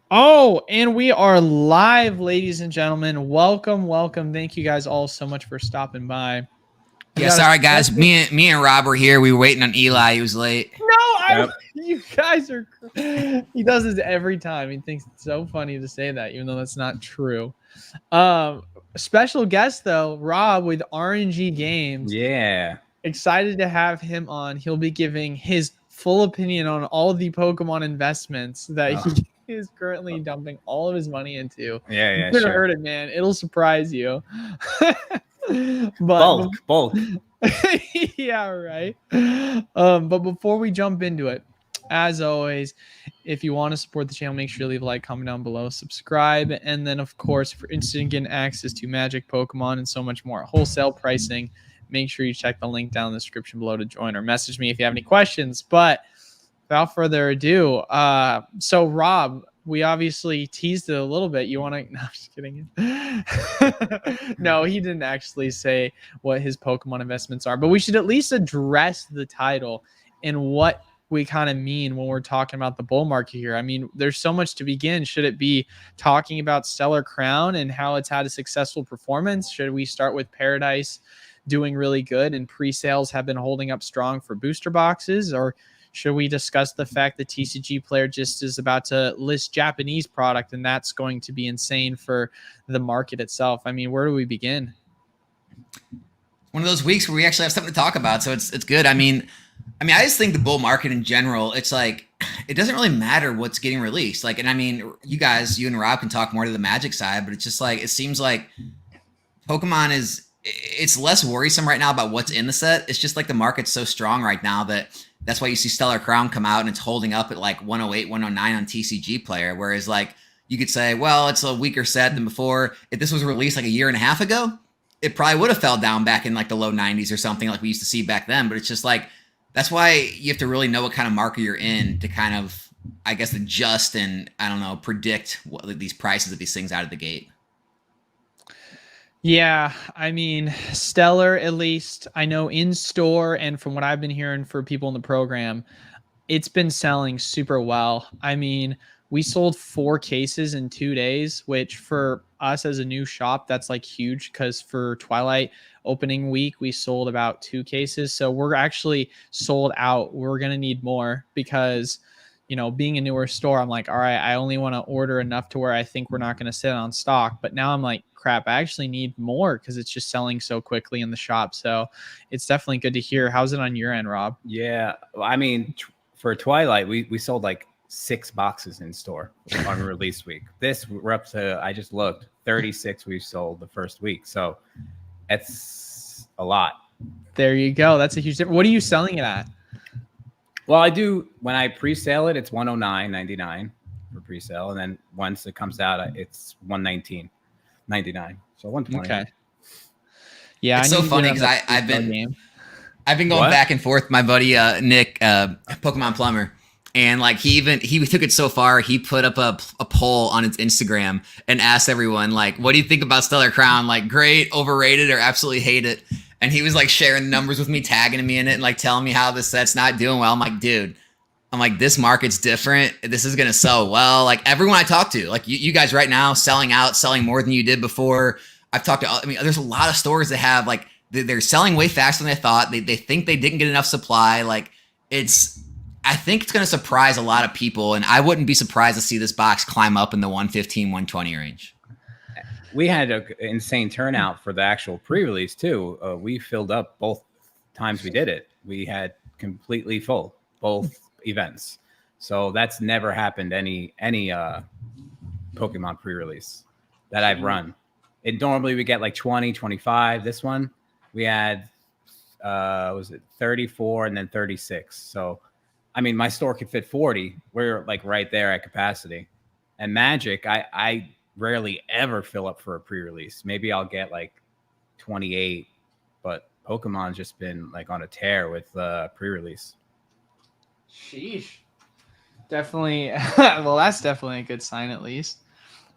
Oh, and we are live, ladies and gentlemen. Welcome, welcome. Thank you guys all so much for stopping by. We Yeah, got a sorry guys. special. Me and Rob were here. We were waiting on Eli. He was late. No, Yep. you guys are. He does this every time. He thinks it's so funny to say that, even though that's not true. Um, Special guest though, Rob with RNG Games. Yeah. Excited to have him on. He'll be giving his full opinion on all the Pokemon investments that Oh, he is currently dumping all of his money into. You yeah, could have sure. heard it, man. It'll surprise you. but Bulk. yeah, right. But before we jump into it, as always, if you want to support the channel, make sure you leave a like, comment down below, subscribe, and then of course, if you're interested in getting access to Magic, Pokemon, and so much more, wholesale pricing, make sure you check the link down in the description below to join, or message me if you have any questions. But without further ado, so Rob, we obviously teased it a little bit. You want to? No, I'm just kidding. No, he didn't actually say what his Pokemon investments are, but we should at least address the title and what we kind of mean when we're talking about the bull market here. I mean, there's so much to begin. Should it be talking about Stellar Crown and how it's had a successful performance? Should we start with Paradise doing really good and pre-sales have been holding up strong for booster boxes, or should we discuss the fact that TCGPlayer just is about to list Japanese product and that's going to be insane for the market itself? I mean, where do we begin? One of those weeks where we actually have something to talk about, so it's good. I mean, I just think the bull market in general, it's like it doesn't really matter what's getting released. Like, and I mean, you and Rob can talk more to the Magic side, but it's just like it seems like Pokemon it's less worrisome right now about what's in the set. It's just like the market's so strong right now that's why you see Stellar Crown come out and it's holding up at like 108, 109 on TCGPlayer. Whereas like you could say, well, it's a weaker set than before. If this was released like a year and a half ago, it probably would have fell down back in like the low 90s or something like we used to see back then. But it's just like, that's why you have to really know what kind of market you're in to kind of, I guess, adjust and, I don't know, predict what these prices of these things out of the gate. Yeah, I mean, Stellar, at least I know in store, and from what I've been hearing for people in the program, it's been selling super well. I mean, we sold 4 cases in 2 days, which for us as a new shop, that's like huge, because for Twilight opening week, we sold about 2 cases. So we're actually sold out. We're going to need more because, you know, being a newer store, I'm like, all right, I only want to order enough to where I think we're not going to sit on stock. But now I'm like, crap, I actually need more because it's just selling so quickly in the shop. So it's definitely good to hear. How's it on your end, Rob? Yeah. I mean, for Twilight, we sold like 6 boxes in store on release week. This we're up to, I just looked, 36 we've sold the first week. So it's a lot. There you go. That's a huge difference. What are you selling it at? Well, I do when I pre-sale it, it's $109.99 for pre-sale, and then once it comes out, it's $119.99. So $120. Okay. Yeah, it's so funny because I've been going back and forth with my buddy Nick, Pokemon Plumber, and like he took it so far, he put up a poll on his Instagram and asked everyone like, what do you think about Stellar Crown? Like, great, overrated, or absolutely hate it? And he was like sharing the numbers with me, tagging me in it, and like telling me how the set's not doing well. I'm like, dude, this market's different. This is gonna sell well. Like everyone I talk to, like you guys right now, selling out, selling more than you did before. I've talked to, I mean, there's a lot of stores that have like they're selling way faster than they thought. They think they didn't get enough supply. Like I think it's gonna surprise a lot of people, and I wouldn't be surprised to see this box climb up in the 115, 120 range. We had an insane turnout for the actual pre-release too. We filled up both times we did it. We had completely full both events. So that's never happened any Pokemon pre-release that I've run. It normally we get like 20, 25. This one we had was it 34 and then 36. So I mean my store could fit 40. We're like right there at capacity. And Magic, I rarely ever fill up for a pre-release. Maybe I'll get like 28, but Pokemon's just been like on a tear with pre-release. Sheesh. Definitely. Well, that's definitely a good sign at least.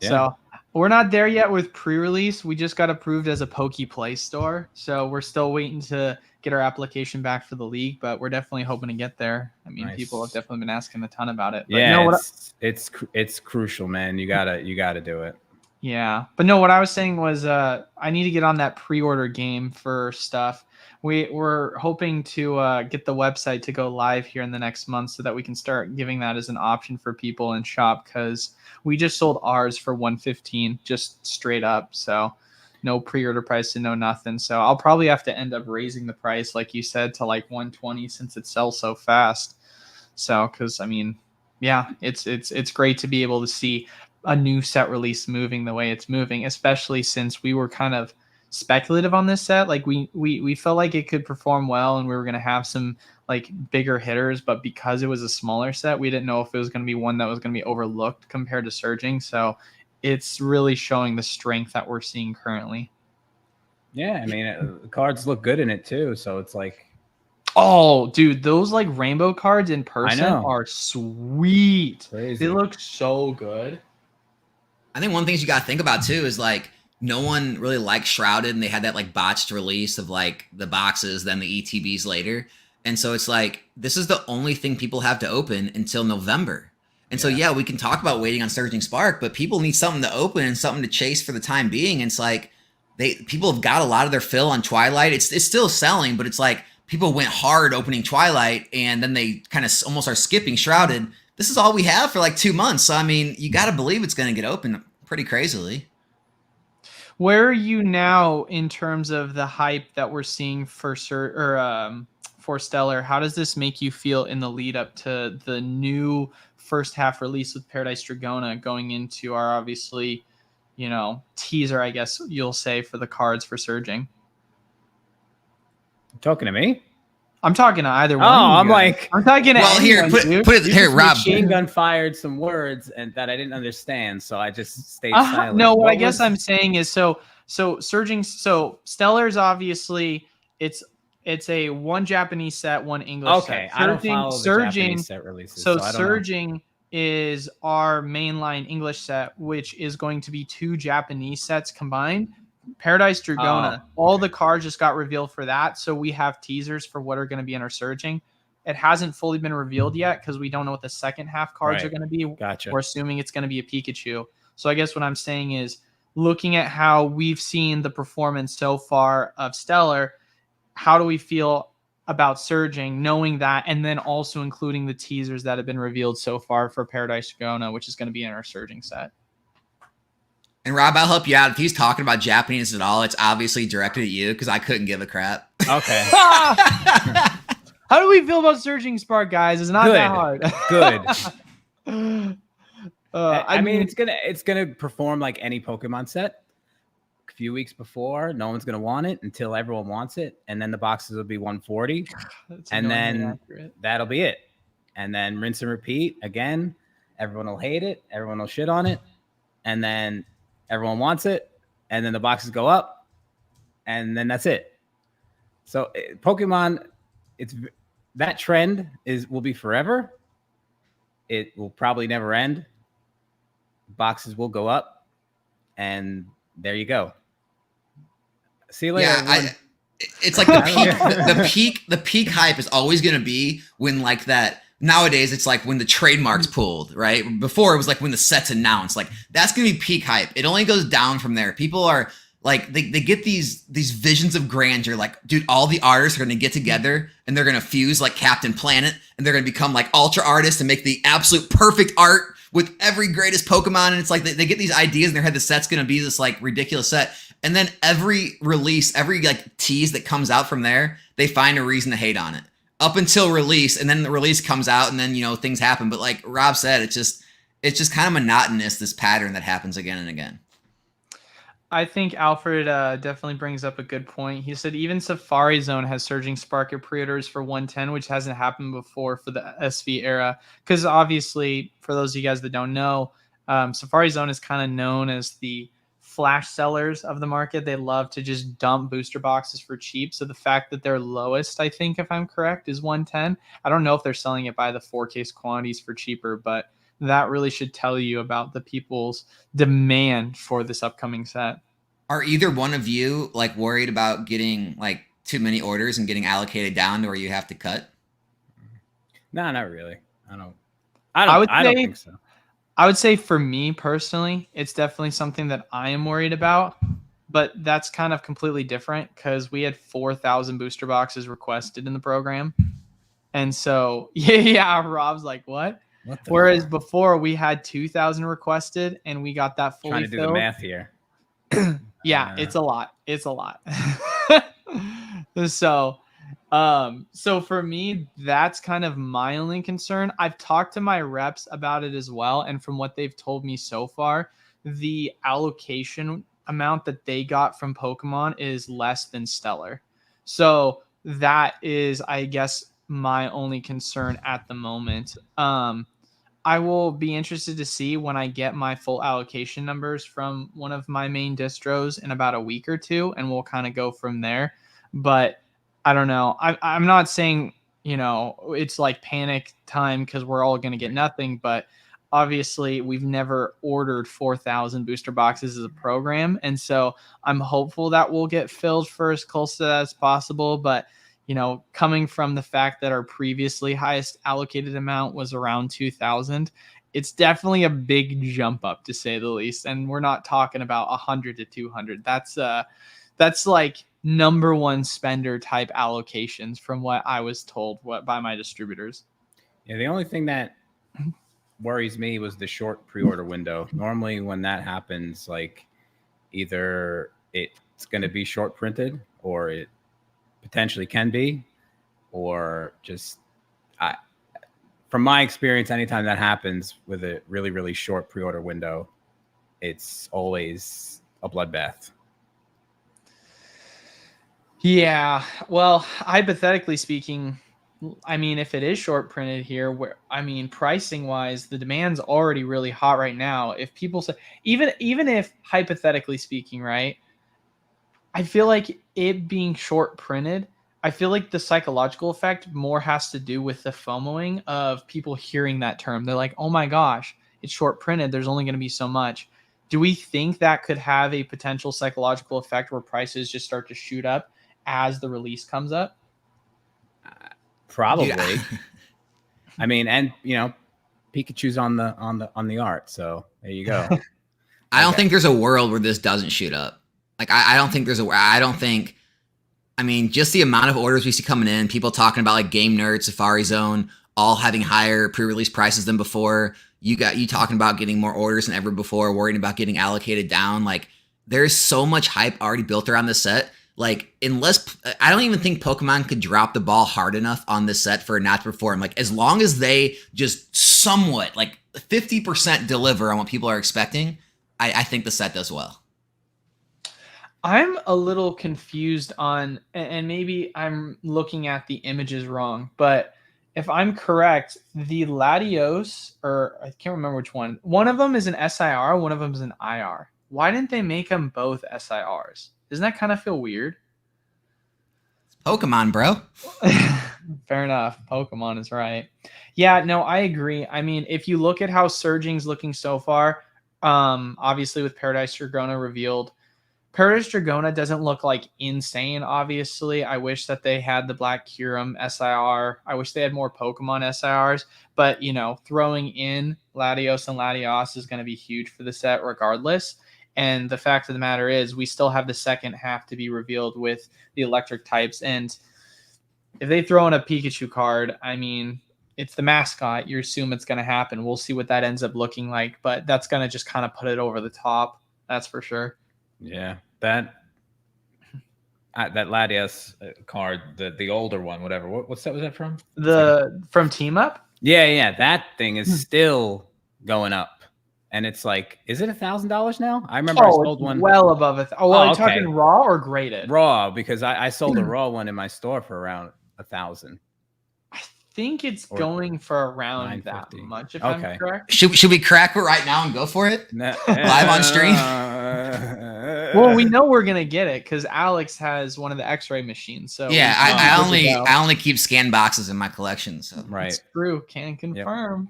Yeah. So We're not there yet with pre-release. We just got approved as a Poke Play store, so we're still waiting to get our application back for the league. But we're definitely hoping to get there. I mean, people have Nice. definitely been asking a ton about it. But Yeah, no, what it's crucial, man. You gotta do it. Yeah, but no, what I was saying was I need to get on that pre-order game for stuff. We're hoping to get the website to go live here in the next month so that we can start giving that as an option for people in shop, because we just sold ours for 115 just straight up. So no pre-order price and no nothing. So I'll probably have to end up raising the price, like you said, to like 120 since it sells so fast. So, because I mean, yeah, it's great to be able to see a new set release moving the way it's moving, especially since we were kind of speculative on this set. Like we felt like it could perform well and we were going to have some like bigger hitters, but because it was a smaller set, we didn't know if it was going to be one that was going to be overlooked compared to Surging. So it's really showing the strength that we're seeing currently. Yeah, I mean, the cards look good in it too, so it's like, oh, dude, those like rainbow cards in person know. are sweet. Crazy. They look so good. I think one thing you got to think about too is like no one really liked Shrouded, and they had that like botched release of like the boxes, then the ETBs later. And so it's like this is the only thing people have to open until November. And so yeah, we can talk about waiting on Surging Spark, but people need something to open and something to chase for the time being. And it's like people have got a lot of their fill on Twilight. It's still selling, but it's like people went hard opening Twilight and then they kind of almost are skipping Shrouded. This is all we have for like 2 months. So, I mean, you got to believe it's going to get open pretty crazily. Where are you now in terms of the hype that we're seeing for for Stellar? How does this make you feel in the lead up to the new first half release with Paradise Dragona going into our obviously, teaser, I guess you'll say, for the cards for Surging? You talking to me? I'm talking to either one. I'm like, I'm talking to anyone, put it here, Rob. Machine gun fired some words and that I didn't understand, so I just stayed silent. No, what I guess I'm saying is so Surging. So Stellar's obviously it's a one Japanese set, one English set. Okay, I don't follow the Japanese set releases. So I don't Surging is our mainline English set, which is going to be 2 Japanese sets combined. Paradise Dragona, all the cards just got revealed for that, so we have teasers for what are going to be in our Surging. It hasn't fully been revealed yet because we don't know what the second half cards are going to be. Gotcha. We're assuming it's going to be a Pikachu. So I guess what I'm saying is, looking at how we've seen the performance so far of Stellar, how do we feel about Surging, knowing that, and then also including the teasers that have been revealed so far for Paradise Dragona, which is going to be in our Surging set? And Rob, I'll help you out. If he's talking about Japanese at all, it's obviously directed at you because I couldn't give a crap. Okay. How do we feel about Surging Spark, guys? It's not that hard. Good. I mean, it's gonna perform like any Pokemon set. A few weeks before, no one's gonna want it until everyone wants it, and then the boxes will be 140, and then that'll be it. And then rinse and repeat again. Everyone will hate it. Everyone will shit on it, and then everyone wants it, and then the boxes go up, and then that's it. So Pokemon, that trend will be forever. It will probably never end. Boxes will go up, and there you go. See you later. Yeah, it's like the peak hype is always going to be when like that. Nowadays, it's like when the trademark's pulled, right? Before, it was like when the set's announced. Like, that's going to be peak hype. It only goes down from there. People are like, they get these visions of grandeur. Like, dude, all the artists are going to get together and they're going to fuse like Captain Planet, and they're going to become like ultra artists and make the absolute perfect art with every greatest Pokemon. And it's like they get these ideas in their head. The set's going to be this like ridiculous set. And then every release, every like tease that comes out from there, they find a reason to hate on it. Up until release, and then the release comes out, and then things happen. But like Rob said, it's just kind of monotonous, this pattern that happens again and again. I think Alfred definitely brings up a good point. He said even Safari Zone has Surging Spark at pre-orders for 110, which hasn't happened before for the SV era. Because obviously, for those of you guys that don't know, Safari Zone is kind of known as the flash sellers of the market. They love to just dump booster boxes for cheap. So the fact that their lowest, I think, if I'm correct, is 110. I don't know if they're selling it by the 4 case quantities for cheaper, but that really should tell you about the people's demand for this upcoming set. Are either one of you like worried about getting like too many orders and getting allocated down to where you have to cut? No, not really. I don't think so. I would say for me personally, it's definitely something that I am worried about, but that's kind of completely different because we had 4,000 booster boxes requested in the program. And so, yeah, Rob's like, what? Whereas before we had 2,000 requested and we got that fully trying to do filled. the math here. Yeah, it's a lot. It's a lot. So for me, that's kind of my only concern. I've talked to my reps about it as well, and from what they've told me so far, the allocation amount that they got from Pokemon is less than stellar. So that is, I guess, my only concern at the moment. I will be interested to see when I get my full allocation numbers from one of my main distros in about a week or two, and we'll kind of go from there. But I don't know. I'm not saying, it's like panic time because we're all going to get nothing, but obviously we've never ordered 4,000 booster boxes as a program. And so I'm hopeful that we'll get filled for as close to that as possible. But, coming from the fact that our previously highest allocated amount was around 2,000, it's definitely a big jump up to say the least. And we're not talking about 100 to 200. That's like number one spender type allocations from what I was told by my distributors. Yeah, the only thing that worries me was the short pre-order window. Normally when that happens, like either it's going to be short printed or it potentially can be, or just from my experience, anytime that happens with a really, really short pre-order window, it's always a bloodbath. Yeah, well, hypothetically speaking, I mean, if it is short printed here, pricing wise, the demand's already really hot right now. If people say, even if hypothetically speaking, right, I feel like it being short printed, I feel like the psychological effect more has to do with the FOMOing of people hearing that term. They're like, oh my gosh, it's short printed. There's only going to be so much. Do we think that could have a potential psychological effect where prices just start to shoot up as the release comes up? Probably. Yeah. I mean, and Pikachu's on the art, so there you go. I don't think there's a world where this doesn't shoot up. Like, I don't think I mean, just the amount of orders we see coming in, people talking about like Game Nerd, Safari Zone, all having higher pre-release prices than before. You talking about getting more orders than ever before, worrying about getting allocated down. Like, there's so much hype already built around this set. Like, I don't even think Pokemon could drop the ball hard enough on this set for it not to perform. Like, as long as they just somewhat, like 50% deliver on what people are expecting, I think the set does well. I'm a little confused on, and maybe I'm looking at the images wrong, but if I'm correct, the Latios, or I can't remember which one of them is an SIR, one of them is an IR. Why didn't they make them both SIRs? Doesn't that kind of feel weird? It's Pokemon, bro. Fair enough. Pokemon is right. Yeah, no, I agree. I mean, if you look at how Surging's looking so far, obviously with Paradise Dragona revealed, Paradise Dragona doesn't look like insane, obviously. I wish that they had the Black Kyurem SIR. I wish they had more Pokemon SIRs. But, throwing in Latios and Latios is going to be huge for the set regardless. And the fact of the matter is we still have the second half to be revealed with the electric types. And if they throw in a Pikachu card, I mean, it's the mascot. You assume it's going to happen. We'll see what that ends up looking like. But that's going to just kind of put it over the top. That's for sure. Yeah, that Latias card, the older one, whatever. What set was that from? From Team Up? Yeah, that thing is still going up, and it's like, is it $1,000 now? I remember I sold one well above it. Are you talking raw or graded? Raw, because I sold a raw one in my store for around $1,000. I think it's going for around that much, if I'm correct. Should we crack it right now and go for it? Live on stream? Well, we know we're gonna get it because Alex has one of the X-ray machines. So yeah, I only keep scan boxes in my collection. So right, it's true. Can confirm.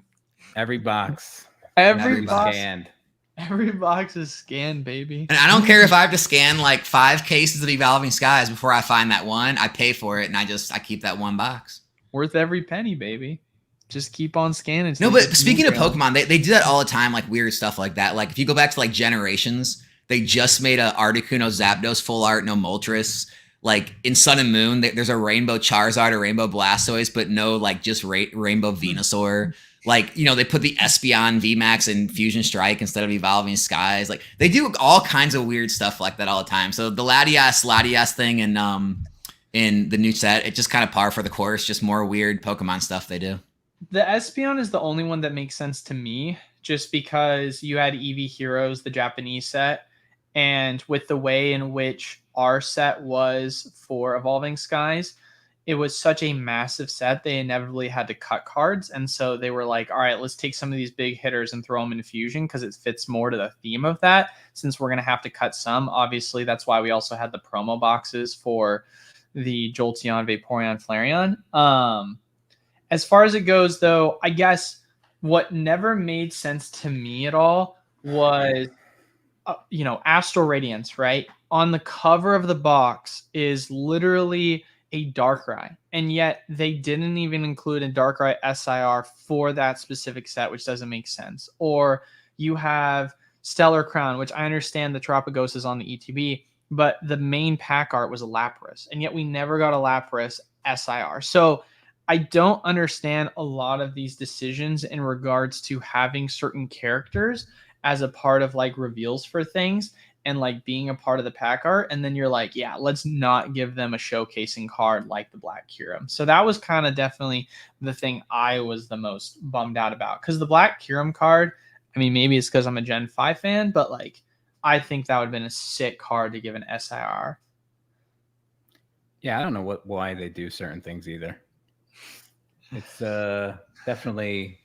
Every box. Every box. box, Scanned. every box is scanned, baby. And I don't care if I have to scan like 5 cases of Evolving Skies before I find that one. I pay for it, and I keep that one box. Worth every penny, baby. Just keep on scanning. No, but speaking of Pokemon, they do that all the time, like weird stuff like that. Like if you go back to like Generations, they just made a Articuno Zapdos full art, no Moltres. Like in Sun and Moon, there's a Rainbow Charizard, a Rainbow Blastoise, but no like just Rainbow Venusaur. Like, you know, they put the Espeon VMAX in Fusion Strike instead of Evolving Skies. Like they do all kinds of weird stuff like that all the time. So the Latias thing in the new set, it's just kind of par for the course, just more weird Pokemon stuff they do. The Espeon is the only one that makes sense to me, just because you had Eevee Heroes, the Japanese set, and with the way in which our set was for Evolving Skies, it was such a massive set, they inevitably had to cut cards, and so they were like, all right, let's take some of these big hitters and throw them in Fusion because it fits more to the theme of that, since we're going to have to cut some. Obviously, that's why we also had the promo boxes for the Jolteon, Vaporeon, Flareon. As far as it goes, though, I guess what never made sense to me at all was, Astral Radiance, right? On the cover of the box is literally a Darkrai, and yet they didn't even include a Darkrai SIR for that specific set, which doesn't make sense. Or you have Stellar Crown, which I understand the Tropicos is on the ETB, but the main pack art was a Lapras, and yet we never got a Lapras SIR. So I don't understand a lot of these decisions in regards to having certain characters as a part of like reveals for things and like being a part of the pack art. And then you're like, yeah, let's not give them a showcasing card like the Black Kyurem. So that was kind of definitely the thing I was the most bummed out about. Because the Black Kyurem card, I mean, maybe it's because I'm a Gen 5 fan, but like, I think that would have been a sick card to give an SIR. Yeah, I don't know why they do certain things either. It's definitely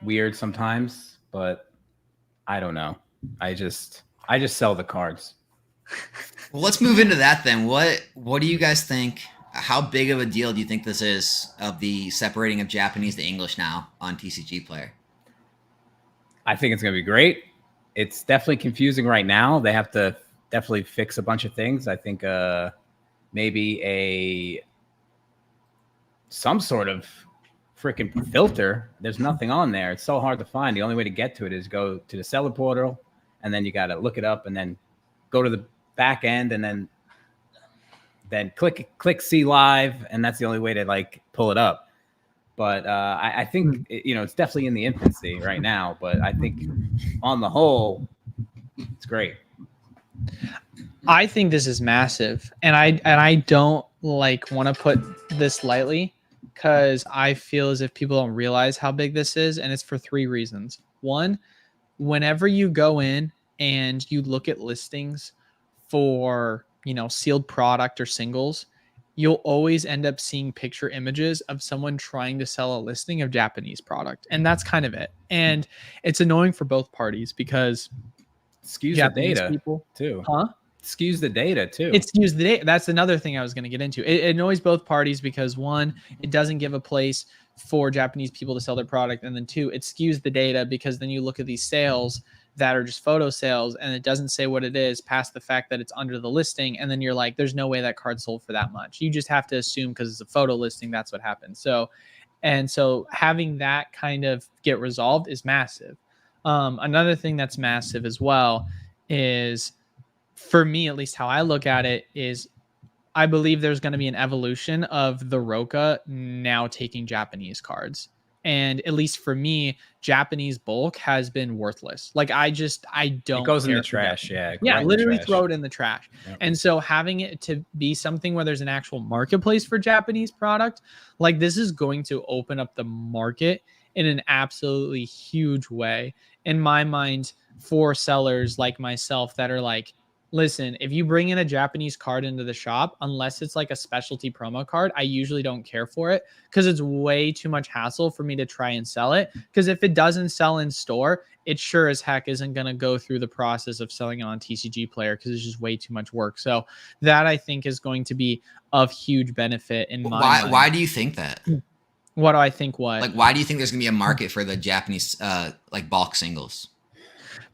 weird sometimes, but I don't know. I just sell the cards. Well, let's move into that then. What do you guys think? How big of a deal do you think this is of the separating of Japanese to English now on TCGPlayer? I think it's going to be great. It's definitely confusing right now. They have to definitely fix a bunch of things. I think maybe some sort of freaking filter. There's nothing on there. It's so hard to find. The only way to get to it is go to the seller portal, and then you got to look it up, and then go to the back end, and then click see live, and that's the only way to like pull it up. But I think it's definitely in the infancy right now. But I think on the whole, it's great. I think this is massive, and I don't like want to put this lightly, because I feel as if people don't realize how big this is, and it's for 3 reasons. One, whenever you go in and you look at listings for sealed product or singles, you'll always end up seeing picture images of someone trying to sell a listing of Japanese product, and that's kind of it. And it's annoying for both parties because Skews Japanese the data people, too. huh? Skews the data too. It skews the data. That's another thing I was going to get into. It annoys both parties because 1, it doesn't give a place for Japanese people to sell their product, and then 2, it skews the data because then you look at these sales that are just photo sales and it doesn't say what it is past the fact that it's under the listing, and then you're like, there's no way that card sold for that much. You just have to assume because it's a photo listing that's what happened. So having that kind of get resolved is massive. Another thing that's massive as well is, for me at least, how I look at it is, I believe there's going to be an evolution of the Roka now taking Japanese cards. And at least for me, Japanese bulk has been worthless. Like I don't. It goes in care the for trash. that. Yeah. Yeah, literally throw it in the trash. Yep. And so having it to be something where there's an actual marketplace for Japanese product, like this is going to open up the market in an absolutely huge way, in my mind, for sellers like myself that are like, listen, if you bring in a Japanese card into the shop, unless it's like a specialty promo card, I usually don't care for it because it's way too much hassle for me to try and sell it. Because if it doesn't sell in store, it sure as heck isn't going to go through the process of selling it on TCGPlayer because it's just way too much work. So that I think is going to be of huge benefit in my mind. Why do you think that? What do I think? What? Like, why do you think there's gonna be a market for the Japanese like bulk singles?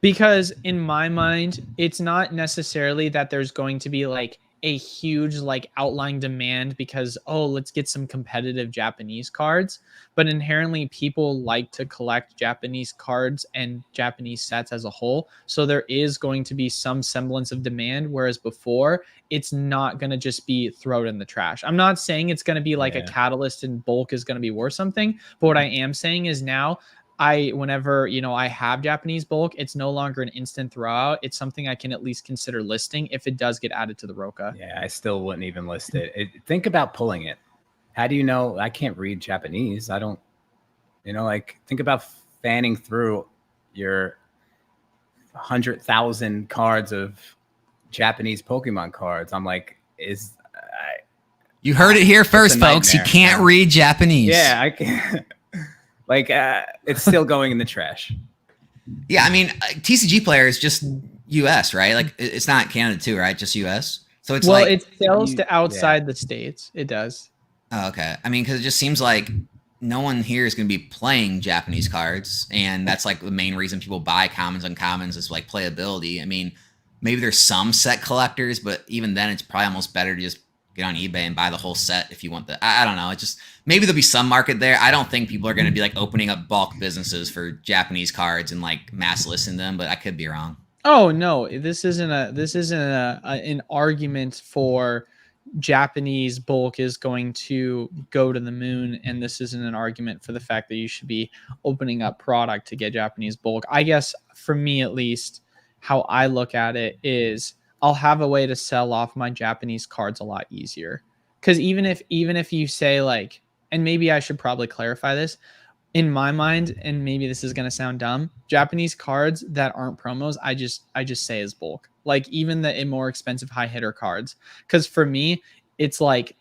Because in my mind, it's not necessarily that there's going to be like a huge like outlying demand because, oh, let's get some competitive Japanese cards, but inherently people like to collect Japanese cards and Japanese sets as a whole. So there is going to be some semblance of demand, whereas before it's not going to just be throw it in the trash. I'm not saying it's going to be like a catalyst and bulk is going to be worth something, but what I am saying is now whenever, I have Japanese bulk, it's no longer an instant throwout. It's something I can at least consider listing if it does get added to the Roka. Yeah, I still wouldn't even list it. Think about pulling it. How do you know? I can't read Japanese. I don't, like think about fanning through your 100,000 cards of Japanese Pokemon cards. I'm like, you heard it here first, folks. You nightmare. can't read Japanese. Yeah, I can't. Like, it's still going in the trash. Yeah, I mean, TCGPlayer is just US, right? Like, it's not Canada too, right? Just US. So it's it sells to outside the states. It does. Oh, okay. I mean, because it just seems like no one here is going to be playing Japanese cards, and that's like the main reason people buy commons and uncommons is like playability. I mean, maybe there's some set collectors, but even then, it's probably almost better to just get on eBay and buy the whole set if you want the. I don't know. It just maybe there'll be some market there. I don't think people are going to be like opening up bulk businesses for Japanese cards and like mass listing them, but I could be wrong. Oh no, this isn't an argument for Japanese bulk is going to go to the moon, and this isn't an argument for the fact that you should be opening up product to get Japanese bulk. I guess for me at least, how I look at it is I'll have a way to sell off my Japanese cards a lot easier. Because even if you say like, and maybe I should probably clarify this, in my mind, and maybe this is gonna sound dumb, Japanese cards that aren't promos, I just say as bulk. Like even the more expensive high hitter cards. Because for me, it's like,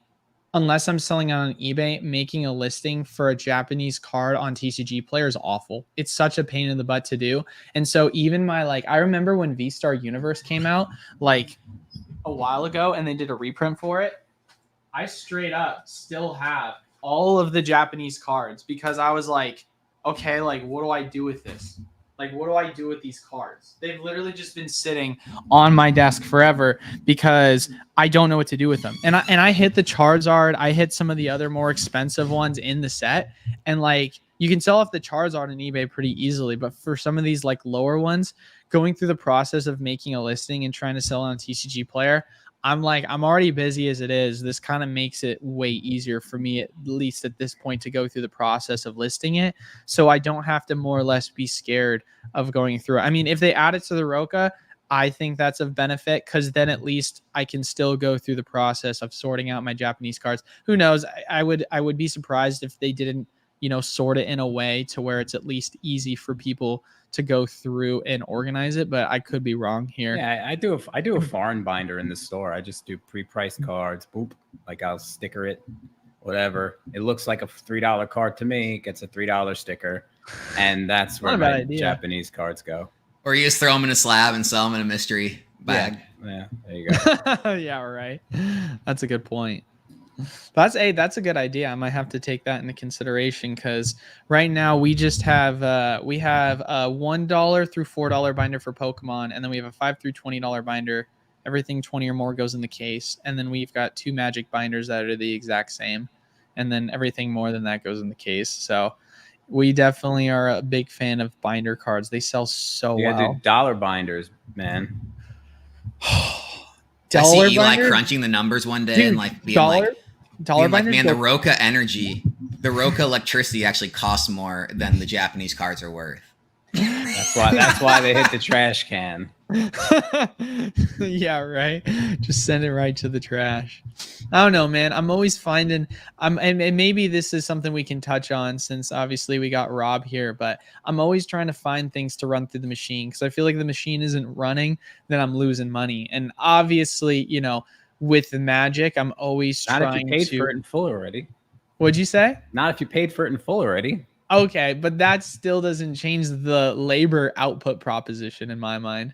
unless I'm selling on eBay, making a listing for a Japanese card on TCGPlayer is awful. It's such a pain in the butt to do. And so even I remember when V-Star Universe came out like a while ago and they did a reprint for it, I straight up still have all of the Japanese cards because I was like, okay, like what do I do with this? Like, what do I do with these cards? They've literally just been sitting on my desk forever because I don't know what to do with them. And I hit the Charizard. I hit some of the other more expensive ones in the set. And like, you can sell off the Charizard on eBay pretty easily. But for some of these like lower ones, going through the process of making a listing and trying to sell on TCGPlayer, I'm already busy as it is. This kind of makes it way easier for me, at least at this point, to go through the process of listing it. So I don't have to more or less be scared of going through it. I mean, if they add it to the Roka, I think that's of benefit because then at least I can still go through the process of sorting out my Japanese cards. Who knows? I would be surprised if they didn't, sort it in a way to where it's at least easy for people to go through and organize it, but I could be wrong here. Yeah, I do a foreign binder in the store. I just do pre-priced cards. Boop, like I'll sticker it, whatever. It looks like a $3 card to me. It gets a $3 sticker, and that's where my Japanese cards go. Or you just throw them in a slab and sell them in a mystery bag. Yeah, there you go. Yeah, right. That's a good point. That's a good idea. I might have to take that into consideration because right now we just have a $1 through $4 binder for Pokemon, and then we have a $5 through $20 binder. Everything 20 or more goes in the case, and then we've got 2 Magic binders that are the exact same, and then everything more than that goes in the case. So we definitely are a big fan of binder cards. They sell so well. Do dollar binders, man. I see Eli crunching the numbers one day and like being dollar binders, man, the Roka energy, the Roka electricity actually costs more than the Japanese cards are worth. That's why they hit the trash can. Yeah, right. Just send it right to the trash. I don't know, man. I'm always finding and maybe this is something we can touch on since obviously we got Rob here, but I'm always trying to find things to run through the machine because I feel like the machine isn't running, then I'm losing money. And obviously, with the Magic, I'm always trying to. Not if you paid for it in full already. What'd you say? Not if you paid for it in full already. Okay, but that still doesn't change the labor output proposition in my mind.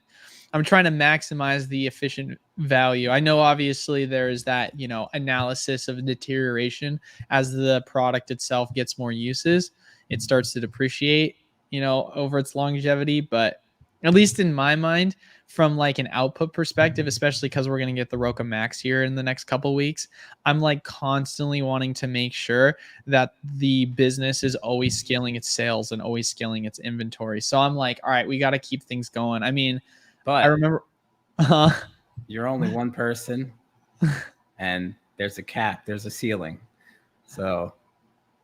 I'm trying to maximize the efficient value. I know obviously there is that, you know, analysis of deterioration as the product itself gets more uses. It starts to depreciate, you know, over its longevity. But at least in my mind, from like an output perspective, especially because we're going to get the Roka Max here in the next couple weeks, I'm like constantly wanting to make sure that the business is always scaling its sales and always scaling its inventory. So I'm like, all right, we got to keep things going. I mean, But I remember. you're only one person, and there's a cap, there's a ceiling. So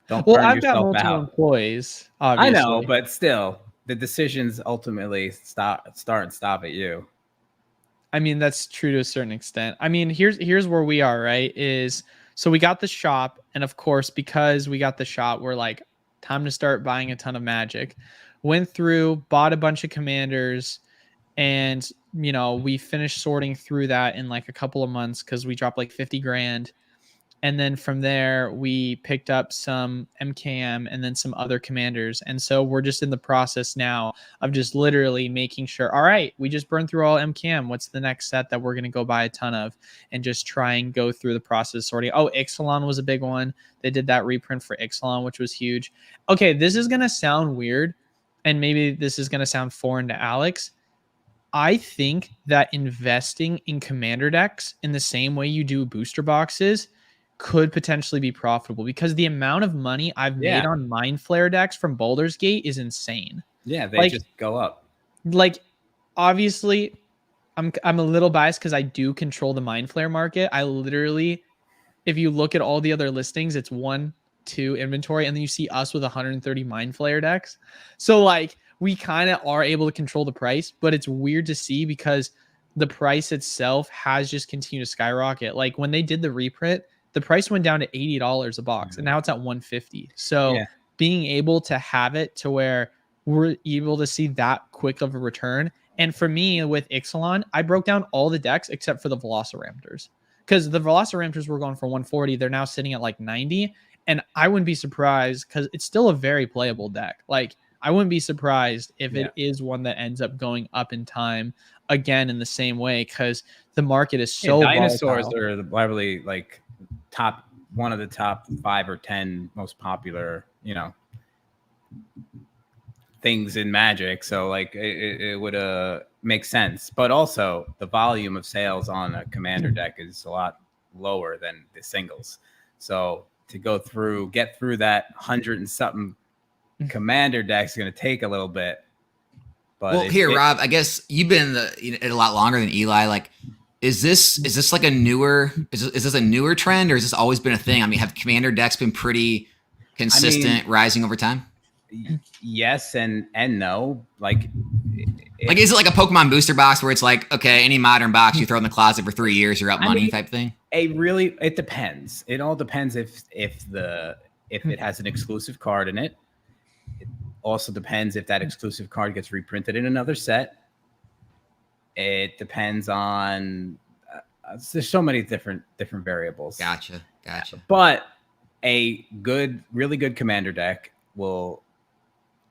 don't Well, burn I've got yourself multiple out. employees, I obviously. know, but still, the decisions ultimately start and stop at you. I mean, that's true to a certain extent. I mean, here's where we are, right? Is so we got the shop, and of course, because we got the shop, we're like, time to start buying a ton of Magic. Went through, bought a bunch of commanders, and you know, we finished sorting through that in like a couple of months because we dropped like 50 grand. And then from there, we picked up some MKM and then some other commanders. And so we're just in the process now of just literally making sure, all right, we just burned through all MKM. What's the next set that we're going to go buy a ton of and just try and go through the process sorting? Oh, Ixalan was a big one. They did that reprint for Ixalan, which was huge. Okay, this is going to sound weird. And maybe this is going to sound foreign to Alex. I think that investing in commander decks in the same way you do booster boxes could potentially be profitable because the amount of money I've made on Mind Flare decks from Baldur's Gate is insane. Yeah, they just go up. Like, obviously, I'm a little biased because I do control the Mind Flare market. I literally, if you look at all the other listings, it's 1, 2 inventory, and then you see us with 130 Mind Flare decks. So like, we kind of are able to control the price, but it's weird to see because the price itself has just continued to skyrocket. Like when they did the reprint, the price went down to $80 a box, and now it's at $150. So being able to have it to where we're able to see that quick of a return. And for me with Ixalan, I broke down all the decks except for the Velociraptors because the Velociraptors were going for 140. They're now sitting at like 90. And I wouldn't be surprised because it's still a very playable deck. Like I wouldn't be surprised if it is one that ends up going up in time again in the same way because the market is so dinosaurs volatile. are probably like one of the top 5 or 10 most popular, you know, things in Magic. So like it would make sense. But also the volume of sales on a commander deck is a lot lower than the singles. So to get through that 100 and something commander deck is going to take a little bit. But Rob, I guess you've been in it a lot longer than Eli. Like, is this like a newer is this a newer trend, or has this always been a thing? I mean, have commander decks been pretty consistent, rising over time? Yes and no. Like, is it like a Pokemon booster box where it's like, okay, any modern box you throw in the closet for 3 years, you're up money type thing? It depends. It all depends if it has an exclusive card in it. It also depends if that exclusive card gets reprinted in another set. It depends on there's so many different variables. Gotcha. But a really good commander deck will,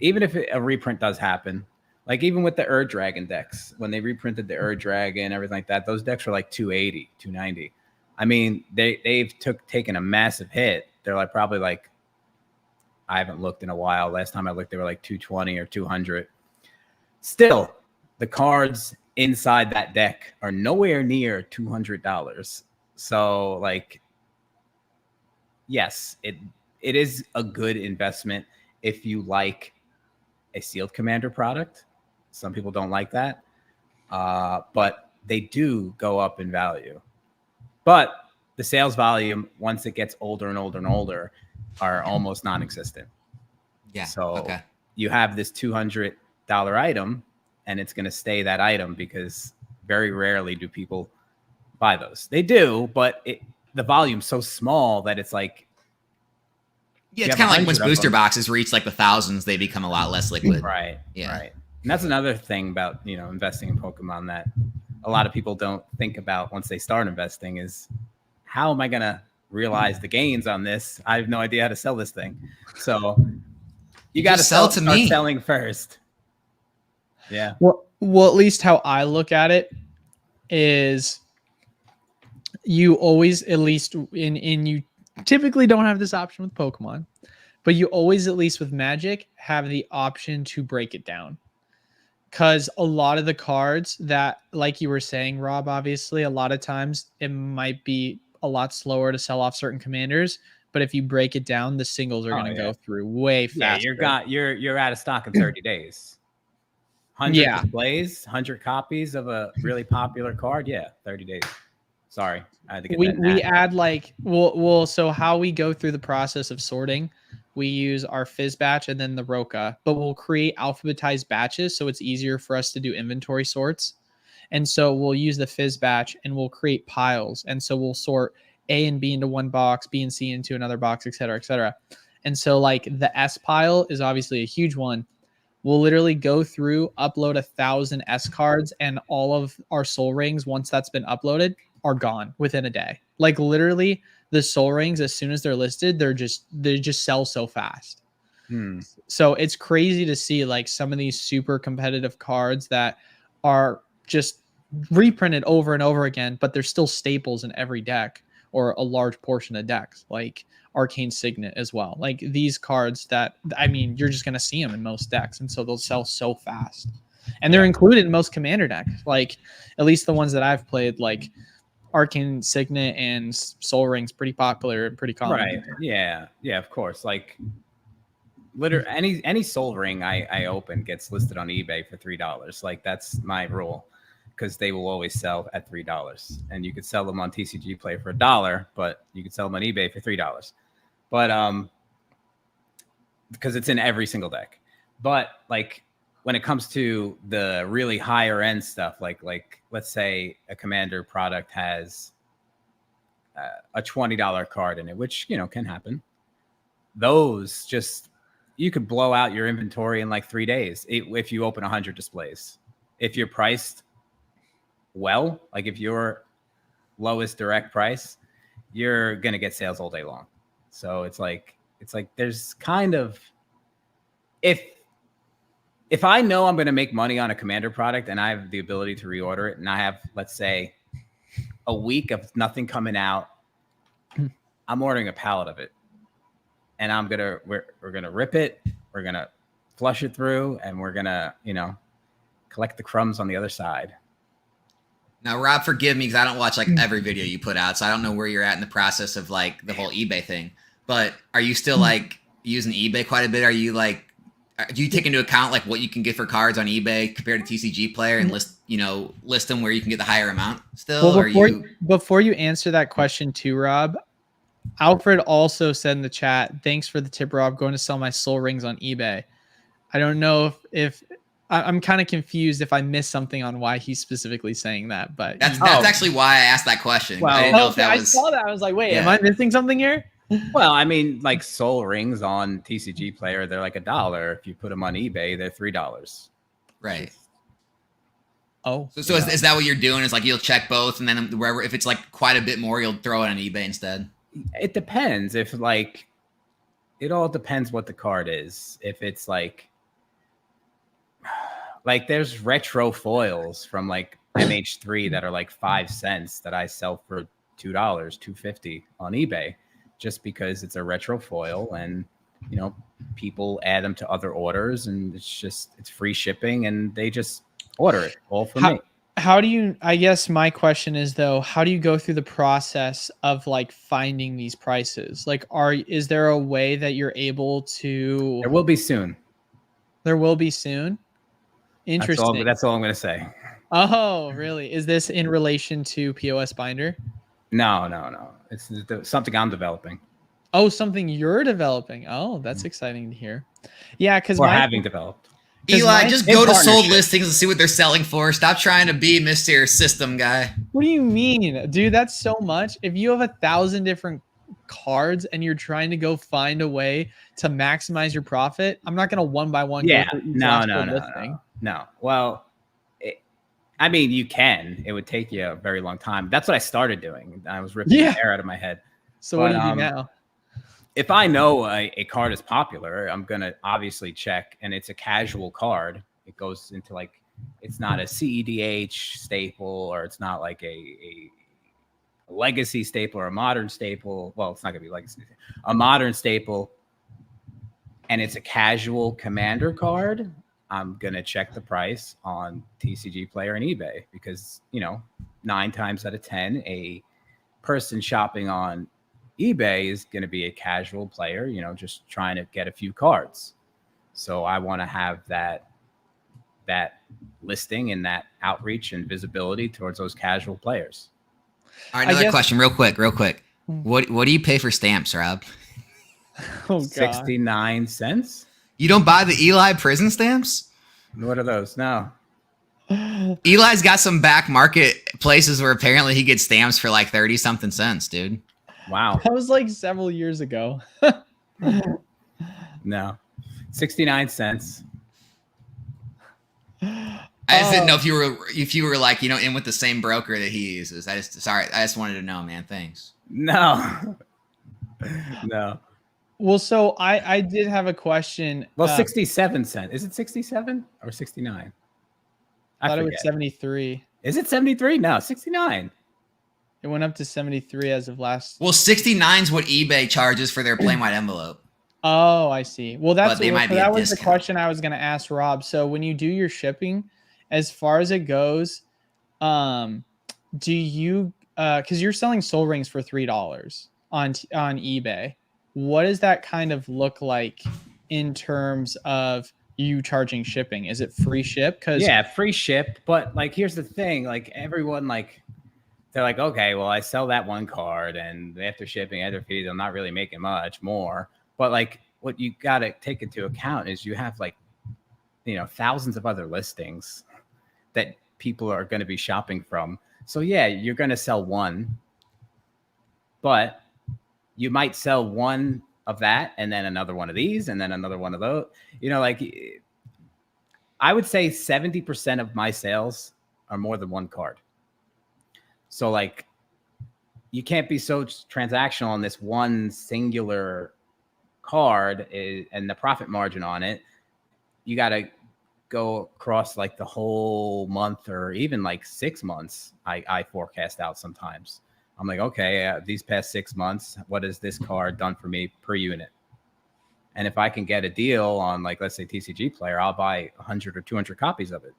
even if a reprint does happen, like even with the Dragon decks, when they reprinted the Dragon and everything like that, those decks were like 280, 290. I mean, they've taken a massive hit. They're like probably like, I haven't looked in a while. Last time I looked, they were like 220 or 200. Still, the cards inside that deck are nowhere near $200. So like, yes, it is a good investment if you like a sealed commander product. Some people don't like that, but they do go up in value. But the sales volume, once it gets older and older and older, are almost non-existent. Yeah. So you have this $200 item, and it's going to stay that item because very rarely do people buy those. They do, but the volume's so small that it's like, it's kind of like once booster boxes reach like the thousands, they become a lot less liquid. Right. And that's another thing about, investing in Pokemon that a lot of people don't think about once they start investing is, how am I going to realize the gains on this? I have no idea how to sell this thing. So you got to start selling first. Yeah. Well, at least how I look at it is you always, at least in you typically don't have this option with Pokemon, but you always, at least with Magic, have the option to break it down. Because a lot of the cards that, like you were saying, Rob, obviously, a lot of times it might be a lot slower to sell off certain commanders. But if you break it down, the singles are going to go through way faster. You're out of stock in 30 days. 100 displays, 100 copies of a really popular card. Yeah, 30 days. Sorry, I had to get that. We add like so how we go through the process of sorting, we use our Fizz batch and then the Roka, but we'll create alphabetized batches so it's easier for us to do inventory sorts. And so we'll use the Fizz batch and we'll create piles. And so we'll sort A and B into one box, B and C into another box, et cetera, et cetera. And so like the S pile is obviously a huge one. We'll literally go through, upload 1,000 S cards, and all of our soul rings, once that's been uploaded, are gone within a day. Like literally the soul rings, as soon as they're listed, they just sell so fast. So it's crazy to see like some of these super competitive cards that are just reprinted over and over again, but they're still staples in every deck or a large portion of decks, like Arcane Signet as well. Like these cards that, I mean, you're just going to see them in most decks. And so they'll sell so fast. And they're included in most commander decks. Like at least the ones that I've played, like Arcane Signet and Soul Ring's pretty popular and pretty common. Right. Yeah. Yeah, of course. Like literally any Soul Ring I open gets listed on eBay for $3. Like that's my rule, because they will always sell at $3. And you could sell them on TCGPlayer for $1, but you could sell them on eBay for $3. But because it's in every single deck. But like when it comes to the really higher end stuff, like let's say a commander product has a $20 card in it, which can happen. Those just, you could blow out your inventory in like 3 days if you open 100 displays. If you're priced well, like if you're lowest direct price, you're gonna get sales all day long. So it's like there's kind of, if I know I'm going to make money on a commander product and I have the ability to reorder it, and I have, let's say, a week of nothing coming out, I'm ordering a pallet of it, and we're gonna rip it, we're gonna flush it through, and we're gonna collect the crumbs on the other side. Now, Rob, forgive me because I don't watch like every video you put out, so I don't know where you're at in the process of like the whole eBay thing. But are you still like using eBay quite a bit? Are you like, do you take into account like what you can get for cards on eBay compared to TCGPlayer and list them where you can get the higher amount still? Well, before you answer that question too, Rob, Alfred also said in the chat, thanks for the tip, Rob, going to sell my soul rings on eBay. I don't know if I'm kind of confused if I missed something on why he's specifically saying that, but that's actually why I asked that question. Well, I didn't know if that I saw that. I was like, wait, am I missing something here? Well, I mean, like soul rings on TCGPlayer, they're like $1. If you put them on eBay, they're $3. Right. Oh, so is that what you're doing? Is like you'll check both, and then wherever, if it's like quite a bit more, you'll throw it on eBay instead. It depends. If like, it all depends what the card is. If it's like there's retro foils from like MH3 that are like 5 cents that I sell for $2, $2.50 on eBay, just because it's a retro foil, and people add them to other orders, and it's free shipping, and they just order it all for me. How do you, I guess my question is though, how do you go through the process of like finding these prices? Like, is there a way that you're able to? There will be soon. There will be soon. Interesting. That's all I'm going to say. Oh, really? Is this in relation to POS Binder? No. It's something I'm developing. Oh, something you're developing. Oh, that's exciting to hear. Yeah, because having developed. Eli, just go to sold listings and see what they're selling for. Stop trying to be Mr. System guy. What do you mean? Dude, that's so much. If you have 1,000 different cards and you're trying to go find a way to maximize your profit, I'm not going to one by one go through each listing. No. Well, I mean, you can. It would take you a very long time. That's what I started doing. I was ripping the hair out of my head. So what do you do now? If I know a card is popular, I'm going to obviously check, and it's a casual card, It goes into like, it's not a CEDH staple, or it's not like a legacy staple or a modern staple. Well, it's not gonna be legacy, a modern staple, and it's a casual commander card. I'm gonna check the price on TCGPlayer and eBay, because 9 times out of 10, a person shopping on eBay is going to be a casual player, just trying to get a few cards. So I want to have that listing and that outreach and visibility towards those casual players. All right, another question, real quick. What do you pay for stamps, Rob? Oh, God. 69 cents. You don't buy the Eli prison stamps? What are those? No. Eli's got some back market places where apparently he gets stamps for like 30 something cents, dude. Wow. That was like several years ago. No. 69 cents. I just didn't know if you were like, in with the same broker that he uses. I just wanted to know, man. Thanks. No. No. Well, so I did have a question. Well, 67 cents. Is it 67 or 69? I thought it was 73. Is it 73? No, 69. It went up to 73 as of last. Well, 69 is what eBay charges for their plain white envelope. Oh, I see. Well, that was the discount. question I was going to ask Rob. So when you do your shipping, as far as it goes, do you because you're selling soul rings for $3 on eBay, what does that kind of look like in terms of you charging shipping? Is it free ship? Yeah, free ship. But like, here's the thing: like everyone, like they're like, okay, well, I sell that one card, and after shipping, after fees, I'm not really making much more. But like, what you got to take into account is you have like, thousands of other listings that people are going to be shopping from. So yeah, you're going to sell one, but you might sell one of that and then another one of these and then another one of those. Like I would say 70% of my sales are more than one card. So like you can't be so transactional on this one singular card and the profit margin on it. You got to go across like the whole month or even like 6 months. I forecast out sometimes. I'm like, okay, these past 6 months, what has this card done for me per unit? And if I can get a deal on, like, let's say TCGPlayer, I'll buy 100 or 200 copies of it.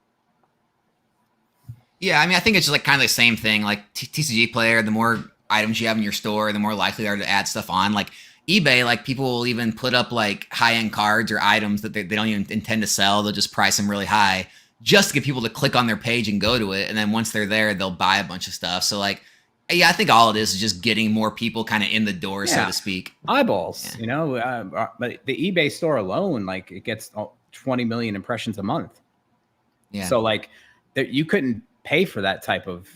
Yeah, I mean, I think it's just like kind of the same thing. Like TCGPlayer, the more items you have in your store, the more likely they are to add stuff on. Like eBay, like people will even put up like high-end cards or items that they don't even intend to sell. They'll just price them really high just to get people to click on their page and go to it. And then once they're there, they'll buy a bunch of stuff. So like, yeah, I think all it is just getting more people kind of in the door, so to speak. Eyeballs, but the eBay store alone, like it gets 20 million impressions a month. Yeah. So like you couldn't pay for that type of,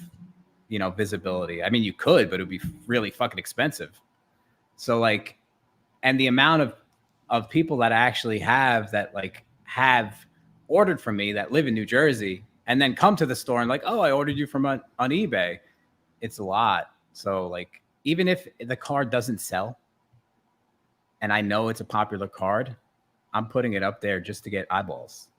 visibility. I mean, you could, but it would be really fucking expensive. So like, and the amount of people that I actually have that like have ordered from me that live in New Jersey and then come to the store and like, oh, I ordered you from on eBay. It's a lot. So like, even if the card doesn't sell and I know it's a popular card, I'm putting it up there just to get eyeballs.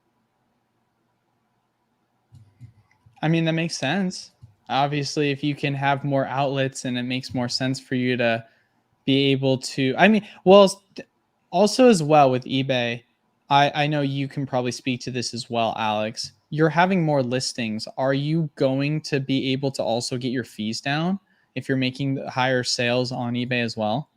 I mean, that makes sense. Obviously, if you can have more outlets and it makes more sense for you to be able to, also as well with eBay, I know you can probably speak to this as well, Alex. You're having more listings. Are you going to be able to also get your fees down if you're making higher sales on eBay as well?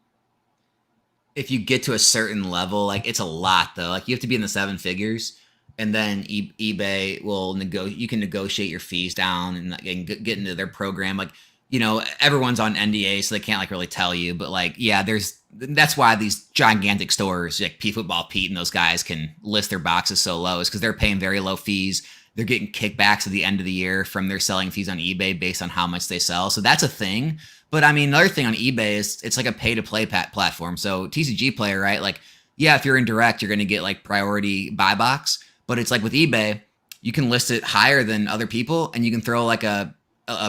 If you get to a certain level, like it's a lot though. Like you have to be in the 7 figures, and then eBay will you can negotiate your fees down and get into their program. Like, everyone's on NDA, so they can't like really tell you. But like, yeah, that's why these gigantic stores like Football Pete and those guys can list their boxes so low, is because they're paying very low fees. They're getting kickbacks at the end of the year from their selling fees on eBay based on how much they sell. So that's a thing. But I mean, another thing on eBay is it's like a pay to play platform. So TCGPlayer, right? Like, yeah, if you're in direct, you're going to get like priority buy box. But it's like with eBay, you can list it higher than other people, and you can throw like a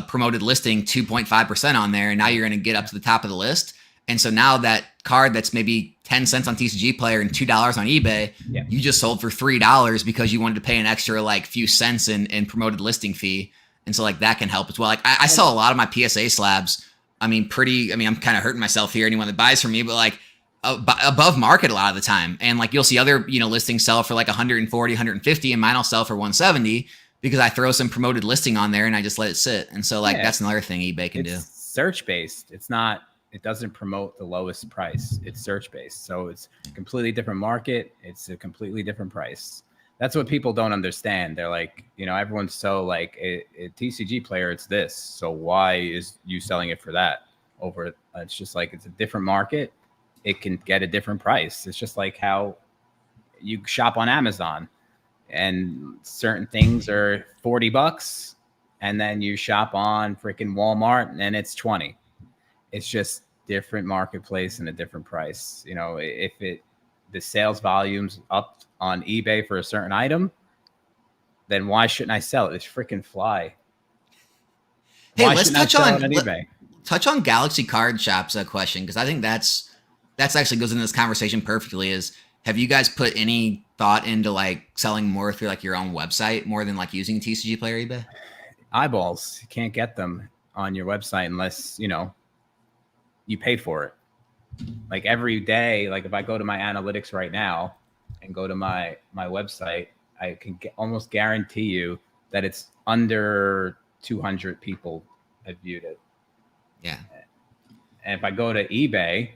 promoted listing 2.5% on there, and now you're going to get up to the top of the list. And so now that card that's maybe 10 cents on TCG Player and $2 on eBay, you just sold for $3 because you wanted to pay an extra like few cents in promoted listing fee. And so like that can help as well. Like I sell a lot of my PSA slabs. I'm kind of hurting myself here, anyone that buys from me, but like above market a lot of the time. And like you'll see other, listings sell for like 140, 150, and mine will sell for 170 because I throw some promoted listing on there and I just let it sit. And so like that's another thing eBay can do. Search based. It doesn't promote the lowest price. It's search based. So it's a completely different market. It's a completely different price. That's what people don't understand. They're like, everyone's so like a TCG Player, it's this. So why is you selling it for that over? It's just like, it's a different market. It can get a different price. It's just like how you shop on Amazon and certain things are $40 and then you shop on freaking Walmart and it's 20. It's just different marketplace and a different price. If the sales volume's up on eBay for a certain item, then why shouldn't I sell it? It's freaking fly. Hey, let's touch on Galaxy Card Shop's question, because I think that's actually goes into this conversation perfectly. Is have you guys put any thought into like selling more through like your own website more than like using TCG Player eBay? Eyeballs, you can't get them on your website unless you pay for it. Like every day, like if I go to my analytics right now and go to my website, I can almost guarantee you that it's under 200 people have viewed it. Yeah. And if I go to eBay,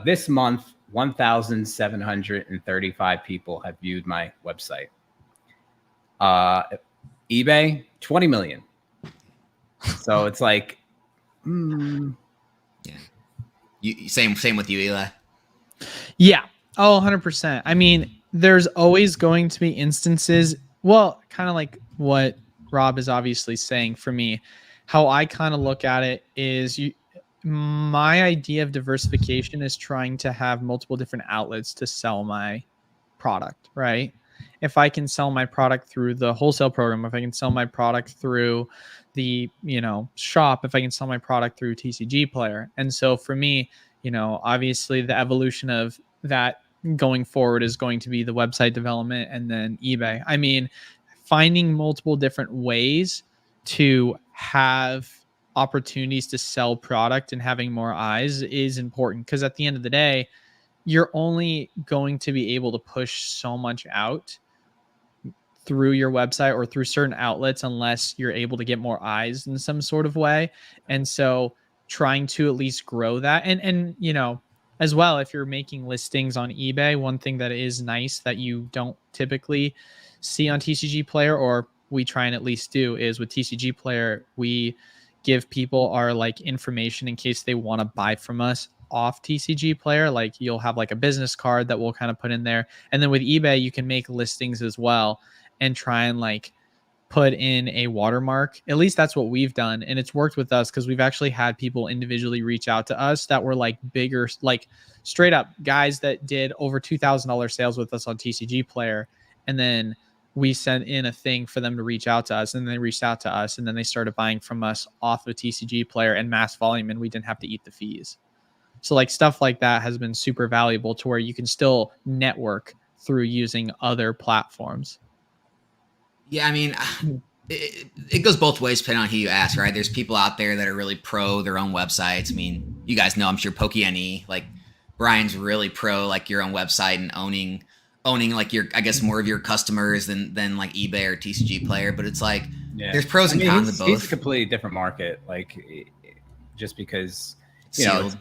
this month, 1,735 people have viewed my website. eBay, 20 million. So it's like, yeah. Same with you, Eli. Yeah. Oh, 100%. I mean, there's always going to be instances, well, kind of like what Rob is obviously saying. For me, how I kind of look at it is my idea of diversification is trying to have multiple different outlets to sell my product, right? If I can sell my product through the wholesale program, if I can sell my product through the, shop, if I can sell my product through TCG Player. And so for me, obviously the evolution of that going forward is going to be the website development and then eBay. I mean, finding multiple different ways to have opportunities to sell product and having more eyes is important, because at the end of the day, you're only going to be able to push so much out through your website or through certain outlets unless you're able to get more eyes in some sort of way. And so trying to at least grow that and as well, if you're making listings on eBay, one thing that is nice that you don't typically see on TCG Player, or we try and at least do, is with TCG Player, we give people our like information in case they want to buy from us off TCG Player. Like you'll have like a business card that we'll kind of put in there. And then with eBay, you can make listings as well and try and like put in a watermark. At least that's what we've done. And it's worked with us because we've actually had people individually reach out to us that were like bigger, like straight up guys that did over $2,000 sales with us on TCG Player. And then we sent in a thing for them to reach out to us, and they reached out to us, and then they started buying from us off of TCG Player and mass volume, and we didn't have to eat the fees. So like stuff like that has been super valuable to where you can still network through using other platforms. Yeah, I mean, it goes both ways depending on who you ask, right? There's people out there that are really pro their own websites. I mean, you guys know, I'm sure Pokémon, like Brian's really pro like your own website and owning like your, I guess, more of your customers than like eBay or TCG Player. But it's like there's pros and cons of both. It's a completely different market, like just because sealed.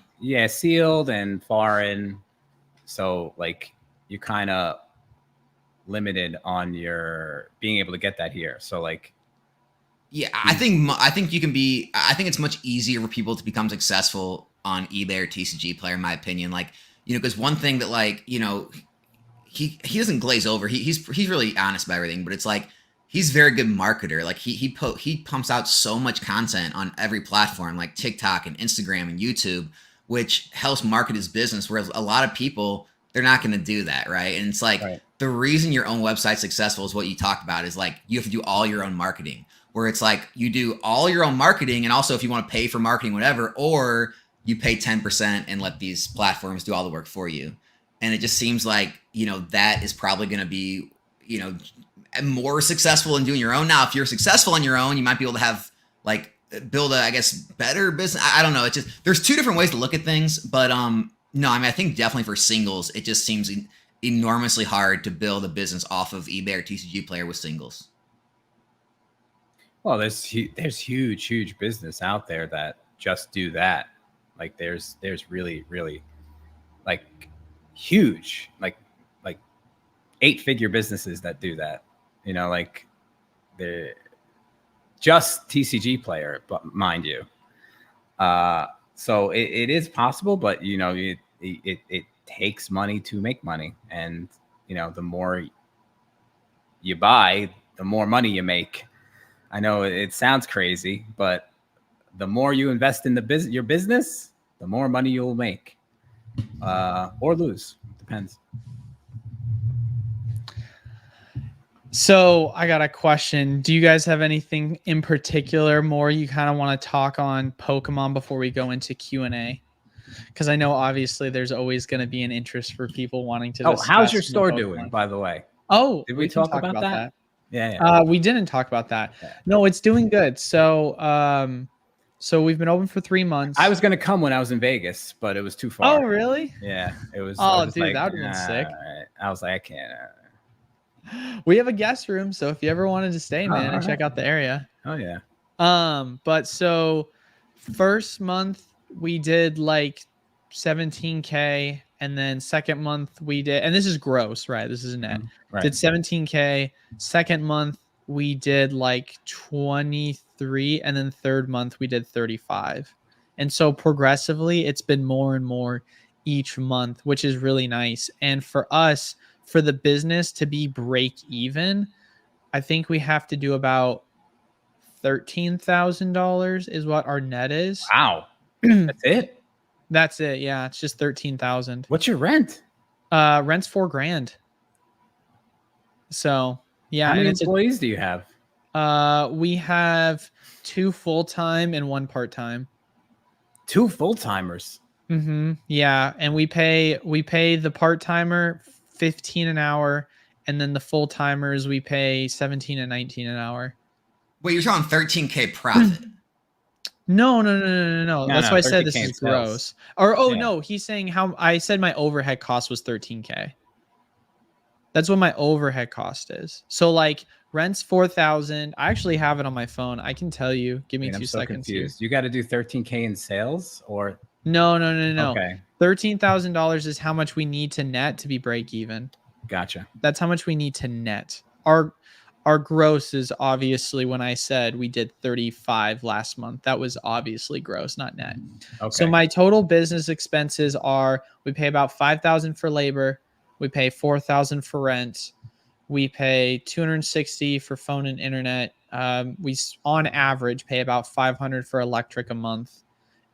Sealed and foreign. So like you kind of limited on your being able to get that here. So like, I think you can be. I think it's much easier for people to become successful on eBay or TCG Player, in my opinion. Like, because one thing that like he doesn't glaze over. He's really honest about everything, but it's like he's a very good marketer. Like he pumps out so much content on every platform, like TikTok and Instagram and YouTube, which helps market his business. Whereas a lot of people, they're not going to do that, right? And it's like the reason your own website's successful is what you talked about, is like you have to do all your own marketing, where it's like you do all your own marketing, and also if you want to pay for marketing, whatever, or you pay 10% and let these platforms do all the work for you. And it just seems like, that is probably going to be, more successful in doing your own. Now, if you're successful on your own, you might be able to have like build a, I guess, better business. I don't know. It's just, there's two different ways to look at things, but no, I mean, I think definitely for singles, it just seems enormously hard to build a business off of eBay or TCGPlayer with singles. Well, there's huge business out there that just do that. Like there's really like huge, like 8-figure businesses that do that. Like the just TCGPlayer, but mind you. So it is possible, but it takes money to make money, and the more you buy, the more money you make. I know it sounds crazy, but the more you invest in your business, the more money you'll make, or lose. Depends. So I got a question. Do you guys have anything in particular more you kind of want to talk on Pokemon before we go into Q&A? Because I know obviously there's always going to be an interest for people wanting to discuss. How's your store doing, by the way? Oh, did we talk about that? Yeah. We didn't talk about that. Yeah. No, it's doing good. So we've been open for 3 months. I was going to come when I was in Vegas, but it was too far. Oh, really? Yeah, it was. Oh, dude, like, that would have been sick. I was like, I can't. We have a guest room, so if you ever wanted to stay, man, and check out the area. Oh yeah. But so first month we did like 17K, and then second month we did, and this is gross, right? This is net. Right. Did 17K. Second month we did like 23, and then third month we did 35. And so progressively it's been more and more each month, which is really nice. And for us, for the business to be break even, I think we have to do about $13,000 is what our net is. Wow. That's it? That's it. Yeah. It's just 13,000. What's your rent? Rent's $4,000. So yeah. How many employees do you have? We have 2 full-time and 1 part-time. 2 full-timers. Mm-hmm. Yeah. And we pay the part-timer $15 an hour, and then the full-timers we pay $17 and $19 an hour. Wait, you're talking 13K profit? No. That's why I said this is gross. Or no, he's saying how I said my overhead cost was 13K. That's what my overhead cost is. So like rent's 4,000. I actually have it on my phone. I can tell you. Give me 2 seconds. Confused. You got to do 13K in sales, or no. Okay. $13,000 is how much we need to net to be break even. Gotcha. That's how much we need to net. Our gross is obviously, when I said we did 35 last month, that was obviously gross, not net. Okay. So my total business expenses are, we pay about $5,000 for labor. We pay $4,000 for rent. We pay $260 for phone and internet. We on average pay about $500 for electric a month.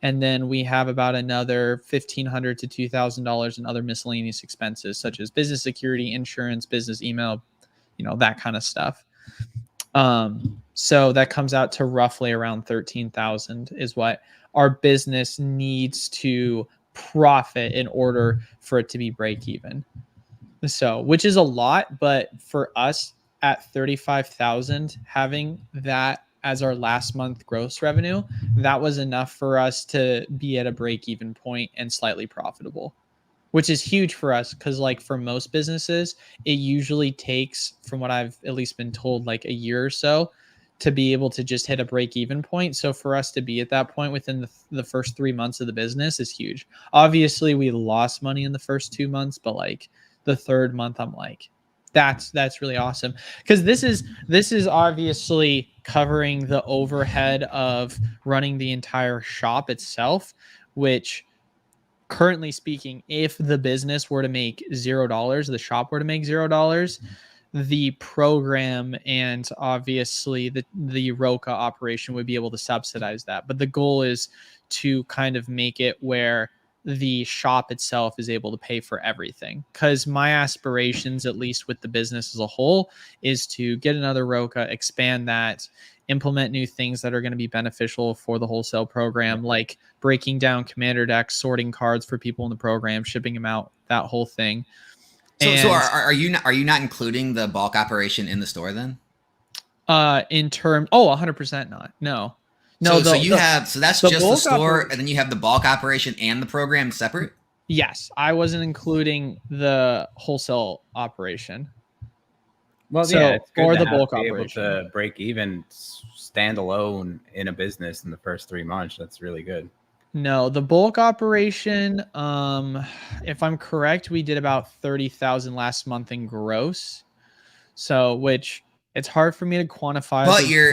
And then we have about another $1,500 to $2,000 in other miscellaneous expenses, such as business security, insurance, business email, that kind of stuff. So that comes out to roughly around 13,000 is what our business needs to profit in order for it to be break even. So, which is a lot, but for us at 35,000, having that as our last month gross revenue, that was enough for us to be at a break-even point and slightly profitable, which is huge for us. Cause like for most businesses, it usually takes, from what I've at least been told, like a year or so to be able to just hit a break-even point. So for us to be at that point within the first 3 months of the business is huge. Obviously we lost money in the first 2 months, but like the third month, I'm like, that's really awesome. Because this is obviously covering the overhead of running the entire shop itself, which currently speaking, if the business were to make $0, the shop were to make $0, the program and obviously the Roca operation would be able to subsidize that. But the goal is to kind of make it where the shop itself is able to pay for everything. Because my aspirations, at least with the business as a whole, is to get another Roka, expand that, implement new things that are going to be beneficial for the wholesale program, like breaking down commander decks, sorting cards for people in the program, shipping them out, that whole thing. So are you not including the bulk operation in the store then? In term, 100% not. No. So that's the just the bulk store, operation. and then you have the bulk operation and the program separate. Yes, I wasn't including the wholesale operation. Well, yeah, it's good or to the have bulk be able operation. to break even standalone in a business in the first 3 months. That's really good. No, the bulk operation, if I'm correct, we did about 30,000 last month in gross. So, which it's hard for me to quantify. But you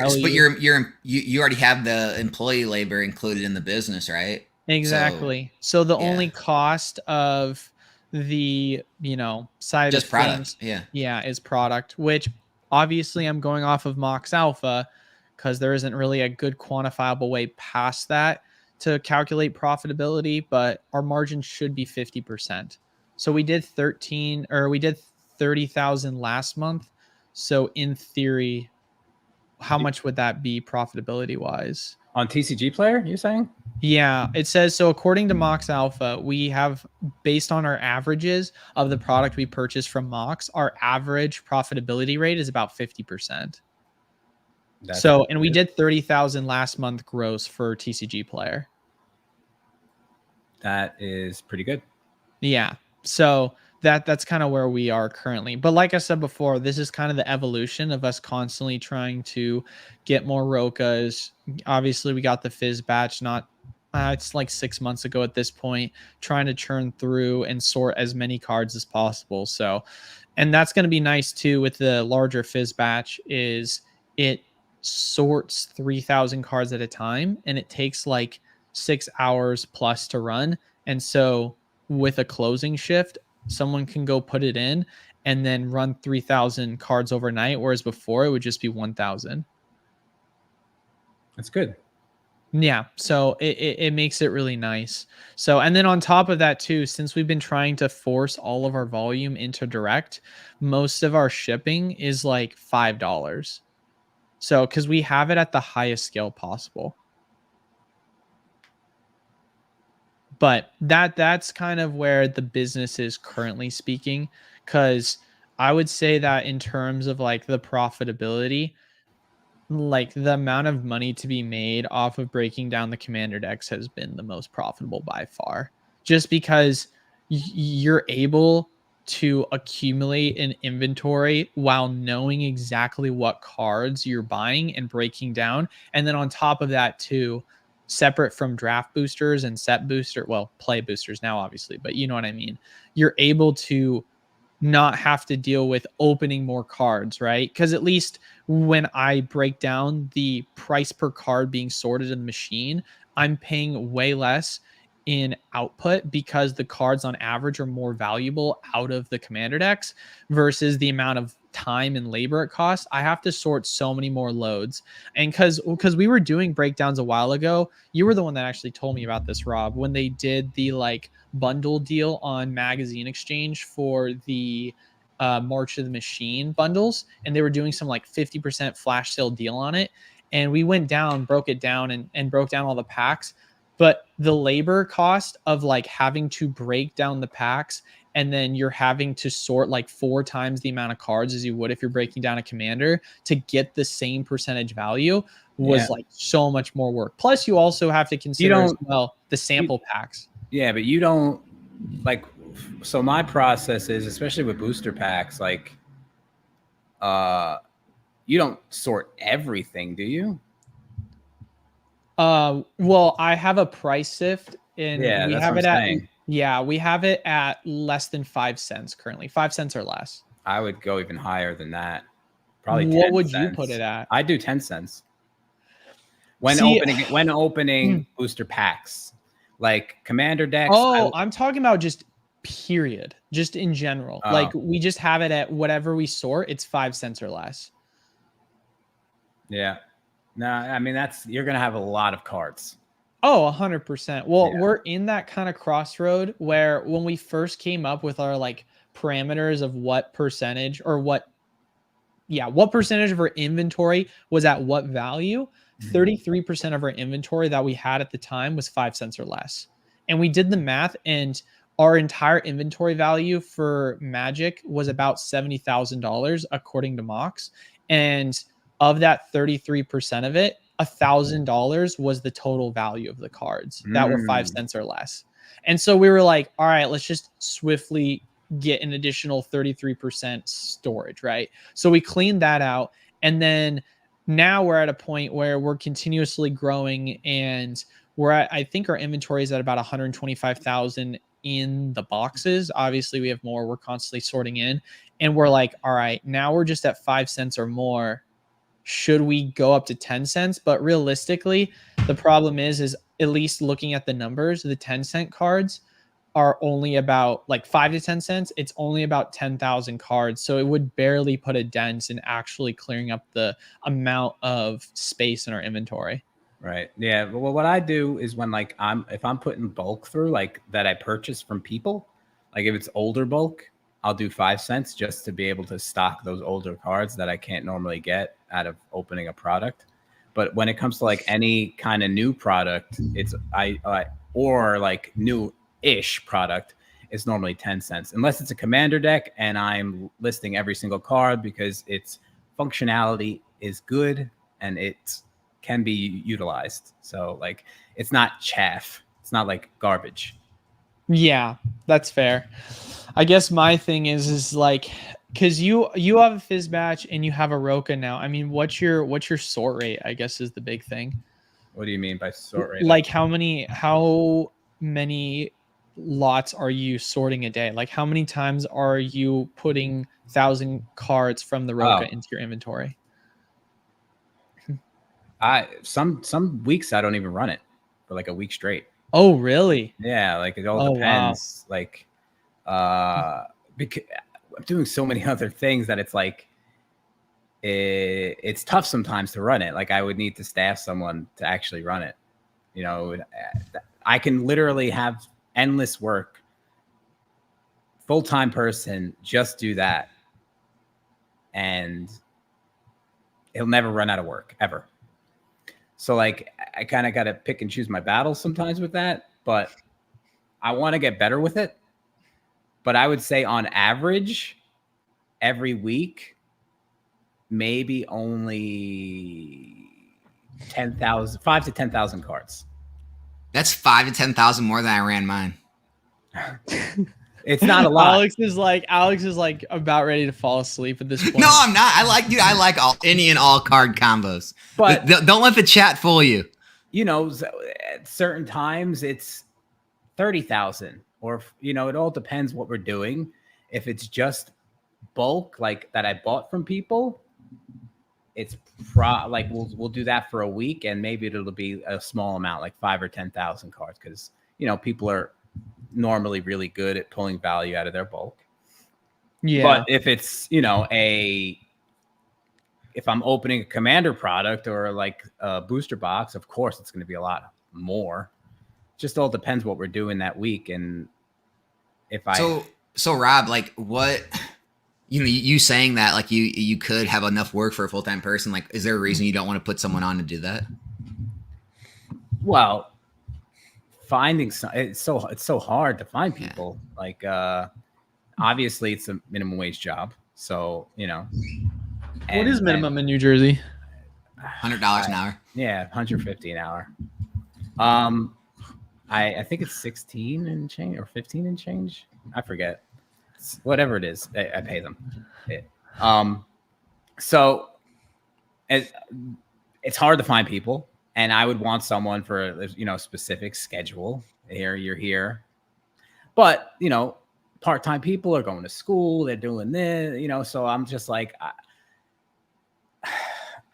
already have the employee labor included in the business, right? Exactly. So the yeah. only cost of the, side Just of product. things, is product, which obviously I'm going off of Mox Alpha because there isn't really a good quantifiable way past that to calculate profitability, but our margin should be 50%. So we did 30,000 last month. So in theory, how much would that be profitability wise? On TCGPlayer, you're saying? Yeah, it says so. According to Mox Alpha, we have, based on our averages of the product we purchased from Mox, our average profitability rate is about 50%. And we did 30,000 last month gross for TCGPlayer. That is pretty good. Yeah. So that's kind of where we are currently. But like I said before, this is kind of the evolution of us constantly trying to get more Rokas. Obviously, we got the Fizz batch, it's like 6 months ago at this point, trying to churn through and sort as many cards as possible. So, and that's going to be nice too with the larger Fizz batch, is it sorts 3,000 cards at a time, and it takes like 6 hours plus to run. And so with a closing shift, someone can go put it in and then run 3,000 cards overnight, whereas before it would just be 1,000. That's good. Yeah, so it makes it really nice. So, and then on top of that too, since we've been trying to force all of our volume into direct, most of our shipping is like $5. So, because we have it at the highest scale possible. But that's kind of where the business is currently speaking, because I would say that in terms of like the profitability, like the amount of money to be made off of breaking down the commander decks has been the most profitable by far, just because you're able to accumulate an inventory while knowing exactly what cards you're buying and breaking down. And then on top of that too, separate from draft boosters and set booster, well, play boosters now obviously, but you know what I mean, you're able to not have to deal with opening more cards, right? Because at least when I break down the price per card being sorted in the machine, I'm paying way less in output because the cards on average are more valuable out of the commander decks versus the amount of time and labor it costs. I have to sort so many more loads. And because we were doing breakdowns a while ago, you were the one that actually told me about this, Rob, when they did the like bundle deal on Magazine Exchange for the March of the Machine bundles, and they were doing some like 50% flash sale deal on it. And we went down, broke it down, and broke down all the packs. But the labor cost of like having to break down the packs, and then you're having to sort like 4 times the amount of cards as you would if you're breaking down a commander to get the same percentage value was like so much more work. Plus, you also have to consider as well the sample packs. Yeah, but you don't like. So my process is, especially with booster packs, like, you don't sort everything, do you? Well, I have a price sift, and we have it at we have it at less than 5 cents currently. 5 cents or less. I would go even higher than that. Probably. What would you put it at? I do 10 cents. When opening booster packs, like commander decks. I'm talking about just period, just in general. Like we just have it at whatever we sort. It's 5 cents or less. Yeah. No, I mean you're gonna have a lot of cards. Oh, 100%. Well, Yeah. we're in that kind of crossroad where when we first came up with our like parameters of what percentage or what percentage of our inventory was at what value, 33% of our inventory that we had at the time was 5 cents or less. And we did the math, and our entire inventory value for Magic was about $70,000 according to Mox. And of that 33% of it, $1,000 was the total value of the cards that were 5 cents or less. And so we were like, all right, let's just swiftly get an additional 33% storage, right? So we cleaned that out. And then now we're at a point where we're continuously growing, and we're at, I think our inventory is at about 125,000 in the boxes. Obviously we have more, we're constantly sorting in, and we're like, all right, now we're just at 5 cents or more. Should we go up to 10 cents? But realistically, the problem is at least looking at the numbers, the 10-cent cards are only about like 5 to 10 cents. It's only about 10,000 cards. So it would barely put a dent in actually clearing up the amount of space in our inventory. Right. Yeah. Well, what I do is when like if I'm putting bulk through like that I purchase from people, like if it's older bulk, I'll do 5 cents just to be able to stock those older cards that I can't normally get out of opening a product. But when it comes to like any kind of new product, it's or like new-ish product, it's normally 10 cents, unless it's a commander deck and I'm listing every single card because its functionality is good and it can be utilized. So like it's not chaff. It's not like garbage. Yeah, that's fair. I guess my thing is like, because you have a fizz batch and you have a Roka now. I mean, what's your sort rate? I guess is the big thing. What do you mean by sort rate? Like how many lots are you sorting a day? Like how many times are you putting 1,000 cards from the Roka into your inventory? Some weeks I don't even run it for like a week straight. Oh, really? Yeah, like it all depends. Wow. Like because I'm doing so many other things that it's like it's tough sometimes to run it. Like I would need to staff someone to actually run it. You know, I can literally have endless work, full-time person, just do that. And he'll never run out of work ever. So like I kind of got to pick and choose my battles sometimes with that, but I want to get better with it. But I would say on average, every week, maybe only 5 to 10,000 cards. That's 5 to 10,000 more than I ran mine. It's not a lot. Alex is like about ready to fall asleep at this point. No, I'm not. I like any and all card combos. But don't let the chat fool you. You know, at certain times it's 30,000, or you know, it all depends what we're doing. If it's just bulk like that I bought from people, it's like we'll do that for a week, and maybe it'll be a small amount, like 5 or 10,000 cards, because you know people are normally really good at pulling value out of their bulk. Yeah. But if it's, you know, if I'm opening a commander product or like a booster box, of course it's going to be a lot more. Just all depends what we're doing that week. And if so Rob, like what, you know, you saying that like you could have enough work for a full-time person. Like, is there a reason you don't want to put someone on to do that? Well, finding it's so hard to find people. Yeah. Like obviously it's a minimum wage job, so you know. What is minimum in New Jersey? $100 an hour. Yeah, $150 an hour. I think it's 16 and change or 15 and change. I forget. Whatever it is, I pay them. So it's hard to find people. And I would want someone for, you know, specific schedule. Here, you're here. But, you know, part-time people are going to school. They're doing this, you know. So I'm just like,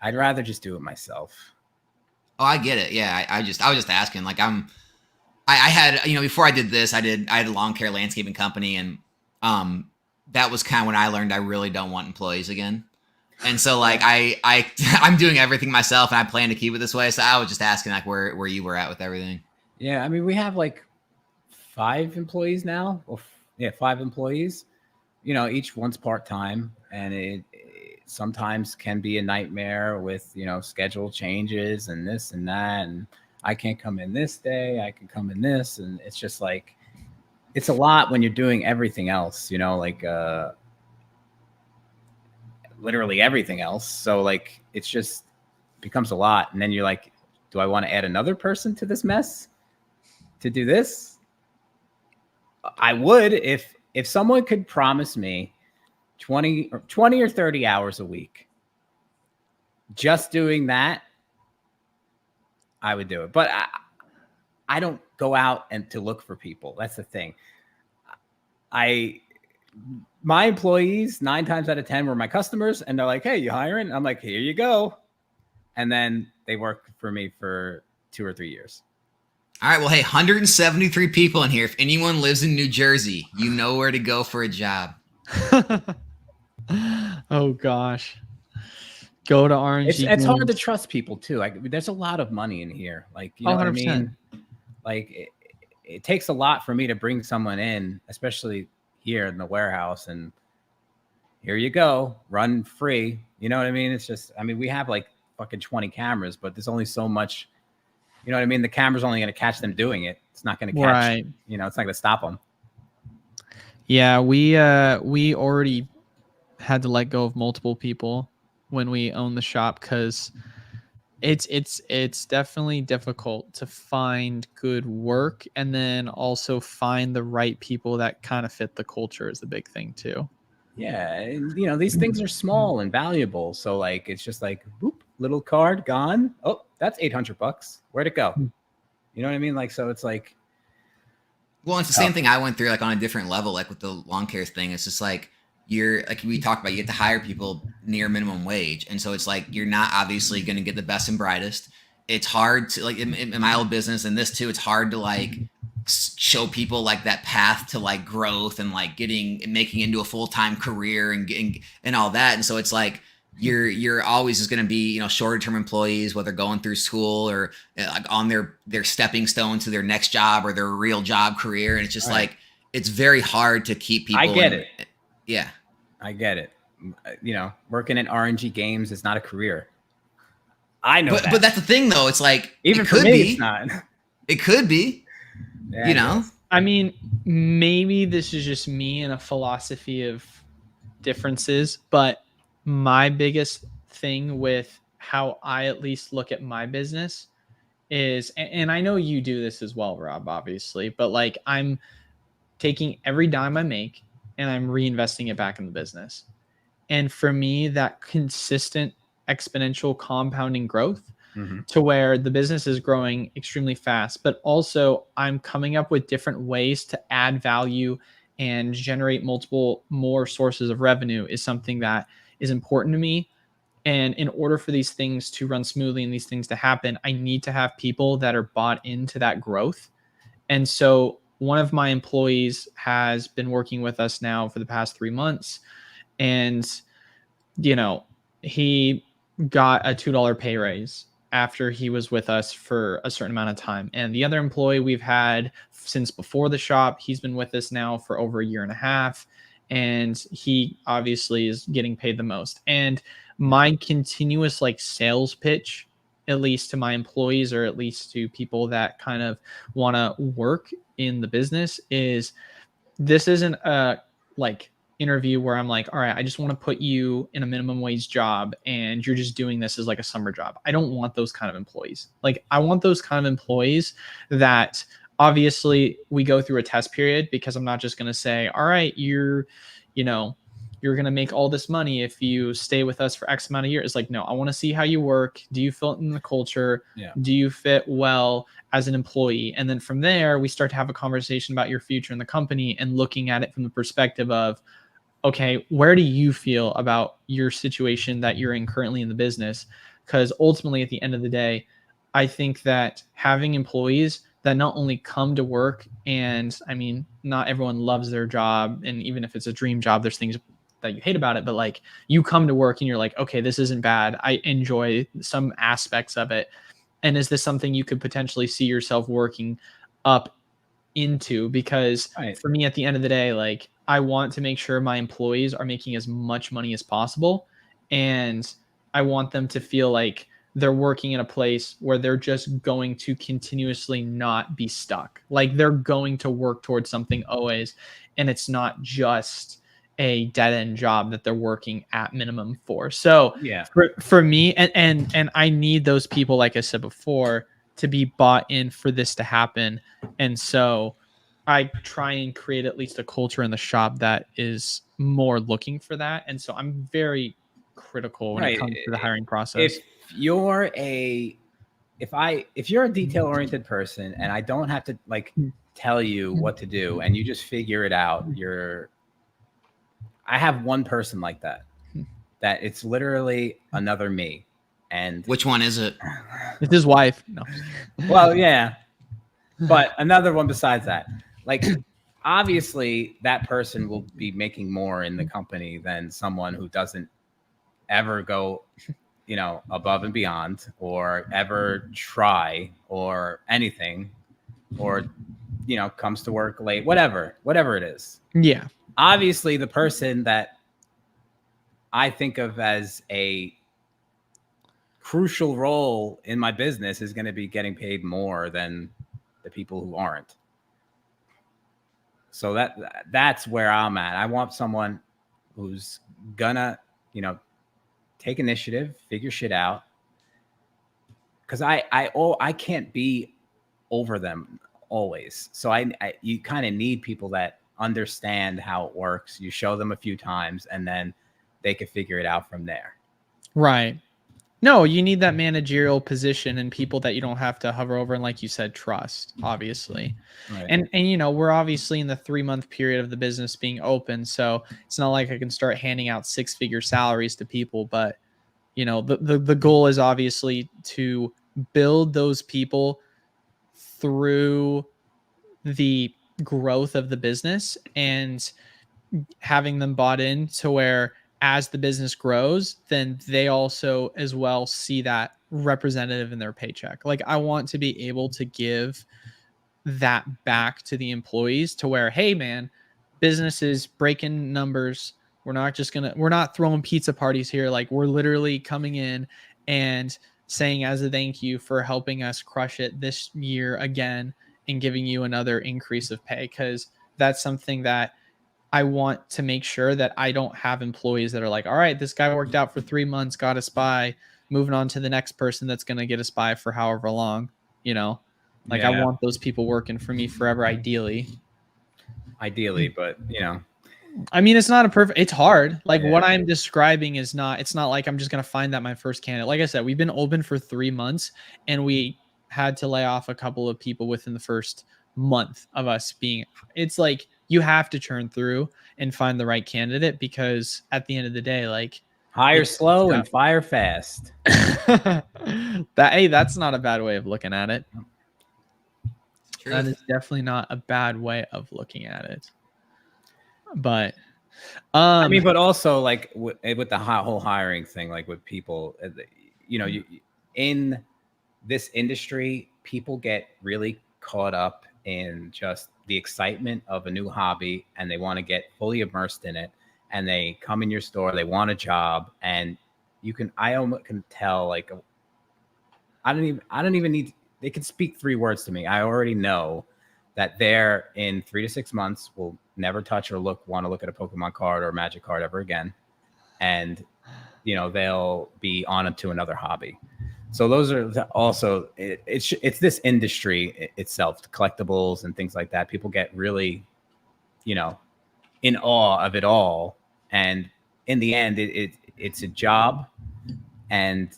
I'd rather just do it myself. Oh, I get it. Yeah, I was just asking. Like I had, you know, before I did this, I had a lawn care landscaping company, and that was kind of when I learned I really don't want employees again. And so like I'm doing everything myself, and I plan to keep it this way. So I was just asking like where you were at with everything. Yeah, I mean, we have like 5 employees now. Yeah, 5 employees. You know, each one's part-time, and it sometimes can be a nightmare with, you know, schedule changes and this and that, and I can't come in this day, I can come in this, and it's just like, it's a lot when you're doing everything else, you know, like literally everything else. So like, it's just becomes a lot. And then you're like, do I want to add another person to this mess to do this? I would, if someone could promise me 20 or 30 hours a week just doing that, I would do it. But I don't go out and to look for people. That's the thing. My employees 9 times out of 10 were my customers, and they're like, "Hey, you hiring?" I'm like, "Here you go." And then they work for me for 2 or 3 years. All right. Well, hey, 173 people in here. If anyone lives in New Jersey, you know where to go for a job. Oh gosh. Go to RNG. It's hard to trust people too. There's a lot of money in here. Like, you know what I mean? Like it takes a lot for me to bring someone in, especially here in the warehouse, and here you go, run free. You know what I mean? It's just, I mean, we have like fucking 20 cameras, but there's only so much, you know what I mean? The camera's only going to catch them doing it. It's not going to catch, you know, it's not going to stop them. Yeah, we already had to let go of multiple people when we owned the shop, because it's definitely difficult to find good work, and then also find the right people that kind of fit the culture is the big thing too. Yeah, and, you know, these things are small and valuable, so like it's just like, boop, little card gone. Oh, that's $800. Where'd it go? You know what I mean? Like, so it's like, well, it's the same thing I went through, like on a different level, like with the lawn care thing. It's just like, you're like we talked about, you have to hire people near minimum wage, and so it's like you're not obviously going to get the best and brightest. It's hard to like in my old business and this too. It's hard to like show people like that path to like growth and like making into a full-time career and all that. And so it's like you're always just going to be, you know, shorter term employees, whether going through school or like on their stepping stone to their next job or their real job career. And it's just like it's very hard to keep people. I get it. Yeah. I get it. You know, working at RNG Games is not a career. I know but that's the thing though. It's like, even it for could me, be. it's not. It could be, Yeah, you know? I mean, maybe this is just me and a philosophy of differences, but my biggest thing with how I at least look at my business is, and I know you do this as well, Rob, obviously, but like I'm taking every dime I make and I'm reinvesting it back in the business. And for me, that consistent exponential compounding growth to where the business is growing extremely fast, but also I'm coming up with different ways to add value and generate multiple more sources of revenue is something that is important to me. And in order for these things to run smoothly and these things to happen, I need to have people that are bought into that growth. And so one of my employees has been working with us now for the past 3 months. And, you know, he got a $2 pay raise after he was with us for a certain amount of time. And the other employee we've had since before the shop, he's been with us now for over 1.5 years. And he obviously is getting paid the most. And my continuous like sales pitch, at least to my employees or at least to people that kind of want to work in the business, is this isn't a like interview where I'm like, all right, I just want to put you in a minimum wage job and you're just doing this as like a summer job. I don't want those kind of employees. Like I want those kind of employees that obviously we go through a test period, because I'm not just going to say, all right, you're going to make all this money if you stay with us for X amount of years. It's like, no, I want to see how you work. Do you fit in the culture? Yeah. Do you fit well as an employee? And then from there, we start to have a conversation about your future in the company and looking at it from the perspective of, okay, where do you feel about your situation that you're in currently in the business? Because ultimately, at the end of the day, I think that having employees that not only come to work, and I mean, not everyone loves their job. And even if it's a dream job, there's things that you hate about it, but like you come to work and you're like, okay, this isn't bad. I enjoy some aspects of it. And is this something you could potentially see yourself working up into? Because Right. for me, at the end of the day, like I want to make sure my employees are making as much money as possible. And I want them to feel like they're working in a place where they're just going to continuously not be stuck. Like they're going to work towards something always. And it's not just a dead end job that they're working at minimum for. So Yeah. for me, and I need those people, like I said before, to be bought in for this to happen. And so I try and create at least a culture in the shop that is more looking for that. And so I'm very critical when it Right. comes to the hiring process. If you're a if you're a detail oriented person and I don't have to like tell you what to do and you just figure it out, I have one person like that it's literally another me. And Which one is it? It's his wife. No. well, yeah, but another one besides that. Like, obviously, that person will be making more in the company than someone who doesn't ever go, above and beyond, or ever try, or anything, or comes to work late, whatever it is. Yeah. Obviously, the person that I think of as a crucial role in my business is going to be getting paid more than the people who aren't. So that's where I'm at. I want someone who's gonna, take initiative, figure shit out. Because I can't be over them always. So you kind of need people that understand how it works. You show them a few times, and then they can figure it out from there. Right. No, you need that managerial position and people that you don't have to hover over and, like you said, trust, obviously. Right. And we're obviously in the 3-month period of the business being open, so it's not like I can start handing out 6-figure salaries to people, but the goal is obviously to build those people through the growth of the business and having them bought in to where as the business grows, then they also as well see that representative in their paycheck. Like I want to be able to give that back to the employees to where, hey man, business is breaking numbers. We're not throwing pizza parties here. Like we're literally coming in and saying as a thank you for helping us crush it this year again and giving you another increase of pay. Cause that's something that I want to make sure that I don't have employees that are like, all right, this guy worked out for 3 months, got a spy, moving on to the next person that's going to get a spy for however long, like I want those people working for me forever. Ideally, but I mean, it's not it's hard. Like what I'm describing it's not like I'm just going to find that my first candidate. Like I said, we've been open for 3 months and we had to lay off a couple of people within the first month of us being, it's like, you have to churn through and find the right candidate because at the end of the day, like hire slow and fire fast. That's not a bad way of looking at it. Truth. That is definitely not a bad way of looking at it. But but also like with the whole hiring thing, like with people, you in this industry, people get really caught up in just the excitement of a new hobby and they want to get fully immersed in it, and they come in your store, they want a job, and I almost can tell, like I don't even need, they can speak 3 words to me. I already know that they're in 3 to 6 months will never touch or want to look at a Pokemon card or a Magic card ever again, and they'll be on to another hobby. So those are also, it's this industry itself, collectibles and things like that. People get really, in awe of it all. And in the end, it's a job, and,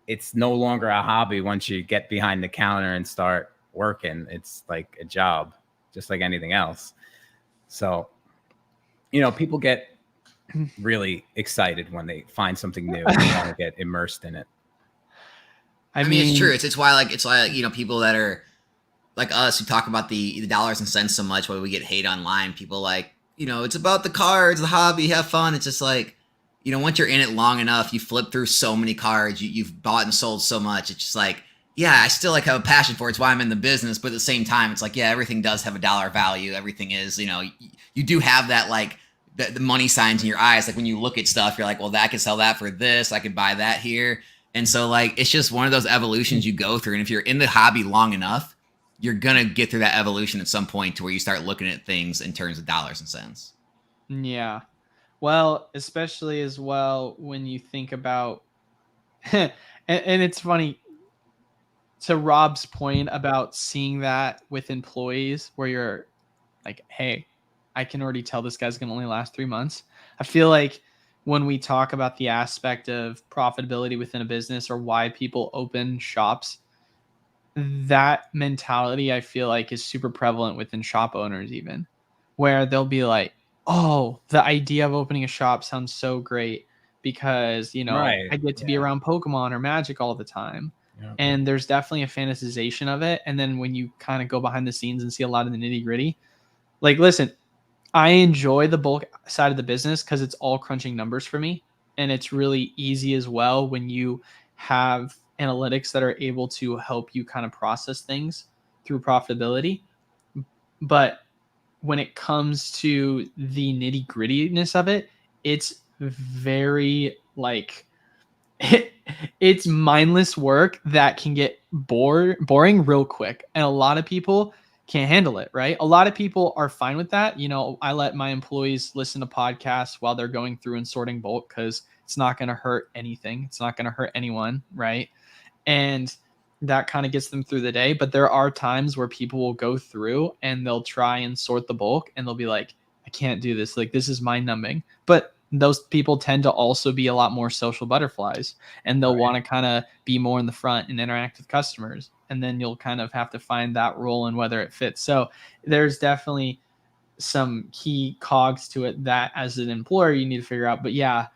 it's no longer a hobby once you get behind the counter and start working. It's like a job, just like anything else. So, people get really excited when they find something new and want to get immersed in it. I mean, it's true. It's why people that are like us who talk about the dollars and cents so much, why we get hate online. People like it's about the cards, the hobby, have fun. It's just like, once you're in it long enough, you flip through so many cards, you've bought and sold so much. It's just like, yeah, I still like have a passion for it. It's why I'm in the business. But at the same time, it's like, yeah, everything does have a dollar value. Everything is, you do have that, like the money signs in your eyes. Like when you look at stuff, you're like, well, I could sell that for this. I could buy that here. And so like, it's just one of those evolutions you go through. And if you're in the hobby long enough, you're going to get through that evolution at some point to where you start looking at things in terms of dollars and cents. Yeah. Well, especially as well when you think about, and it's funny, to Rob's point about seeing that with employees where you're like, hey, I can already tell this guy's going to only last 3 months. I feel like when we talk about the aspect of profitability within a business or why people open shops, that mentality I feel like is super prevalent within shop owners, even where they'll be like, oh, the idea of opening a shop sounds so great because, Right. I get to be around Pokemon or Magic all the time. Yeah. And there's definitely a fantasization of it. And then when you kind of go behind the scenes and see a lot of the nitty gritty, like, listen, I enjoy the bulk side of the business because it's all crunching numbers for me. And it's really easy as well when you have analytics that are able to help you kind of process things through profitability. But when it comes to the nitty grittiness of it, it's very like it's mindless work that can get boring real quick. And a lot of people can't handle it, right? A lot of people are fine with that. I let my employees listen to podcasts while they're going through and sorting bulk because it's not going to hurt anything. It's not going to hurt anyone, right? And that kind of gets them through the day. But there are times where people will go through and they'll try and sort the bulk and they'll be like, I can't do this. Like, this is mind numbing. But those people tend to also be a lot more social butterflies and they'll want to kind of be more in the front and interact with customers. And then you'll kind of have to find that role and whether it fits. So there's definitely some key cogs to it that as an employer, you need to figure out. But yeah,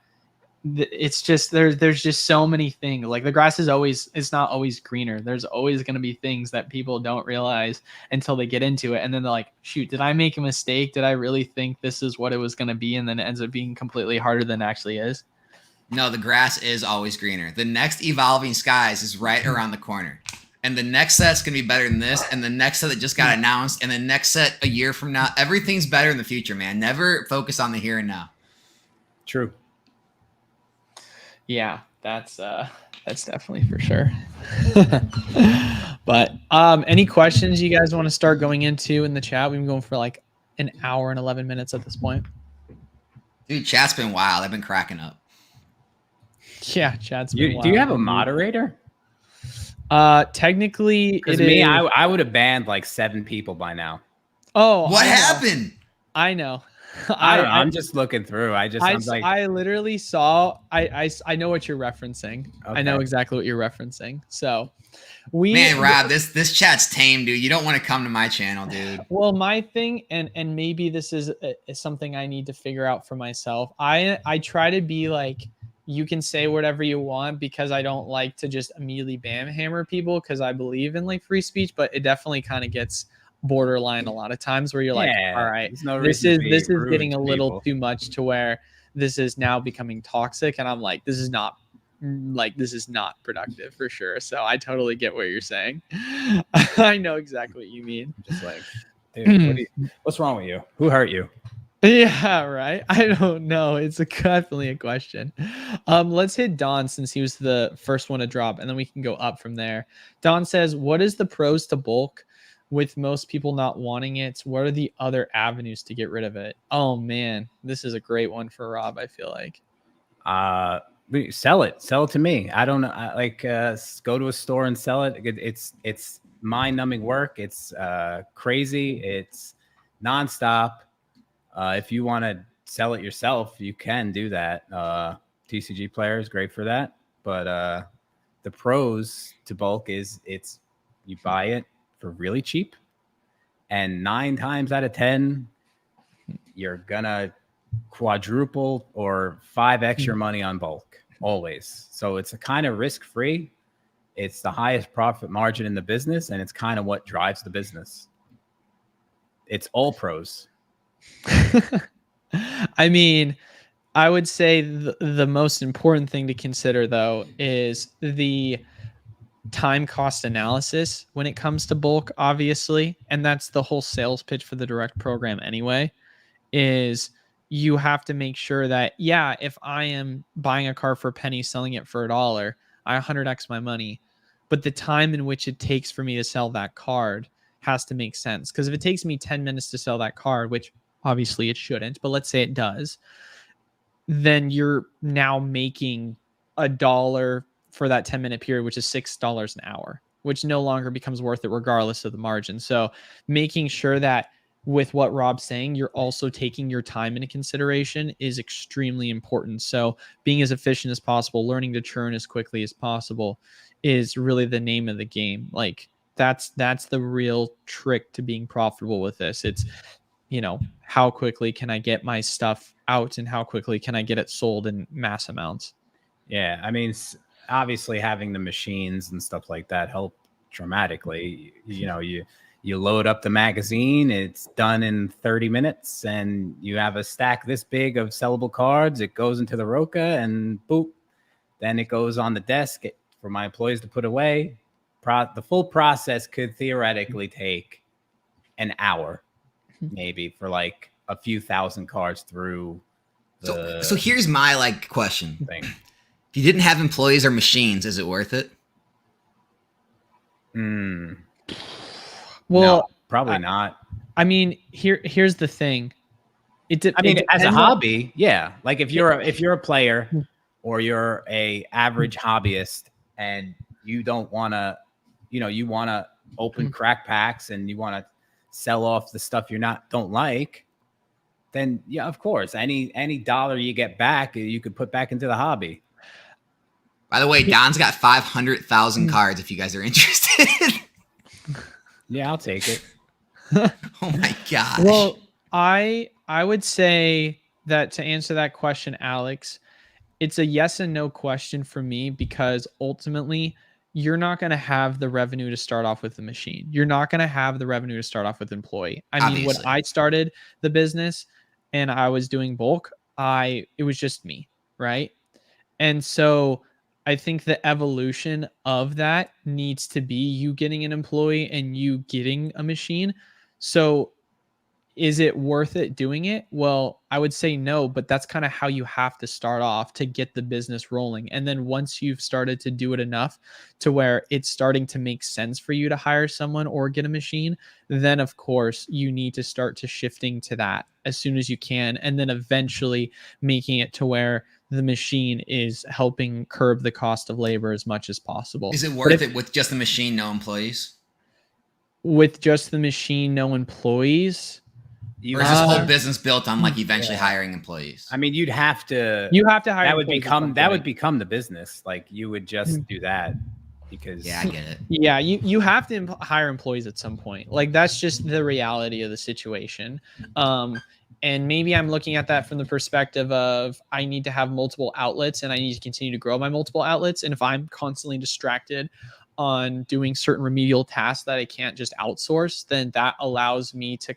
it's just there's just so many things. Like the grass it's not always greener. There's always going to be things that people don't realize until they get into it, and then they're like, shoot, did I make a mistake? Did I really think this is what it was going to be? And then it ends up being completely harder than it actually is. No, the grass is always greener. The next Evolving Skies is right around the corner, and the next set's gonna be better than this, and the next set that just got announced, and the next set a year from now. Everything's better in the future, man. Never focus on the here and now. True. Yeah, that's definitely for sure. But any questions you guys want to start going into in the chat? We've been going for like an hour and 11 minutes at this point. Dude, chat's been wild. I've been cracking up. Yeah, chat's been wild. Do you have a moderator? Technically, because I would have banned like 7 people by now. Oh, what happened? I know. I don't know. I'm just looking through. I literally saw. I know what you're referencing. Okay. I know exactly what you're referencing. So Man, Rob, this chat's tame, dude. You don't want to come to my channel, dude. Well, my thing, and maybe this is something I need to figure out for myself. I try to be like, you can say whatever you want because I don't like to just immediately bam hammer people because I believe in like free speech, but it definitely kind of gets borderline a lot of where you're like, all right, this is getting a little too much to where this is now becoming toxic, and I'm like, this is not productive for sure. So I totally get what you're saying. I know exactly what you mean. Just like, dude, what's wrong with you? Who hurt you? Yeah, right. I don't know. It's definitely a question. Let's hit Don since he was the first one to drop, and then we can go up from there. Don says, what is the pros to bulk? With most people not wanting it, what are the other avenues to get rid of it? Oh man, this is a great one for Rob. I feel like sell it to me. I don't know. Go to a store and sell it. It's mind-numbing work. It's crazy. It's nonstop. If you want to sell it yourself, you can do that. TCGPlayer is great for that. But the pros to bulk is you buy it for really cheap, and 9 times out of 10 you're gonna quadruple or 5x your money on bulk always. So it's a kind of risk-free. It's the highest profit margin in the business, and it's kind of what drives the business. It's all pros. I mean, I would say the most important thing to consider, though, is the time cost analysis when it comes to bulk, obviously. And that's the whole sales pitch for the direct program anyway, is you have to make sure that, yeah, if I am buying a car for a penny, selling it for $1, I 100x my money. But the time in which it takes for me to sell that card has to make sense. Because if it takes me 10 minutes to sell that card, which obviously it shouldn't, but let's say it does, then you're now making $1 for that 10-minute period, which is $6 an hour, which no longer becomes worth it regardless of the margin. So making sure that with what Rob's saying, you're also taking your time into consideration is extremely important. So being as efficient as possible, learning to churn as quickly as possible is really the name of the game. Like that's the real trick to being profitable with this. It's, how quickly can I get my stuff out and how quickly can I get it sold in mass amounts? Yeah, I mean, obviously having the machines and stuff like that help dramatically. You load up the magazine, it's done in 30 minutes, and you have a stack this big of sellable cards. It goes into the Roca, and boop, then it goes on the desk for my employees to put away. The full process could theoretically take an hour, maybe, for like a few thousand cards through the So here's my question. thing. If you didn't have employees or machines, is it worth it? Well, no, probably not. I mean, here's the thing. As a hobby, yeah. Like if you're a player or you're a average hobbyist and you don't want to, you want to open crack packs and you want to sell off the stuff don't like, then yeah, of course, any dollar you get back, you could put back into the hobby. By the way, Don's got 500,000 cards if you guys are interested. Yeah, I'll take it. Oh my gosh. Well, I would say that to answer that question, Alex, it's a yes and no question for me, because ultimately you're not going to have the revenue to start off with the machine. You're not going to have the revenue to start off with employee. I mean, when I started the business and I was doing bulk, it was just me, right? And so I think the evolution of that needs to be you getting an employee and you getting a machine. So is it worth it doing it? Well, I would say no, but that's kind of how you have to start off to get the business rolling. And then once you've started to do it enough to where it's starting to make sense for you to hire someone or get a machine, then of course you need to start to shifting to that as soon as you can. And then eventually making it to where the machine is helping curb the cost of labor as much as possible. Is it worth it with just the machine, no employees? With just the machine, no employees? Or is this whole business built on eventually hiring employees? I mean, you'd have to. You have to hire. That would become the business. Like you would just do that because. Yeah, I get it. Yeah, you have to hire employees at some point. Like that's just the reality of the situation. And maybe I'm looking at that from the perspective of I need to have multiple outlets and I need to continue to grow my multiple outlets. And if I'm constantly distracted on doing certain remedial tasks that I can't just outsource, then that allows me to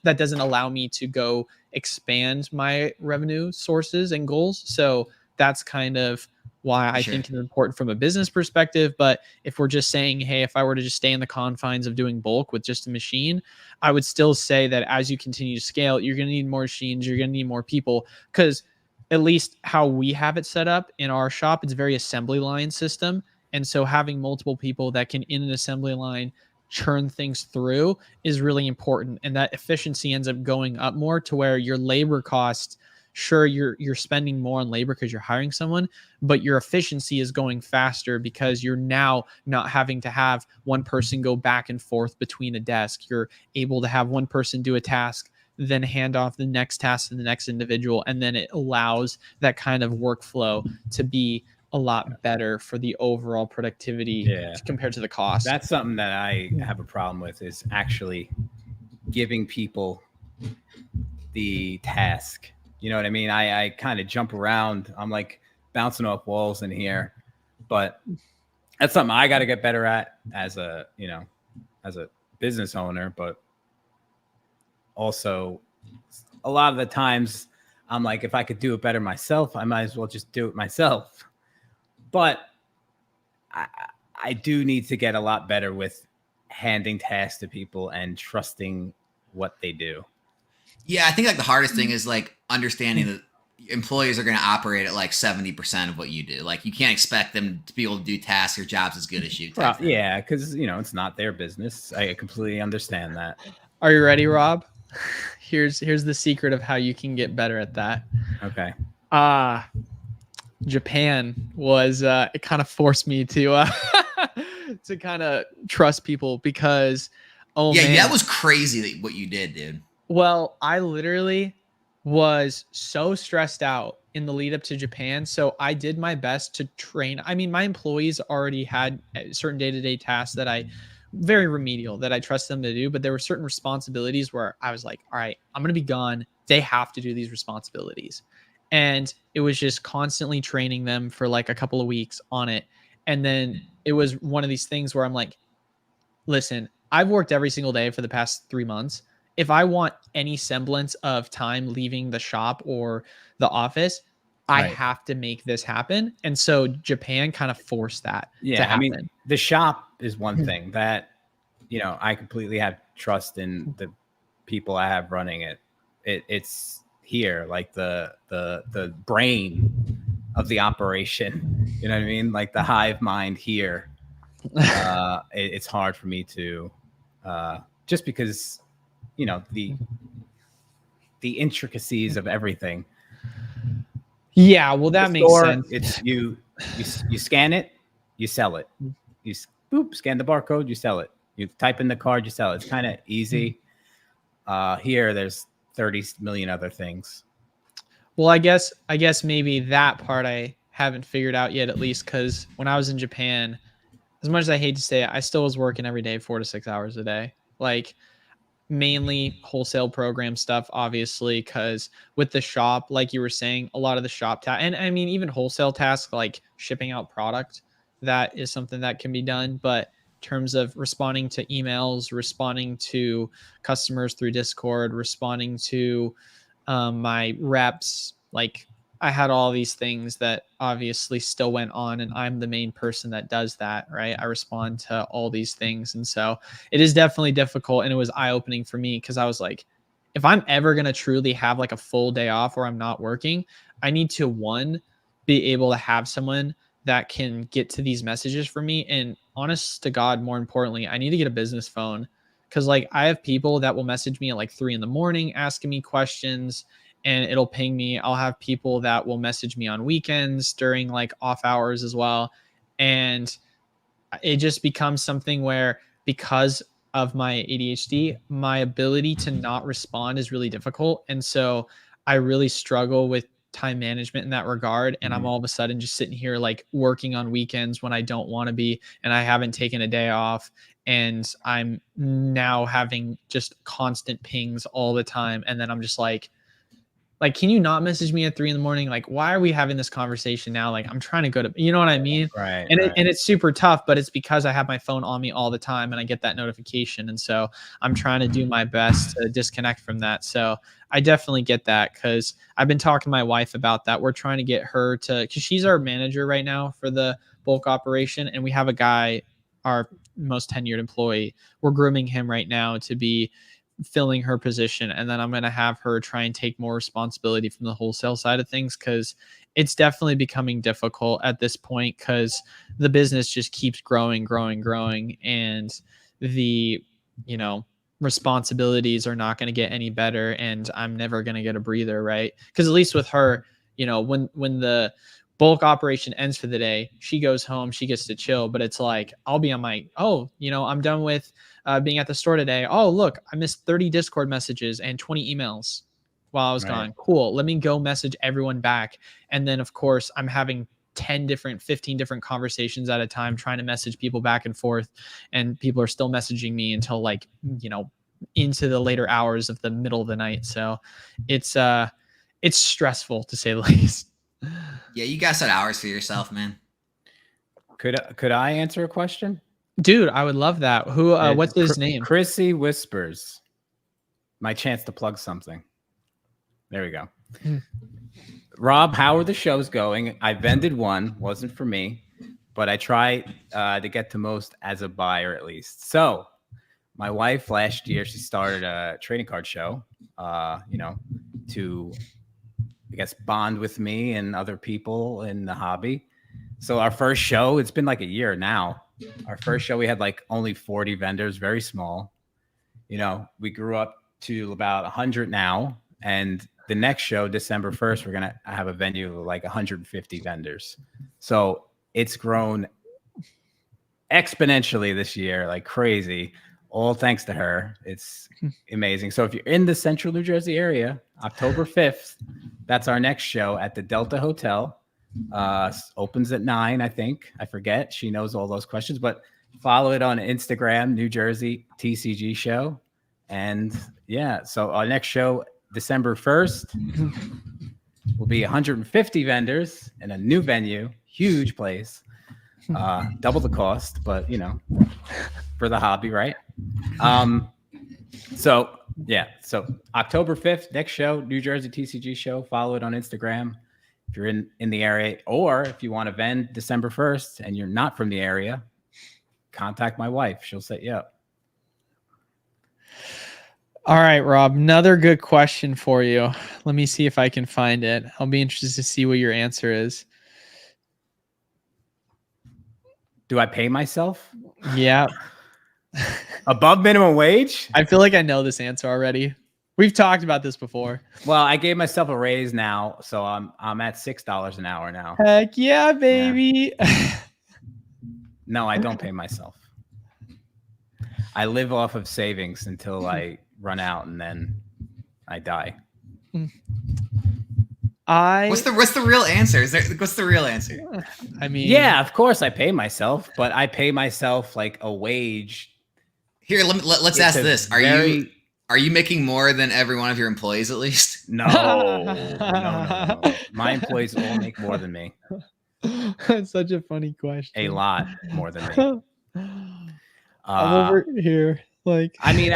that doesn't allow me to go expand my revenue sources and goals. So that's kind of why I think it's important from a business perspective. But if we're just saying, hey, if I were to just stay in the confines of doing bulk with just a machine, I would still say that as you continue to scale, you're going to need more machines, you're going to need more people, because at least how we have it set up in our shop, it's a very assembly line system. And so having multiple people that can in an assembly line churn things through is really important. And that efficiency ends up going up more to where your labor cost, sure, you're spending more on labor because you're hiring someone, but your efficiency is going faster because you're now not having to have one person go back and forth between a desk. You're able to have one person do a task, then hand off the next task to the next individual. And then it allows that kind of workflow to be a lot better for the overall productivity compared to the cost. That's something that I have a problem with, is actually giving people the task. You know what I mean? I kind of jump around. I'm like bouncing off walls in here, but that's something I got to get better at as a business owner, but also a lot of the times I'm like, if I could do it better myself, I might as well just do it myself. But I do need to get a lot better with handing tasks to people and trusting what they do. Yeah, I think like the hardest thing is like understanding that employees are going to operate at like 70% of what you do. Like you can't expect them to be able to do tasks or jobs as good as you. Well, yeah, because it's not their business. I completely understand that. Are you ready, Rob? Here's the secret of how you can get better at that. Okay. Japan was it kind of forced me to to kind of trust people because man, that was crazy what you did, dude. Well, I literally was so stressed out in the lead up to Japan, so I did my best to train. I mean, my employees already had certain day-to-day tasks that I very remedial that I trust them to do, but there were certain responsibilities where I was like, all right, I'm going to be gone. They have to do these responsibilities. And it was just constantly training them for like a couple of weeks on it. And then it was one of these things where I'm like, listen, I've worked every single day for the past 3 months. If I want any semblance of time leaving the shop or the office, I have to make this happen. And so Japan kind of forced that to happen. I mean, the shop is one thing that, I completely have trust in the people I have running it. It's here, like the brain of the operation. You know what I mean? Like the hive mind here. It's hard for me to just because the intricacies of everything. Yeah, well, that makes sense. It's you scan it, you sell it. You scan the barcode, you sell it. You type in the card, you sell it. It's kind of easy. Here, there's 30 million other things. Well, I guess maybe that part I haven't figured out yet, at least because when I was in Japan, as much as I hate to say it, I still was working every day 4 to 6 hours a day. Like mainly wholesale program stuff, obviously, because with the shop, like you were saying, a lot of the shop and I mean, even wholesale tasks like shipping out product, that is something that can be done. But in terms of responding to emails, responding to customers through Discord, responding to my reps, like I had all these things that obviously still went on, and I'm the main person that does that, right? I respond to all these things. And so it is definitely difficult. And it was eye-opening for me because I was like, if I'm ever going to truly have like a full day off where I'm not working, I need to, one, be able to have someone that can get to these messages for me. And honest to God, more importantly, I need to get a business phone because like I have people that will message me at like 3 a.m. asking me questions, and it'll ping me. I'll have people that will message me on weekends during like off hours as well. And it just becomes something where, because of my ADHD, my ability to not respond is really difficult. And so I really struggle with time management in that regard. And I'm all of a sudden just sitting here like working on weekends when I don't want to be, and I haven't taken a day off. And I'm now having just constant pings all the time. And then I'm just like, can you not message me at 3 a.m? Like, why are we having this conversation now? Like, I'm trying to go to, you know what I mean? Right. And it's super tough, but it's because I have my phone on me all the time and I get that notification. And so I'm trying to do my best to disconnect from that. So I definitely get that because I've been talking to my wife about that. We're trying to get her to, because she's our manager right now for the bulk operation. And we have a guy, our most tenured employee. We're grooming him right now to be filling her position, and then I'm going to have her try and take more responsibility from the wholesale side of things, because it's definitely becoming difficult at this point because the business just keeps growing, and the responsibilities are not going to get any better, and I'm never going to get a breather, right? Because at least with her, when the bulk operation ends for the day, she goes home, she gets to chill. But it's like, I'll be on my, I'm done with being at the store today. Oh, look, I missed 30 Discord messages and 20 emails while I was gone. Cool. Let me go message everyone back. And then, of course, I'm having 15 different conversations at a time, trying to message people back and forth. And people are still messaging me until into the later hours of the middle of the night. So it's stressful, to say the least. Yeah, you got set hours for yourself, man. Could I answer a question? Dude, I would love that. Who? What's his name? Chrissy Whispers. My chance to plug something. There we go. Hmm. Rob, how are the shows going? I vended one, wasn't for me, but I try to get to most as a buyer at least. So my wife last year, she started a trading card show, to, I guess, bond with me and other people in the hobby. So our first show, it's been like a year now. Our first show, we had like only 40 vendors, very small. We grew up to about 100 now. And the next show, December 1st, we're going to have a venue of like 150 vendors. So it's grown exponentially this year, like crazy, all thanks to her. It's amazing. So if you're in the central New Jersey area, October 5th, that's our next show at the Delta Hotel. Opens at 9, I think. I forget. She knows all those questions, but follow it on Instagram, New Jersey TCG Show. And yeah, so our next show, December 1st, will be 150 vendors in a new venue, huge place, double the cost, but for the hobby, right? So October 5th, next show, New Jersey TCG Show. Follow it on Instagram if you're in the area, or if you want to vend December 1st and you're not from the area, contact my wife. She'll set you up. All right, Rob, another good question for you. Let me see if I can find it. I'll be interested to see what your answer is. Do I pay myself? Yeah. Above minimum wage? I feel like I know this answer already. We've talked about this before. Well, I gave myself a raise now, so I'm at $6 an hour now. Heck yeah, baby. Yeah. No, I don't pay myself. I live off of savings until I run out, and then I die. What's the real answer? What's the real answer? I mean, yeah, of course I pay myself, but I pay myself like a wage. Here, let's ask this: Are you making more than every one of your employees at least? No. My employees all make more than me. That's such a funny question. A lot more than me. I'm over here. Like, I mean,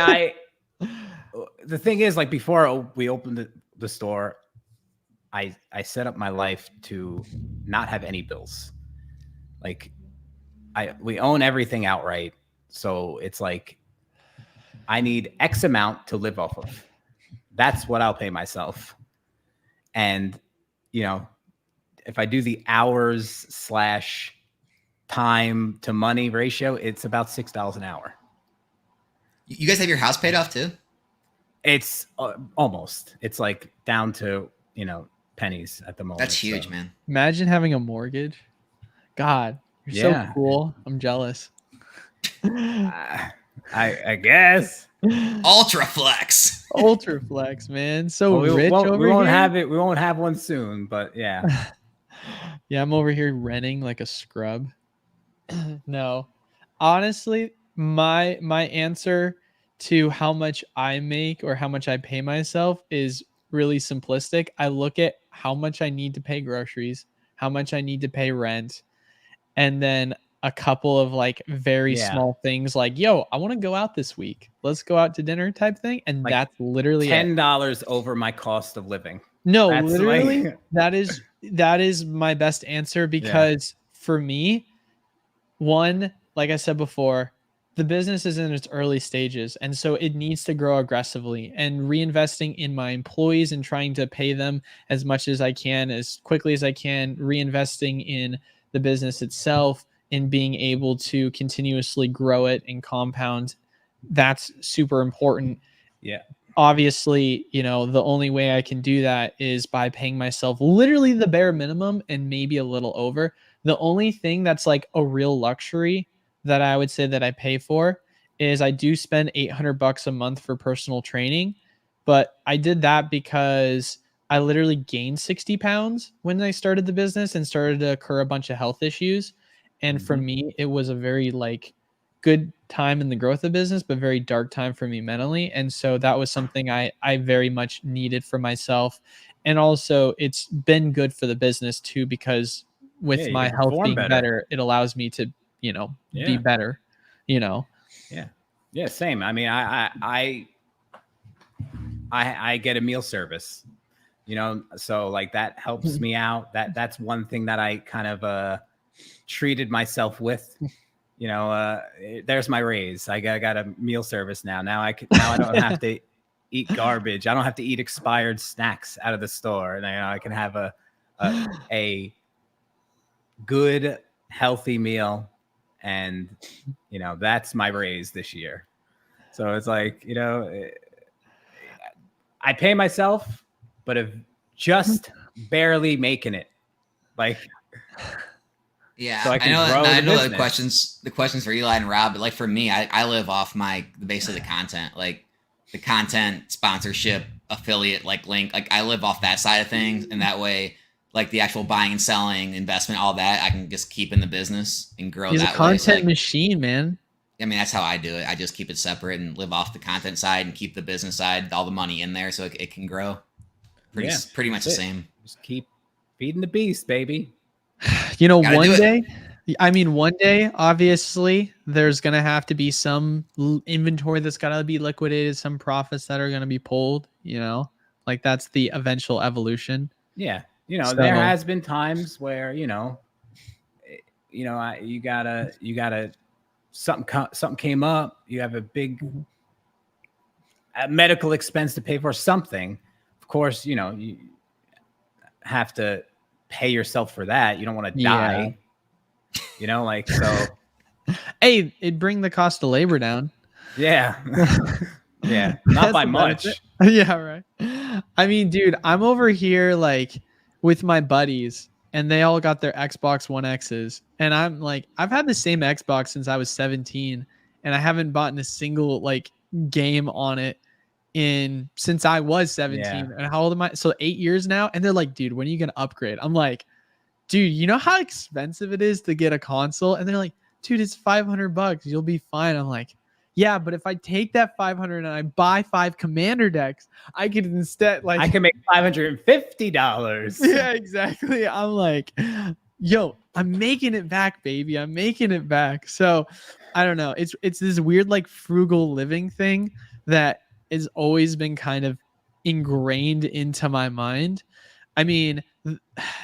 the thing is, like, before we opened the store, I set up my life to not have any bills. Like, we own everything outright. So it's like, I need X amount to live off of. That's what I'll pay myself. And, if I do the hours / time to money ratio, it's about $6 an hour. You guys have your house paid off too? It's almost. It's like down to, pennies at the moment. That's huge, man. Imagine having a mortgage. God, you're so cool. I'm jealous. I guess. Ultra flex, man. So rich over here. We won't have it. We won't have one soon, but yeah. Yeah, I'm over here renting like a scrub. No, honestly, my answer to how much I make or how much I pay myself is really simplistic. I look at how much I need to pay groceries, how much I need to pay rent, and then a couple of like very small things like, yo, I want to go out this week. Let's go out to dinner type thing. And like that's literally $10 over my cost of living. No, that's literally that is my best answer because for me, one, like I said before, the business is in its early stages. And so it needs to grow aggressively, and reinvesting in my employees and trying to pay them as much as I can, as quickly as I can, reinvesting in the business itself and being able to continuously grow it and compound. That's super important. Yeah. Obviously, the only way I can do that is by paying myself literally the bare minimum and maybe a little over. The only thing that's like a real luxury that I would say that I pay for is I do spend $800 a month for personal training, but I did that because I literally gained 60 pounds when I started the business and started to occur a bunch of health issues. And for me, it was a very good time in the growth of business, but very dark time for me mentally. And so that was something I very much needed for myself. And also it's been good for the business too, because with my health being better, it allows me to, be better, Yeah. Yeah. Same. I mean, I get a meal service. you know, so like that helps me out. That's one thing that I kind of treated myself with. You know, there's my raise. I got a meal service now. Now I don't have to eat garbage. I don't have to eat expired snacks out of the store, and I can have a good, healthy meal, and you know, that's my raise this year. So it's like, you know, I pay myself, but if just barely making it, like. Yeah, So I can know. grow I the know business. the questions for Eli and Rob, but like for me, I live off basically the content, like the content sponsorship affiliate like link. Like I live off that side of things, and that way, like the actual buying and selling, investment, all that, I can just keep in the business and grow. He's that a content way. So, like, machine, man. I mean, that's how I do it. I just keep it separate and live off the content side and keep the business side, all the money in there, so it can grow. Pretty much the same. Just keep feeding the beast, baby. You know, one day, obviously, there's going to have to be some inventory that's got to be liquidated, some profits that are going to be pulled, you know, like that's the eventual evolution. Yeah. You know, there has been times where, you know, you gotta, something came up, you have a big medical expense to pay for something. Of course, you know, you have to pay yourself for that. You don't want to die, you know, like, so. Hey, it'd bring the cost of labor down. Yeah. Yeah. Not by much. Yeah. Right. I mean, dude, I'm over here like with my buddies and they all got their Xbox One X's. And I'm like, I've had the same Xbox since I was 17 and I haven't bought a single like game on it since I was 17. Yeah. And how old am I? So 8 years now. And they're like, dude, when are you going to upgrade? I'm like, dude, you know how expensive it is to get a console? And they're like, dude, it's $500. You'll be fine. I'm like, yeah, but if I take that 500 and I buy 5 commander decks, I could instead like I can make $550. Yeah, exactly. I'm like, yo, I'm making it back, baby. I'm making it back. So I don't know. It's this weird like frugal living thing that has always been kind of ingrained into my mind. I mean, yeah.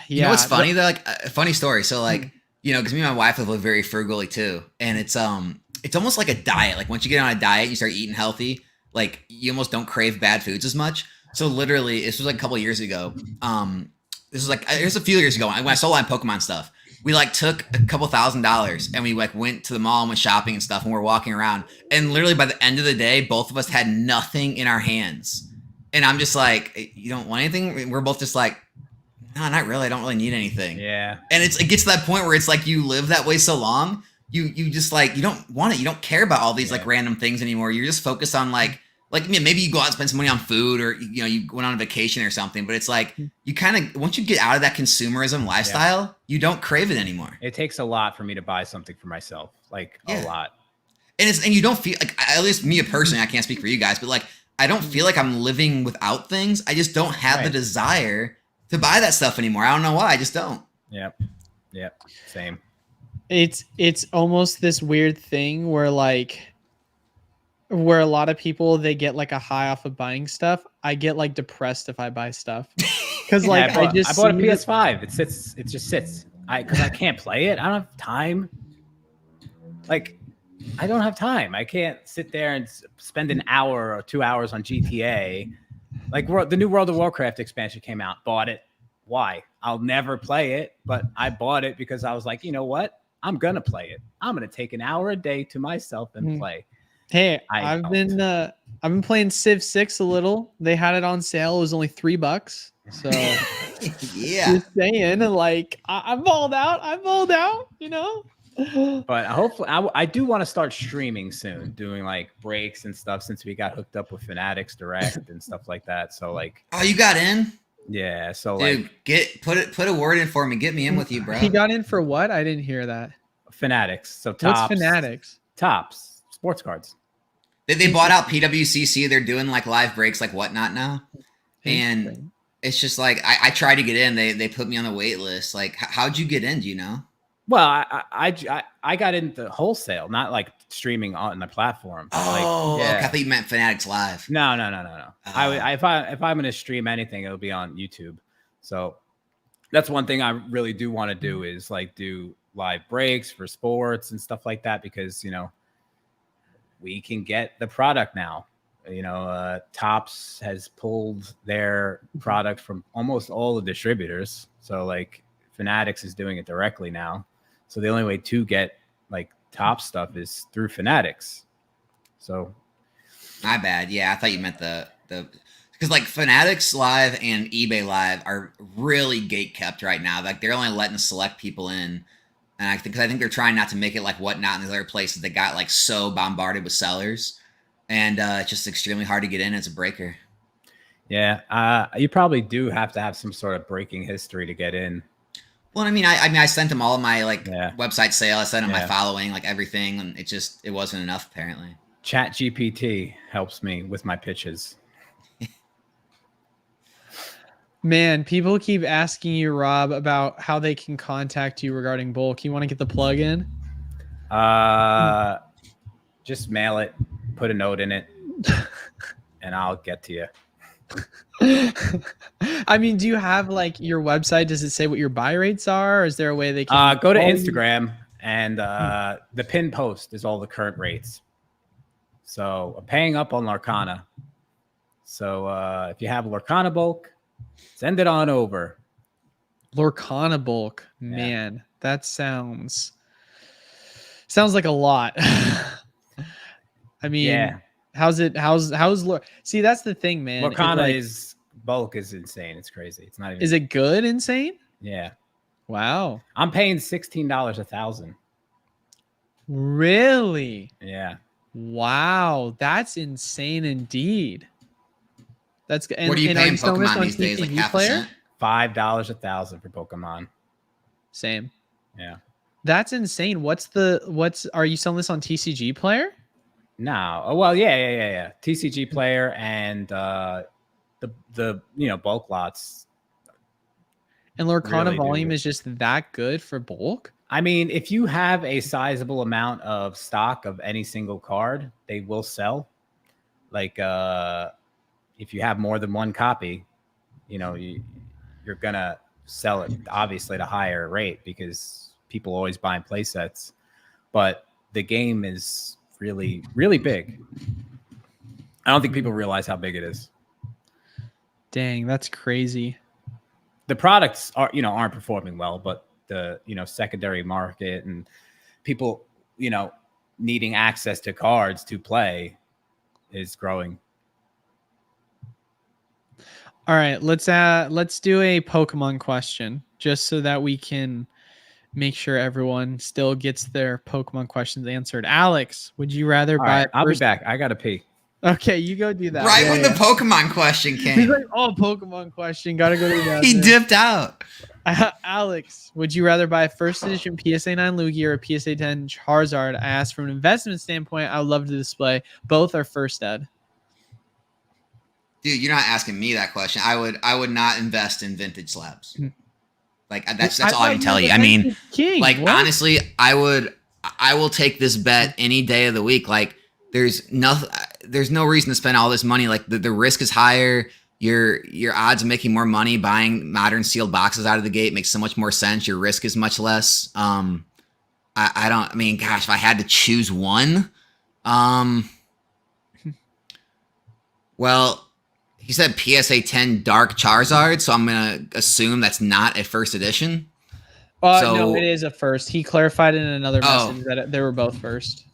You know what's funny though? Like a funny story. So like, you know, because me and my wife have lived very frugally too, and it's almost like a diet. Like once you get on a diet, you start eating healthy. Like you almost don't crave bad foods as much. So literally, this was like a couple of years ago. This was like it was a few years ago when I sold line Pokemon stuff. We like took a couple $1,000s and we like went to the mall and went shopping and stuff, and we're walking around. And literally by the end of the day, both of us had nothing in our hands. And I'm just like, you don't want anything? We're both just like, no, not really. I don't really need anything. Yeah. And it gets to that point where it's like you live that way so long, you just like you don't want it. You don't care about all these like random things anymore. You're just focused on like maybe you go out and spend some money on food, or you know you went on a vacation or something. But it's like you kind of once you get out of that consumerism lifestyle, you don't crave it anymore. It takes a lot for me to buy something for myself, like a lot. And you don't feel like, at least me personally, I can't speak for you guys, but like I don't feel like I'm living without things. I just don't have the desire to buy that stuff anymore. I don't know why. I just don't. Yep. Same. It's almost this weird thing where a lot of people, they get like a high off of buying stuff. I get like depressed if I buy stuff because like I bought a PS5. It just sits. Because I can't play it. I don't have time. Like I don't have time. I can't sit there and spend an hour or 2 hours on GTA. Like the new World of Warcraft expansion came out. Bought it. Why? I'll never play it, but I bought it because I was like, you know what? I'm gonna play it. I'm gonna take an hour a day to myself and play. Hey, I've been playing Civ 6 a little. They had it on sale. It was only $3. So yeah, just saying, like I'm balled out, you know. But hopefully, I do want to start streaming soon, doing like breaks and stuff since we got hooked up with Fanatics Direct and stuff like that. So like, oh, you got in? Yeah. So dude, like, put a word in for me. Get me in with you, bro. He got in for what? I didn't hear that. Fanatics. So Tops. What's Fanatics? Tops. Sports cards. They bought out PWCC. They're doing like live breaks, like whatnot now, and it's just like I tried to get in. They put me on the wait list. Like, how'd you get in? Do you know? Well, I got into wholesale, not like streaming on the platform. Oh, like, okay. I thought you meant Fanatics Live. No. Oh. If I'm going to stream anything, it'll be on YouTube. So that's one thing I really do want to do is like do live breaks for sports and stuff like that, because, you know, we can get the product now. You know, Topps has pulled their product from almost all the distributors. So like Fanatics is doing it directly now. So the only way to get like Topps stuff is through Fanatics. So My bad. Yeah, I thought you meant the because like Fanatics Live and eBay Live are really gate kept right now. Like they're only letting select people in, and I think they're trying not to make it like Whatnot and these other places that got like so bombarded with sellers, and it's just extremely hard to get in as a breaker. Yeah, you probably do have to have some sort of breaking history to get in. Well, I mean, I sent them all of my like website sale. I sent them my following, like everything, and it wasn't enough apparently. ChatGPT helps me with my pitches. Man, people keep asking you, Rob, about how they can contact you regarding bulk. You want to get the plug in? Just mail it, put a note in it, and I'll get to you. I mean, do you have like your website? Does it say what your buy rates are? Or is there a way they can go to Instagram and the pin post is all the current rates. So I'm paying up on Lorcana. So if you have Lorcana bulk, send it on over. Lorcana bulk, man, that sounds like a lot. I mean, how's see, that's the thing, man. Lorcana is bulk is insane. It's crazy. It's not even. Is it good? Insane? Yeah. Wow. I'm paying $16 1,000. Really? Yeah. Wow, that's insane indeed. That's good. What are you paying Pokemon these days? Like half a cent? $5 1,000 for Pokemon. Same. Yeah. That's insane. Are you selling this on TCGPlayer? No. Oh well, yeah. TCGPlayer and the bulk lots. And Lorcana really volume is just that good for bulk? I mean, if you have a sizable amount of stock of any single card, they will sell. Like if you have more than one copy, you know, you're gonna sell it obviously at a higher rate because people always buying play sets. But the game is really, really big. I don't think people realize how big it is. Dang, that's crazy. The products aren't performing well, but the secondary market and people needing access to cards to play is growing. All right, let's do a Pokemon question just so that we can make sure everyone still gets their Pokemon questions answered. Alex, would you rather buy? I'll be back. I gotta pee. Okay, you go do that. Right when the Pokemon question came. He's like, oh, Pokemon question. Gotta go do that. He dipped out. Alex, would you rather buy a first edition PSA 9 Lugia or a PSA 10 Charizard? I asked from an investment standpoint. I would love to display. Both are first ed. Dude, you're not asking me that question. I would not invest in vintage slabs. Like that's all I can tell you. I mean, honestly, I will take this bet any day of the week. Like there's no reason to spend all this money. Like the risk is higher. Your odds of making more money buying modern sealed boxes out of the gate makes so much more sense. Your risk is much less. Gosh, if I had to choose one, well, he said PSA 10 Dark Charizard, so I'm going to assume that's not a first edition. No, it is a first. He clarified in another message that they were both first.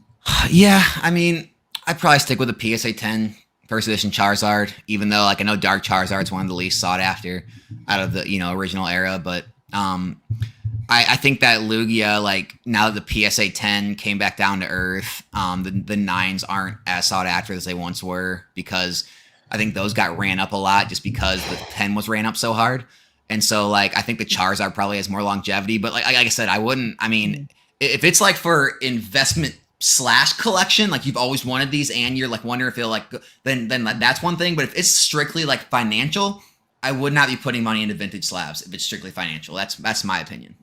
Yeah, I mean, I'd probably stick with a PSA 10 first edition Charizard, even though I know Dark Charizard is one of the least sought after out of the original era. But I think that Lugia, now that the PSA 10 came back down to earth, the 9s aren't as sought after as they once were because I think those got ran up a lot just because the 10 was ran up so hard. And so I think the Charizard probably has more longevity, but like I said, I wouldn't, if it's for investment / collection, you've always wanted these and you're wondering if it'll then that's one thing. But if it's strictly financial, I would not be putting money into vintage slabs if it's strictly financial. That's my opinion.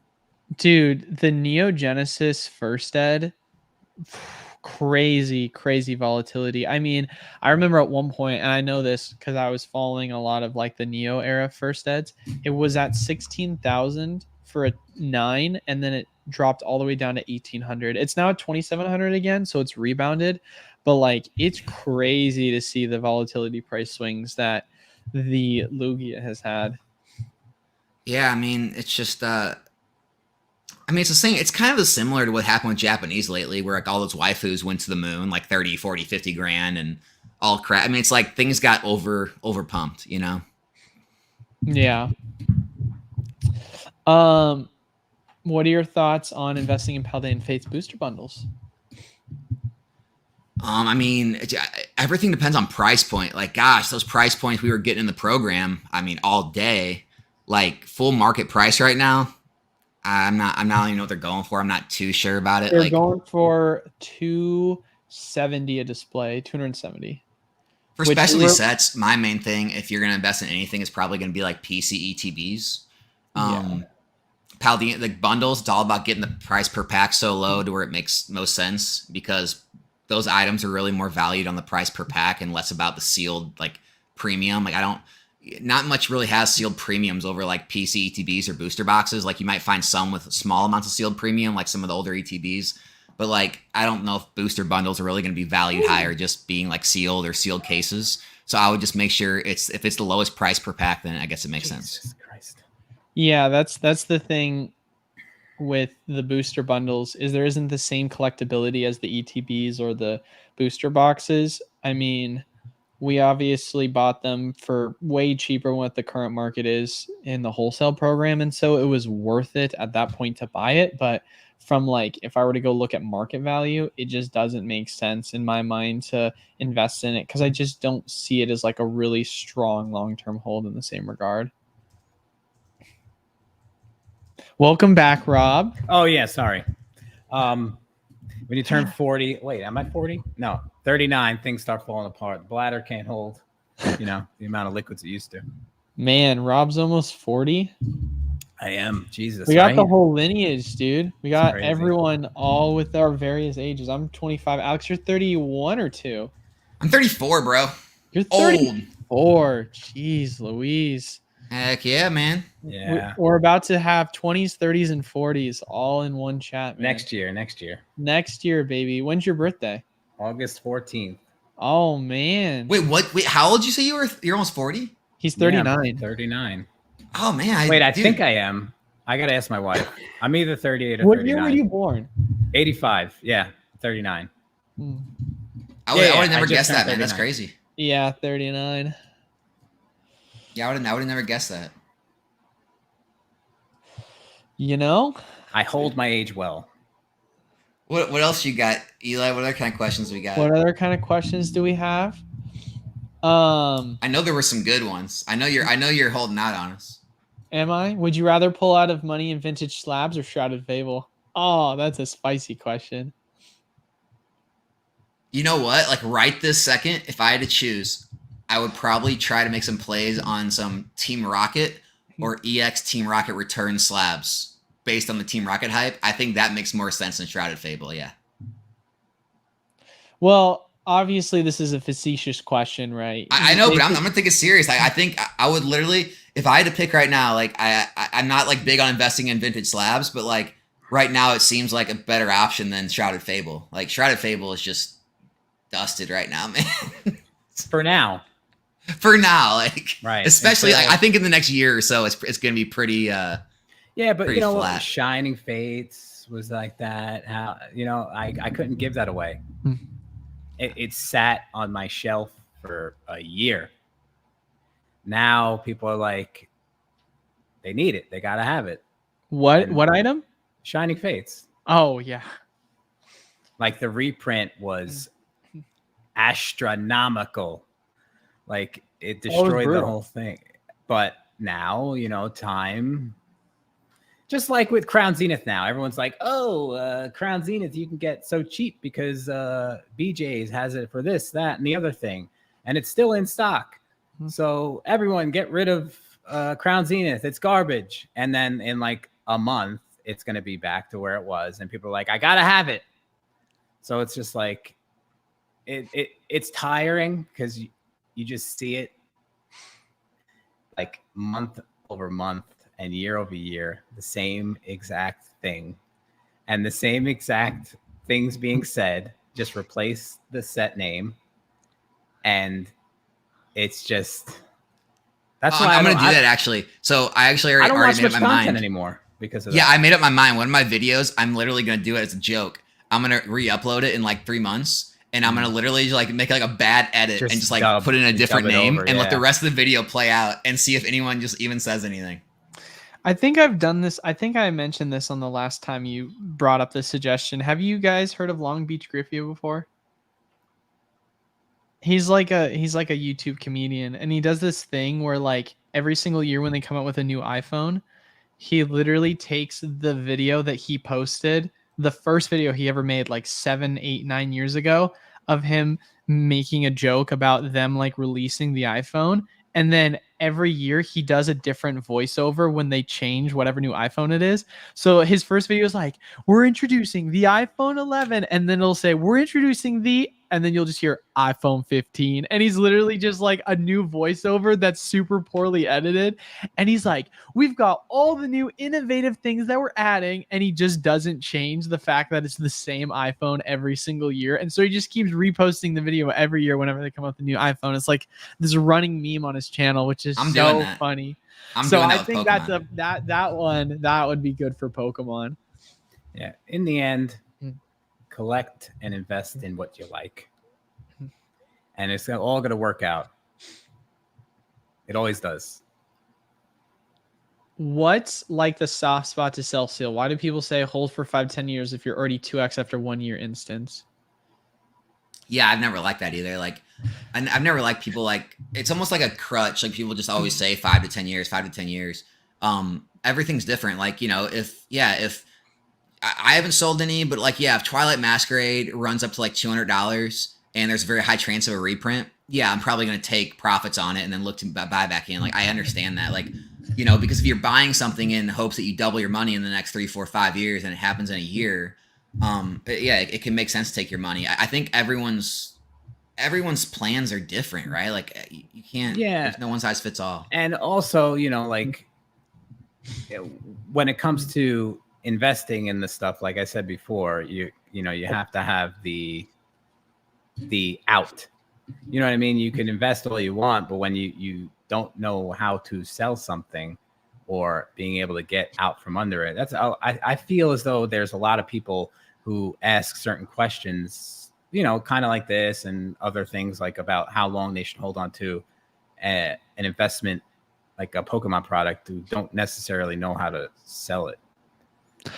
Dude, the Neo Genesis first ed, crazy volatility. I mean, I remember at one point, and I know this because I was following a lot of like the Neo era first eds. It was at 16,000 for a 9, and then it dropped all the way down to 1,800. It's now at 2,700 again, so it's rebounded. But like, it's crazy to see the volatility price swings that the Lugia has had. Yeah, I mean, it's just I mean, it's the same. It's kind of similar to what happened with Japanese lately, where like all those waifus went to the moon, like 30, 40, 50 grand and all crap. I mean, it's like things got over pumped, you know? Yeah. What are your thoughts on investing in Paladin Faith's booster bundles? I mean, everything depends on price point. Like, gosh, those price points we were getting in the program, I mean, all day, like full market price right now. I'm not even know what they're going for. I'm not too sure about it. They're like going for 270 a display, 270. For specialty sets, my main thing, if you're going to invest in anything, is probably going to be like PC ETBs. Paladin, like bundles, it's all about getting the price per pack so low to where it makes most sense, because those items are really more valued on the price per pack and less about the sealed like premium. Like not much really has sealed premiums over like PC ETBs or booster boxes. Like you might find some with small amounts of sealed premium, like some of the older ETBs. But like, I don't know if booster bundles are really going to be valued higher just being like sealed or sealed cases. So I would just make sure if it's the lowest price per pack, then I guess it makes sense. Christ. Yeah, that's the thing with the booster bundles, is there isn't the same collectability as the ETBs or the booster boxes. I mean, we obviously bought them for way cheaper than what the current market is in the wholesale program, and so it was worth it at that point to buy it. But from like, if I were to go look at market value, it just doesn't make sense in my mind to invest in it, because I just don't see it as like a really strong long-term hold in the same regard. Welcome back, Rob. Oh yeah, sorry. When you turn 40, wait, am I 40? No, 39, things start falling apart. The bladder can't hold, the amount of liquids it used to. Man, Rob's almost 40. I am. Jesus. We got right? the whole lineage, dude. We got crazy. everyone all with our various ages. I'm 25. Alex, you're 31 or 2? I'm 34, bro. You're 34. Jeez Louise. Heck yeah, man. Yeah. We're about to have 20s, 30s, and 40s all in one chat, man. Next year. Next year, baby. When's your birthday? August 14th. Oh, man. Wait, what? Wait, how old did you say you were? You're almost 40? He's 39. Yeah, 39. Oh, man. I think I am. I got to ask my wife. I'm either 38 or what 39. What year were you born? 85. Yeah, 39. I would have never guessed that, man. That's crazy. Yeah, 39. Yeah, I would have never guessed that. I hold my age well. What else you got, Eli? What other kind of questions we got? What other kind of questions do we have? I know there were some good ones. I know you're holding out on us. Am I? Would you rather pull out of money in vintage slabs or Shrouded Fable? Oh, that's a spicy question. You know what? Like right this second, if I had to choose, I would probably try to make some plays on some Team Rocket or EX Team Rocket return slabs based on the Team Rocket hype. I think that makes more sense than Shrouded Fable, yeah. Well, obviously this is a facetious question, right? I know, but I'm going to take it serious. I think I would literally, if I had to pick right now, like I'm not like big on investing in vintage slabs, but like right now it seems like a better option than Shrouded Fable. Like Shrouded Fable is just dusted right now, man. For now, like right. Especially, I think in the next year or so, it's going to be pretty. Yeah, but pretty flat. Shining Fates was like that. How I couldn't give that away. It sat on my shelf for a year. Now people are like, they need it. They gotta have it. What item? Shining Fates. Oh yeah. Like the reprint was astronomical. Like it destroyed the whole thing. But now, time, just like with Crown Zenith now, everyone's like, Crown Zenith you can get so cheap because BJ's has it for this, that, and the other thing. And it's still in stock. So everyone get rid of Crown Zenith. It's garbage. And then in like a month, it's going to be back to where it was. And people are like, I got to have it. So it's just like, it's tiring because you just see it like month over month and year over year, the same exact thing and the same exact things being said. Just replace the set name, and it's just that's why I'm going to do that actually. So I actually I don't already watch made much up my content mind anymore because of Yeah, that. I made up my mind. One of my videos, I'm literally going to do it as a joke. I'm going to re-upload it in like 3 months, and I'm going to literally like make like a bad edit and just like put in a different name and let the rest of the video play out and see if anyone just even says anything. I think I've done this. I think I mentioned this on the last time you brought up this suggestion. Have you guys heard of Long Beach Griffio before? He's like a YouTube comedian, and he does this thing where like every single year when they come out with a new iPhone, he literally takes the video that he posted, the first video he ever made like 7, 8, 9 years ago, of him making a joke about them like releasing the iPhone. And then every year he does a different voiceover when they change whatever new iPhone it is. So his first video is like, we're introducing the iPhone 11. And then it'll say, we're introducing the, and then you'll just hear iPhone 15. And he's literally just like a new voiceover that's super poorly edited. And he's like, we've got all the new innovative things that we're adding. And he just doesn't change the fact that it's the same iPhone every single year. And so he just keeps reposting the video every year whenever they come out with a new iPhone. It's like this running meme on his channel, which is so funny. So I think that's that one that would be good for Pokemon. Yeah. In the end, collect and invest in what you like. And it's all going to work out. It always does. What's like the soft spot to sell seal? Why do people say hold for 5-10 years if you're already 2x after 1 year instance? Yeah, I've never liked that either. Like, I've never liked people like, it's almost like a crutch. Like people just always say 5 to 10 years, 5 to 10 years. Everything's different. Like, you know, if I haven't sold any, but like, yeah, if Twilight Masquerade runs up to like $200 and there's a very high chance of a reprint, yeah, I'm probably going to take profits on it and then look to buy back in. Like, I understand that. Like, you know, because if you're buying something in hopes that you double your money in the next 3, 4, 5 years and it happens in a year, yeah, it can make sense to take your money. I think everyone's plans are different, right? Like you can't, there's no one size fits all. And also, you know, like when it comes to investing in the stuff, like I said before, you know, you have to have the out. You know what I mean? You can invest all you want, but when you don't know how to sell something or being able to get out from under it, I feel as though there's a lot of people who ask certain questions, you know, kind of like this and other things like about how long they should hold on to an investment like a Pokemon product who don't necessarily know how to sell it.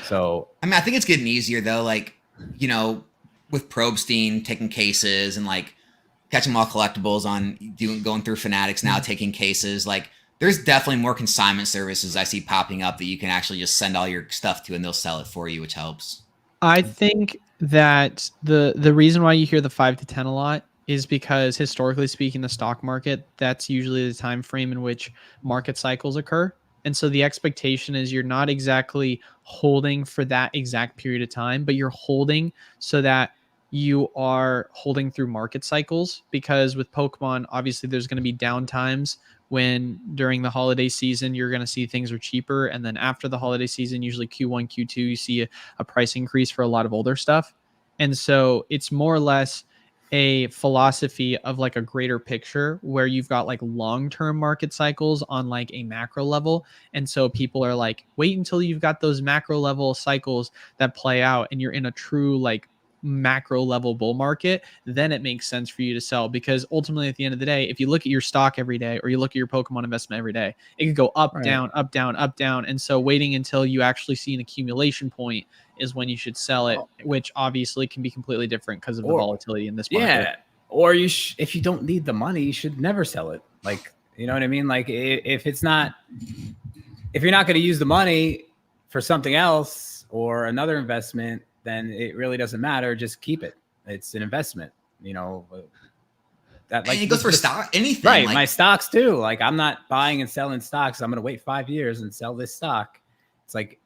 So, I mean, I think it's getting easier though. Like, you know, with Probstein taking cases and like catching all collectibles on going through Fanatics now, taking cases, like there's definitely more consignment services I see popping up that you can actually just send all your stuff to and they'll sell it for you, which helps. I think that the reason why you hear the 5 to 10 a lot is because historically speaking, the stock market, that's usually the time frame in which market cycles occur. And so the expectation is you're not exactly holding for that exact period of time, but you're holding so that you are holding through market cycles. Because with Pokemon, obviously there's going to be down times when during the holiday season, you're going to see things are cheaper. And then after the holiday season, usually Q1, Q2, you see a price increase for a lot of older stuff. And so it's more or less a philosophy of like a greater picture where you've got like long-term market cycles on like a macro level. And so people are like, wait until you've got those macro level cycles that play out and you're in a true like macro level bull market, then it makes sense for you to sell. Because ultimately at the end of the day, if you look at your stock every day or you look at your Pokemon investment every day, it could go up, right, down, up, down, up, down. And so waiting until you actually see an accumulation point is when you should sell it, which obviously can be completely different because of the volatility in this market. Yeah. Or if you don't need the money, you should never sell it. Like, you know what I mean? Like if you're not going to use the money for something else or another investment, then it really doesn't matter. Just keep it. It's an investment, you know. That like it goes for stock, anything. Right. Like, my stocks too. Like I'm not buying and selling stocks. I'm going to wait 5 years and sell this stock. It's like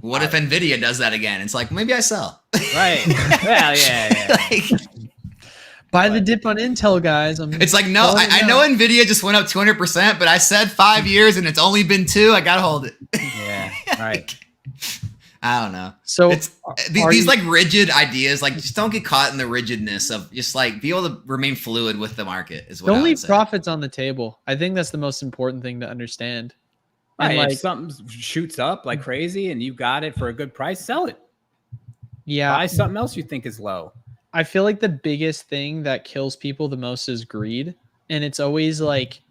What if Nvidia does that again? It's like, maybe I sell. Right. Well, yeah. Like, Buy the dip on Intel, guys. it's like, no, I know Nvidia just went up 200%, but I said 5 years and it's only been 2. I gotta hold it. Yeah. Right. I don't know. So It's these like rigid ideas, like just don't get caught in the rigidness of just like be able to remain fluid with the market is what I don't would leave say. profits on the table. I think that's the most important thing to understand. Right. And If something shoots up like crazy and you got it for a good price, sell it. yeah, Buy something else you think is low. I feel like the biggest thing that kills people the most is greed. And it's always like,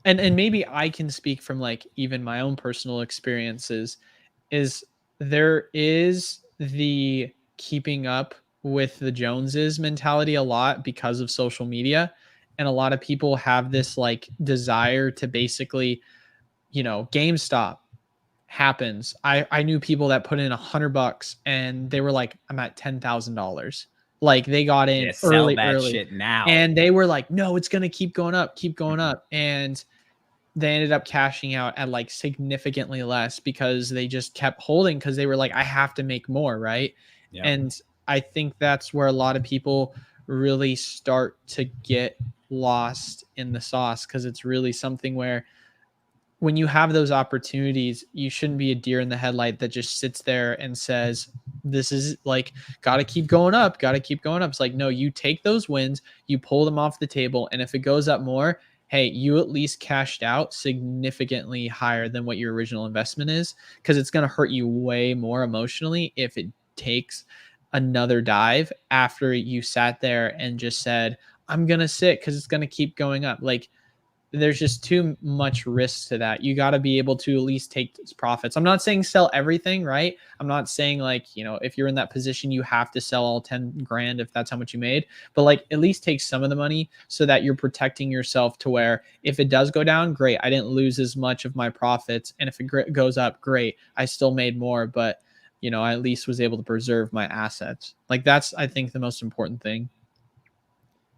and maybe I can speak from like even my own personal experiences, is there is the keeping up with the Joneses mentality a lot because of social media. And a lot of people have this like desire to basically, GameStop happens. I knew people that put in $100 and they were like, I'm at $10,000. Like they got in Sell early, that shit now. and they were like, no, it's gonna keep going up. And they ended up cashing out at like significantly less because they just kept holding because they were like, I have to make more, right? Yep. And I think that's where a lot of people really start to get lost in the sauce, because it's really something where when you have those opportunities, you shouldn't be a deer in the headlight that just sits there and says, this is like, gotta keep going up. It's like, no, you take those wins, you pull them off the table. And if it goes up more, hey, you at least cashed out significantly higher than what your original investment is, because it's going to hurt you way more emotionally if it takes another dive after you sat there and just said, I'm going to sit because it's going to keep going up. Like, there's just too much risk to that. You got to be able to at least take profits. I'm not saying sell everything, right? I'm not saying like, if you're in that position, you have to sell all 10 grand if that's how much you made, but like at least take some of the money so that you're protecting yourself to where if it does go down, great, I didn't lose as much of my profits. And if it goes up, great, I still made more, but I at least was able to preserve my assets. Like that's, I think, the most important thing.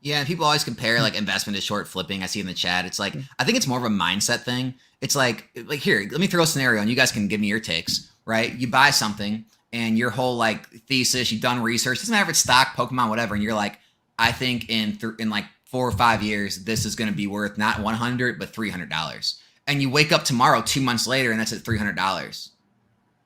Yeah, and people always compare like investment to short flipping. I see in the chat. It's like, I think it's more of a mindset thing. It's like here, let me throw a scenario and you guys can give me your takes, right? You buy something and your whole like thesis, you've done research, doesn't matter if it's stock, Pokemon, whatever. And you're like, I think in like 4 or 5 years, this is going to be worth not $100, but $300. And you wake up tomorrow, 2 months later, and that's at $300.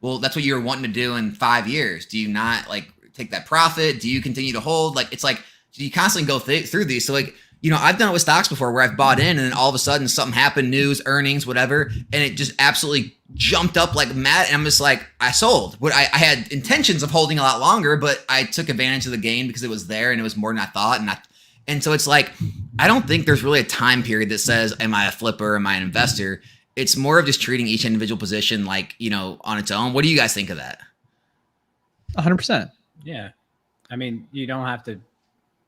Well, that's what you were wanting to do in 5 years. Do you not like take that profit? Do you continue to hold? Like, it's like, you constantly go through these. So like, I've done it with stocks before where I've bought in and then all of a sudden something happened, news, earnings, whatever. And it just absolutely jumped up like mad. And I'm just like, I sold. What I had intentions of holding a lot longer, but I took advantage of the gain because it was there and it was more than I thought. And so it's like, I don't think there's really a time period that says, am I a flipper? Am I an investor? It's more of just treating each individual position like, on its own. What do you guys think of that? 100%. Yeah. I mean, you don't have to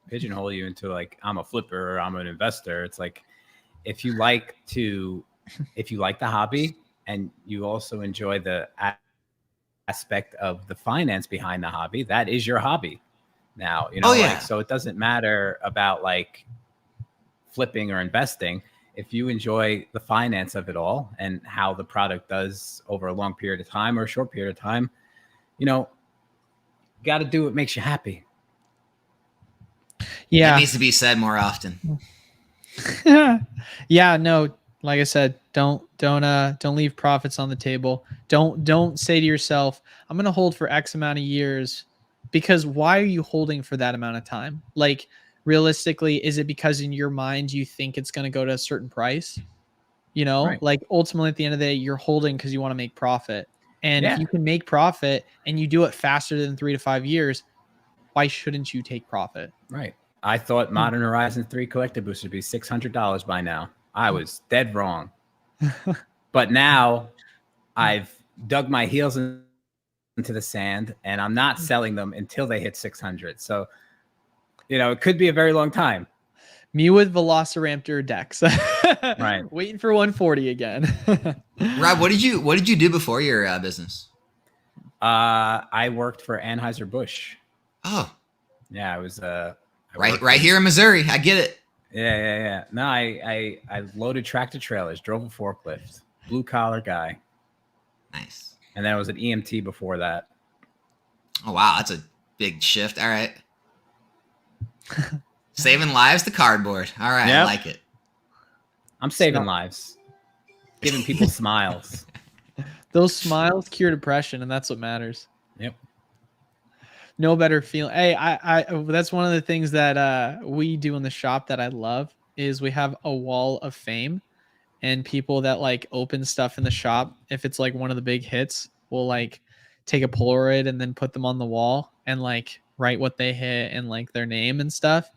pigeonhole you into like, I'm a flipper or I'm an investor. It's like, if you like the hobby and you also enjoy the aspect of the finance behind the hobby, that is your hobby now, like, so it doesn't matter about like flipping or investing. If you enjoy the finance of it all and how the product does over a long period of time or a short period of time, got to do what makes you happy. Yeah, it needs to be said more often. Yeah, no, like I said, don't leave profits on the table. Don't say to yourself, I'm going to hold for X amount of years, because why are you holding for that amount of time? Like, realistically, is it because in your mind you think it's going to go to a certain price? Right. Like ultimately at the end of the day, you're holding because you want to make profit. And Yeah. if you can make profit and you do it faster than 3 to 5 years, why shouldn't you take profit? Right. I thought Modern Horizon 3 collector booster would be $600 by now. I was dead wrong. But now I've dug my heels into the sand and I'm not selling them until they hit 600. So, it could be a very long time. Me with Velociraptor decks. Right. Waiting for 140 again. Rob, what did you do before your business? I worked for Anheuser-Busch. Oh. Yeah, I was right here in Missouri. I get it. Yeah. No, I loaded tractor trailers, drove a forklift, blue collar guy. Nice. And then it was an EMT before that. Oh wow, that's a big shift. All right. Saving lives to cardboard. All right, I Yep. like it. I'm saving lives, giving people smiles. Those smiles cure depression, and that's what matters. Yep. No better feeling. Hey, I that's one of the things that we do in the shop that I love is we have a wall of fame, and people that like open stuff in the shop, if it's like one of the big hits, will like take a Polaroid and then put them on the wall and like write what they hit and like their name and stuff.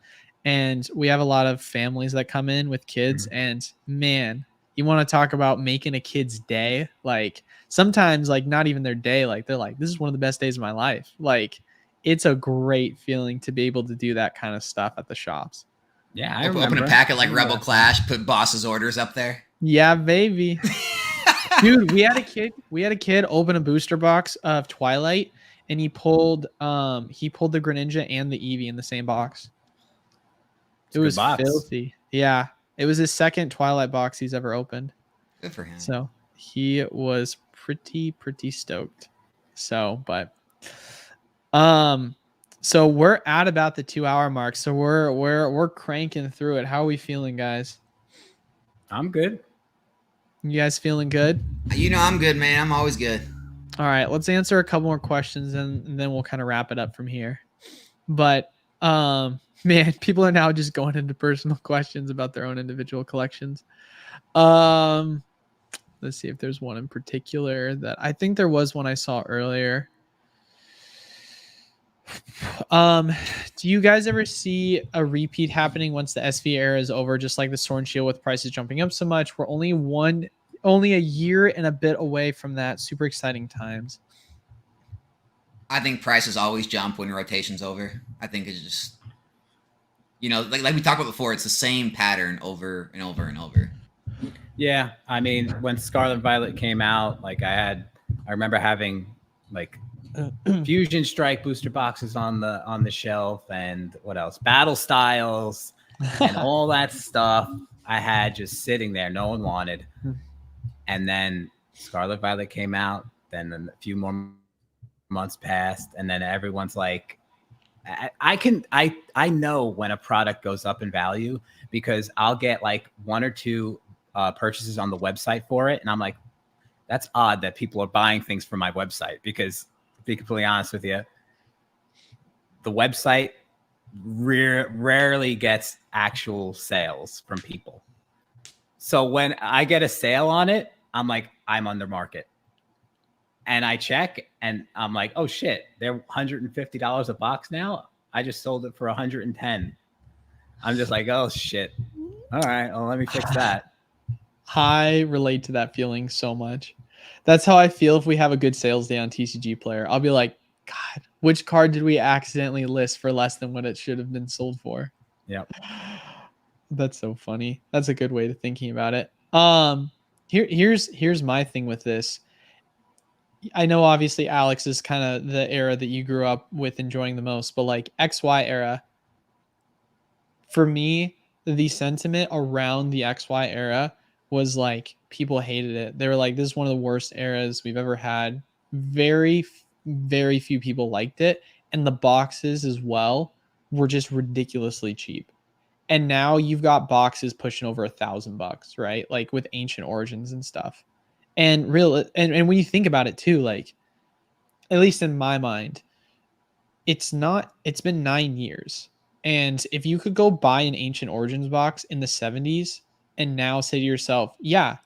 And we have a lot of families that come in with kids, and man, you want to talk about making a kid's day. Like sometimes like not even their day, like they're like, this is one of the best days of my life. Like it's a great feeling to be able to do that kind of stuff at the shops. Yeah, I Open remember. a packet like Rebel Clash, put boss's orders up there. Yeah, baby. Dude, we had a kid open a booster box of Twilight, and he pulled the Greninja and the Eevee in the same box. It's a It good was box. filthy. Yeah. It was his second Twilight box he's ever opened. Good for him. So he was pretty stoked. So, but so we're at about the 2-hour mark. So we're cranking through it. How are we feeling, guys? I'm good. You guys feeling good? You know I'm good, man. I'm always good. All right, let's answer a couple more questions and then we'll kind of wrap it up from here. But man, people are now just going into personal questions about their own individual collections. Let's see if there's one in particular that I think there was one I saw earlier. Do you guys ever see a repeat happening once the SV era is over, just like the Sword and Shield with prices jumping up so much? We're only a year and a bit away from that. Super exciting times. I think prices always jump when rotation's over. I think it's just, you know, like we talked about before, it's the same pattern over and over and over. Yeah, I mean, when Scarlet Violet came out, like I remember having like Fusion Strike booster boxes on the shelf, and what else? Battle Styles and all that stuff I had just sitting there. No one wanted. And then Scarlet Violet came out. Then a few more months passed, and then everyone's like, I know when a product goes up in value because I'll get like one or two purchases on the website for it, and I'm like, that's odd that people are buying things from my website, because to be completely honest with you, the website rarely gets actual sales from people. So when I get a sale on it, I'm like, I'm under market. And I check and I'm like, oh shit, they're $150 a box now. I just sold it for $110. I'm just like, oh shit. All right, well, let me fix that. I relate to that feeling so much. That's how I feel if we have a good sales day on TCGPlayer. I'll be like, God, which card did we accidentally list for less than what it should have been sold for? Yep. That's so funny. That's a good way to thinking about it. Here's my thing with this. I know obviously Alex is kind of the era that you grew up with enjoying the most, but like XY era, for me, the sentiment around the XY era was like people hated it. They were like, this is one of the worst eras we've ever had. Very few people liked it. And the boxes as well were just ridiculously cheap. And now you've got boxes pushing over $1,000, right? Like with Ancient Origins and stuff. And and when you think about it too, like, at least in my mind, it's been 9 years. And if you could go buy an Ancient Origins box in the 70s and now say to yourself, yeah,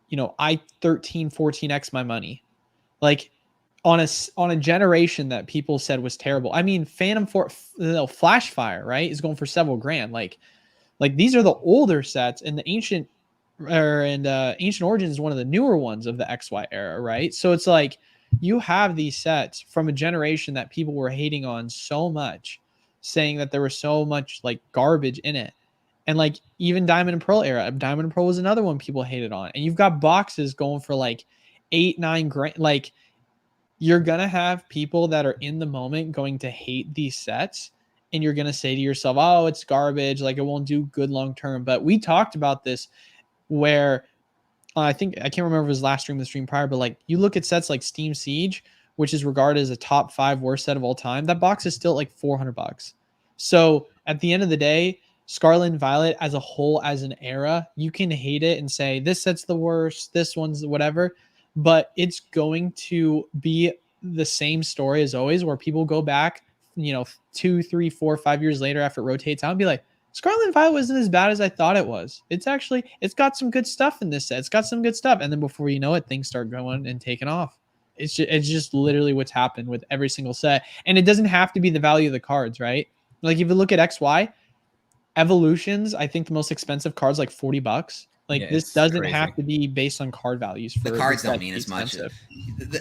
you know, I 14x my money, like on a generation that people said was terrible. I mean, Flashfire, right, is going for several grand. Like these are the older sets, and the Ancient Origins is one of the newer ones of the XY era, right? So it's like you have these sets from a generation that people were hating on so much, saying that there was so much like garbage in it. And like even Diamond and Pearl era, Diamond and Pearl was another one people hated on. And you've got boxes going for like 8-9 grand. Like, you're gonna have people that are in the moment going to hate these sets, and you're gonna say to yourself, oh, it's garbage, like it won't do good long term. But we talked about this, where I think I can't remember if it was last stream or the stream prior, but like you look at sets like Steam Siege, which is regarded as a top 5 worst set of all time. That box is still like $400. So at the end of the day, Scarlet and Violet as a whole, as an era, you can hate it and say this set's the worst, this one's whatever, but it's going to be the same story as always, where people go back, 2, 3, 4, 5 years later after it rotates out and be like, Scarlet and Violet wasn't as bad as I thought it was. It's got some good stuff in this set. It's got some good stuff. And then before you know it, things start going and taking off. It's just literally what's happened with every single set. And it doesn't have to be the value of the cards, right? Like if you look at XY, Evolutions, I think the most expensive card's like $40. Like this doesn't have to be based on card values. The cards don't mean as much.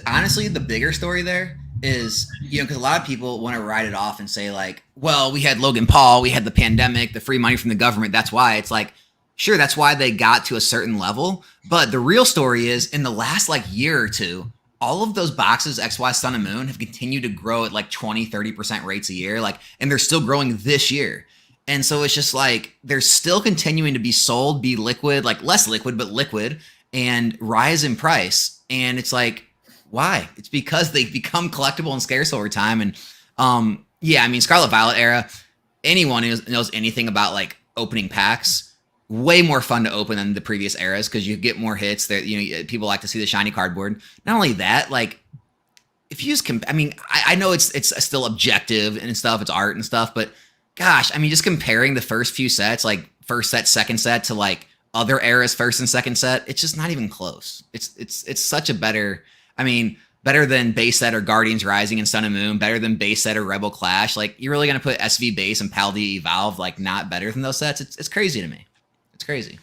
Honestly, the bigger story there is, because a lot of people want to write it off and say like, well, we had Logan Paul, we had the pandemic, the free money from the government. That's why. It's like, sure, that's why they got to a certain level. But the real story is in the last like year or two, all of those boxes, XY, Sun and Moon, have continued to grow at like 20-30% rates a year. Like, and they're still growing this year. And so it's just like they're still continuing to be sold, be liquid, like less liquid, but liquid, and rise in price. And it's like, why? It's because they've become collectible and scarce over time. And Scarlet Violet era, anyone who knows anything about like opening packs, way more fun to open than the previous eras because you get more hits. That people like to see the shiny cardboard. Not only that, like if you just I know it's still objective and stuff, it's art and stuff, but gosh, just comparing the first few sets, like first set, second set, to like other eras, first and second set, it's just not even close. It's such a better than base set or Guardians Rising and Sun and Moon, better than base set or Rebel Clash. Like you're really gonna put SV Base and Paldi Evolve like not better than those sets? It's crazy to me. It's crazy.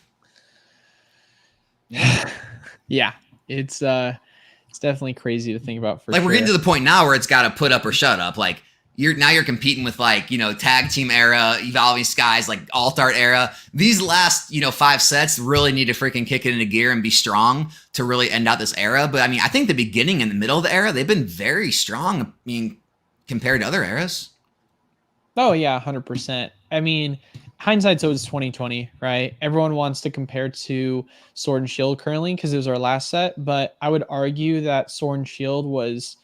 Yeah, it's definitely crazy to think about. We're getting to the point now where it's got to put up or shut up. Like you're competing with like, tag team era, Evolving Skies, like alt art era. These last, 5 sets really need to freaking kick it into gear and be strong to really end out this era. But I think the beginning and the middle of the era, they've been very strong. Compared to other eras. Oh yeah, 100%. Hindsight's always 2020, right? Everyone wants to compare to Sword and Shield currently because it was our last set, but I would argue that Sword and Shield was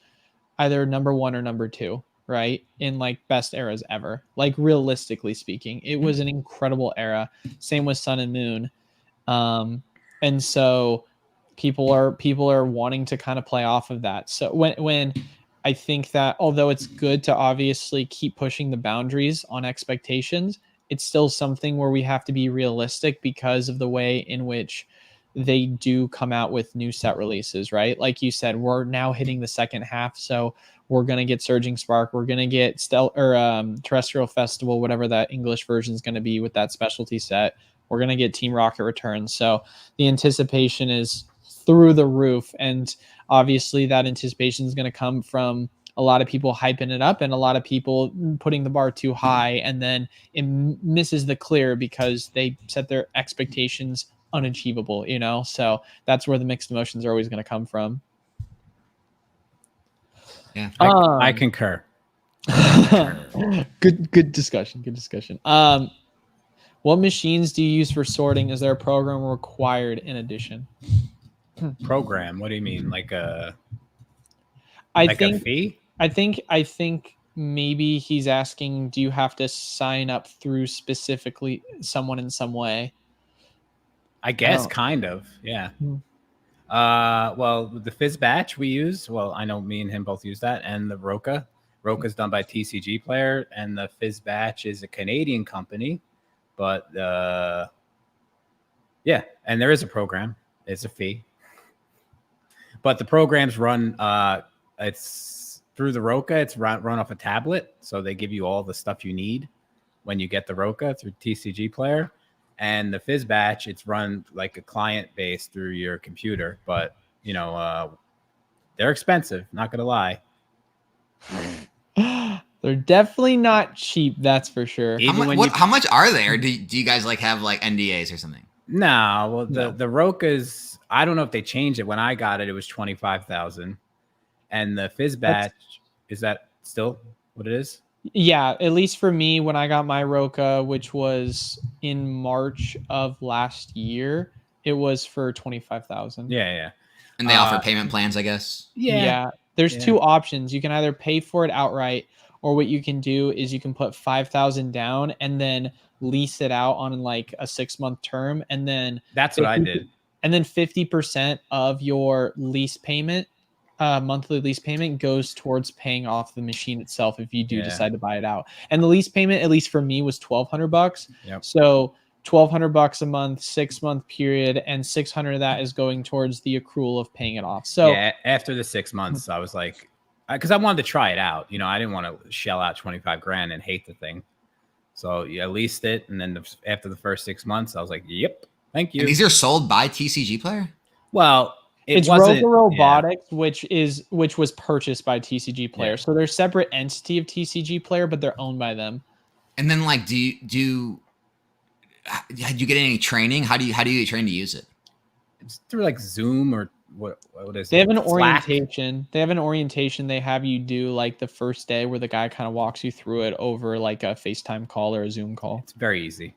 either number 1 or number 2. Right, in like best eras ever. Like realistically speaking, it was an incredible era. Same with Sun and Moon, and so people are wanting to kind of play off of that. So when I think that although it's good to obviously keep pushing the boundaries on expectations, it's still something where we have to be realistic because of the way in which they do come out with new set releases, right? Like you said, we're now hitting the second half, so we're going to get Surging Spark. We're going to get Terrestrial Festival, whatever that English version is going to be with that specialty set. We're going to get Team Rocket returns. So the anticipation is through the roof. And obviously that anticipation is going to come from a lot of people hyping it up and a lot of people putting the bar too high. And then it misses the clear because they set their expectations unachievable, So that's where the mixed emotions are always going to come from. Yeah, I concur. Good discussion. What machines do you use for sorting? Is there a program required in addition? Program? What do you mean? Like a fee? I think maybe he's asking, do you have to sign up through specifically someone in some way? I guess kind of, yeah. Well, the Fizz batch we use, I know me and him both use that, and the Roca. Roca's done by TCGPlayer, and the Fizz batch is a Canadian company, but and there is a program. It's a fee. But the programs run, it's through the Roca, it's run off a tablet, so they give you all the stuff you need when you get the Roca through TCGPlayer. And the Fizz batch, it's run like a client base through your computer, but they're expensive. Not gonna lie. They're definitely not cheap. That's for sure. How much are they? Or do you guys have NDAs or something? No. Well, the Rokas, I don't know if they changed it. When I got it, it was 25,000, and the Fizz batch is that still what it is? Yeah, at least for me, when I got my Roca, which was in March of last year, It was for 25,000. Yeah. And they offer payment plans, I guess. Yeah. There's two options. You can either pay for it outright, or what you can do is you can put 5,000 down and then lease it out on like a 6-month term, and then That's what I did. And then 50% of your lease payment, monthly lease payment, goes towards paying off the machine itself if you do decide to buy it out. And the lease payment, at least for me, was $1,200. Yep. So $1,200 a month, 6-month period, and 600 of that is going towards the accrual of paying it off. So yeah, after the 6 months, I was like, because I wanted to try it out. You know, I didn't want to shell out 25 grand and hate the thing. So I leased it, and then after the first 6 months, I was like, "Yep, thank you." And these are sold by TCGPlayer? Well, it's Rover Robotics, which was purchased by TCGPlayer. Yeah. So they're a separate entity of TCGPlayer, but they're owned by them. And then, like, did you get any training? How do you get trained to use it? It's through like Zoom or what is they it? have an Slack? orientation. They have an orientation they have you do like the first day, where the guy kind of walks you through it over like a FaceTime call or a Zoom call. It's very easy.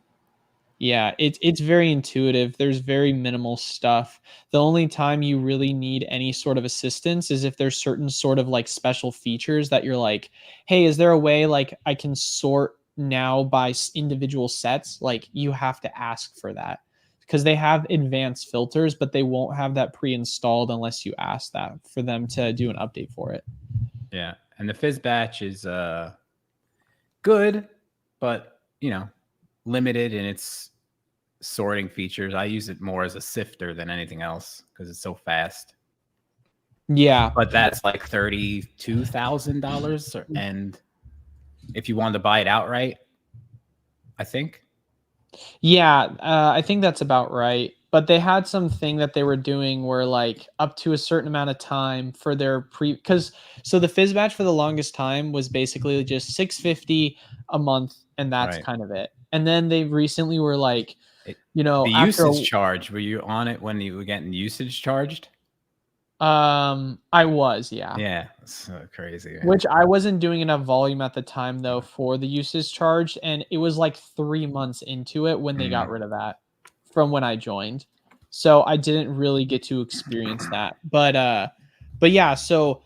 Yeah, it's very intuitive. There's very minimal stuff. The only time you really need any sort of assistance is if there's certain sort of like special features that you're like, hey, is there a way like I can sort now by individual sets? Like, you have to ask for that, because they have advanced filters, but they won't have that pre-installed unless you ask that for them to do an update for it. Yeah, and the fizz batch is good, but you know, limited in its sorting features. I use it more as a sifter than anything else because it's so fast. Yeah, but that's like $32,000, and if you wanted to buy it outright, I think. Yeah, I think that's about right. But they had something that they were doing where like up to a certain amount of time for their so the fizz batch for the longest time was basically just $650 a month, and that's kind of it. And then they recently were like, the usage charge. Were you on it when you were getting usage charged? I was, yeah. Yeah, so crazy. Man. Which I wasn't doing enough volume at the time though for the usage charge, and it was like 3 months into it when they got rid of that from when I joined. So I didn't really get to experience that. But yeah, so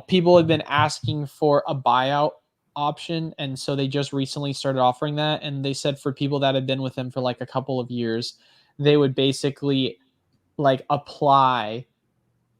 people have been asking for a buyout option, and so they just recently started offering that, and they said for people that have been with them for like a couple of years, they would basically like apply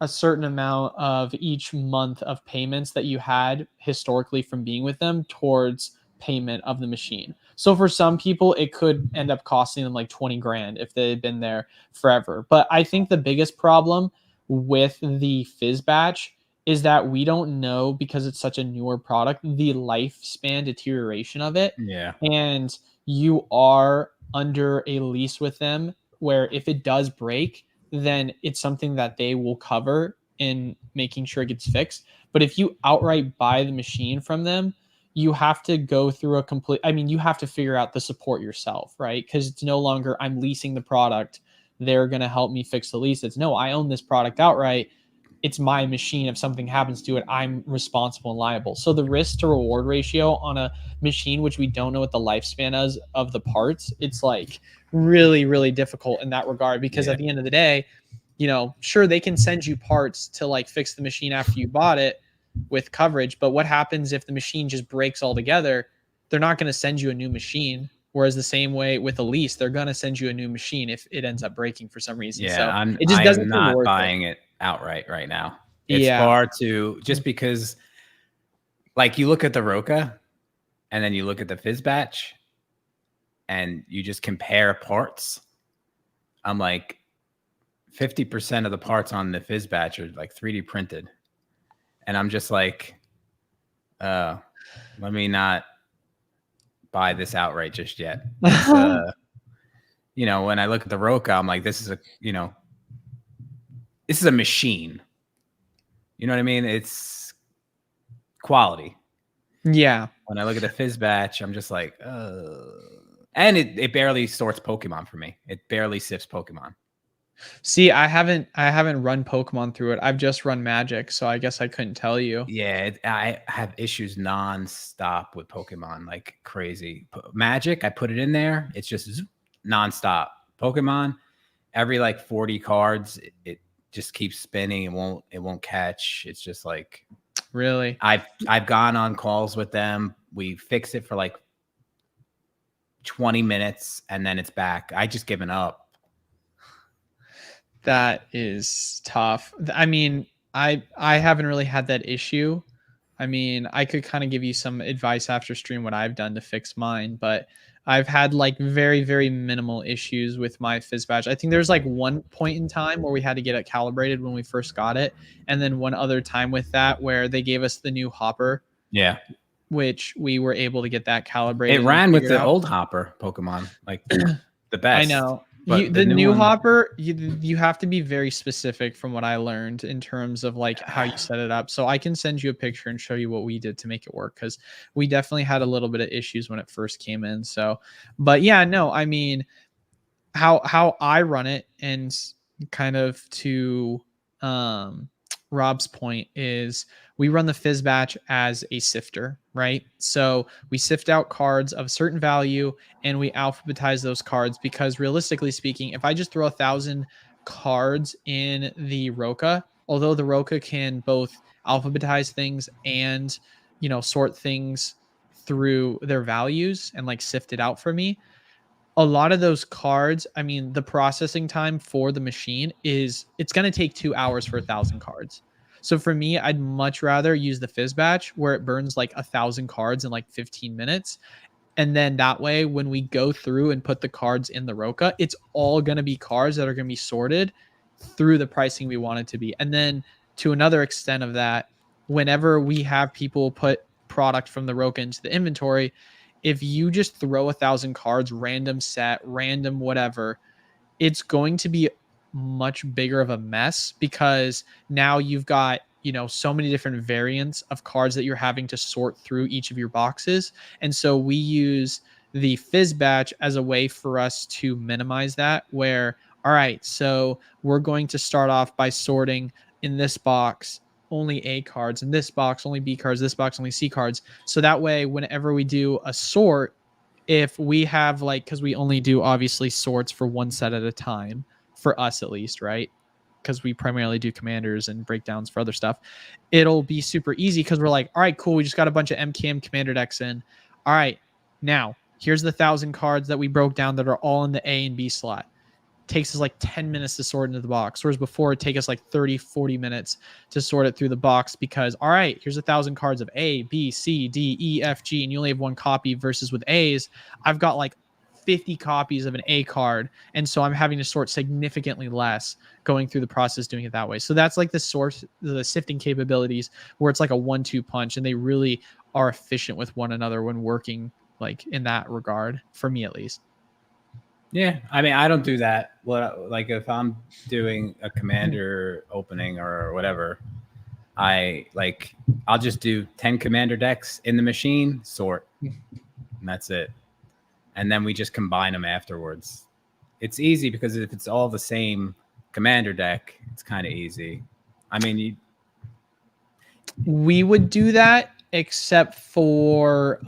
a certain amount of each month of payments that you had historically from being with them towards payment of the machine. So for some people, it could end up costing them like 20 grand if they had been there forever. But I think the biggest problem with the fizz batch is that we don't know, because it's such a newer product, the lifespan deterioration of it. Yeah. And you are under a lease with them where if it does break, then it's something that they will cover in making sure it gets fixed. But if you outright buy the machine from them, you have to go through you have to figure out the support yourself, right? Because it's no longer I'm leasing the product, they're going to help me fix the lease. It's no, I own this product outright. It's my machine. If something happens to it, I'm responsible and liable. So the risk to reward ratio on a machine, which we don't know what the lifespan is of the parts, it's like really, really difficult in that regard, because at the end of the day, sure, they can send you parts to like fix the machine after you bought it with coverage. But what happens if the machine just breaks altogether? They're not going to send you a new machine. Whereas the same way with a lease, they're going to send you a new machine if it ends up breaking for some reason. Yeah, so I'm not buying it outright right now. It's far too, just because like you look at the Roca and then you look at the fizz batch and you just compare parts. I'm like 50% of the parts on the fizz batch are like 3D printed. And I'm just like, let me not buy this outright just yet. When I look at the Roca, I'm like, this is a machine. You know what I mean? It's quality. Yeah. When I look at the fizz batch, I'm just like, and it barely sorts Pokemon for me. It barely sifts Pokemon. See, I haven't run Pokemon through it. I've just run Magic, so I guess I couldn't tell you. Yeah, I have issues nonstop with Pokemon, like crazy. Magic, I put it in there. It's just nonstop. Pokemon, every like 40 cards, it just keeps spinning. It won't catch. It's just like, really, I've gone on calls with them. We fix it for like 20 minutes and then it's back. I just given up. that is tough. I mean, I haven't really had that issue. I mean, I could kind of give you some advice after stream what I've done to fix mine, but I've had like very, very minimal issues with my fizz badge. I think there's like one point in time where we had to get it calibrated when we first got it, and then one other time with that where they gave us the new hopper, Yeah. which we were able to get that calibrated. It and ran with figured the out. old hopper Pokemon, like the best. I know. But The new one, hopper, you have to be very specific from what I learned in terms of like how you set it up. So I can send you a picture and show you what we did to make it work, because we definitely had a little bit of issues when it first came in. So, but yeah, no, I mean, how I run it, and kind of to Rob's point, is we run the fizz batch as a sifter, right? So we sift out cards of a certain value and we alphabetize those cards, because realistically speaking, if I just throw 1,000 cards in the Roka, although the Roka can both alphabetize things and, you know, sort things through their values and like sift it out for me, a lot of those cards, I mean, the processing time for the machine it's going to take 2 hours for 1,000 cards. So for me, I'd much rather use the fizz batch where it burns like 1,000 cards in like 15 minutes. And then that way, when we go through and put the cards in the Roka, it's all going to be cards that are going to be sorted through the pricing we want it to be. And then to another extent of that, whenever we have people put product from the Roka into the inventory, if you just throw 1,000 cards, random set, random whatever, it's going to be much bigger of a mess, because now you've got, you know, so many different variants of cards that you're having to sort through each of your boxes. And so we use the fizz batch as a way for us to minimize that, where, all right, so we're going to start off by sorting in this box only A cards, in this box only B cards, this box only C cards. So that way, whenever we do a sort, if we have like, because we only do obviously sorts for one set at a time, for us at least, right? Because we primarily do commanders and breakdowns for other stuff, it'll be super easy, because we're like, all right, cool, we just got a bunch of MKM commander decks in. All right, now here's the 1,000 cards that we broke down that are all in the A and B slot. Takes us like 10 minutes to sort into the box, whereas before it take us like 30-40 minutes to sort it through the box, because all right, here's 1,000 cards of A, B, C, D, E, F, G, and you only have one copy, versus with A's I've got like 50 copies of an A card, and so I'm having to sort significantly less going through the process doing it that way. So that's like the sifting capabilities, where it's like a 1-2 punch, and they really are efficient with one another when working like in that regard, for me at least. Yeah, I mean, I don't do that. What, like, if I'm doing a commander opening or whatever, I'll just do 10 commander decks in the machine, sort, and that's it. And then we just combine them afterwards. It's easy, because if it's all the same commander deck, it's kind of easy. I mean, we would do that, except for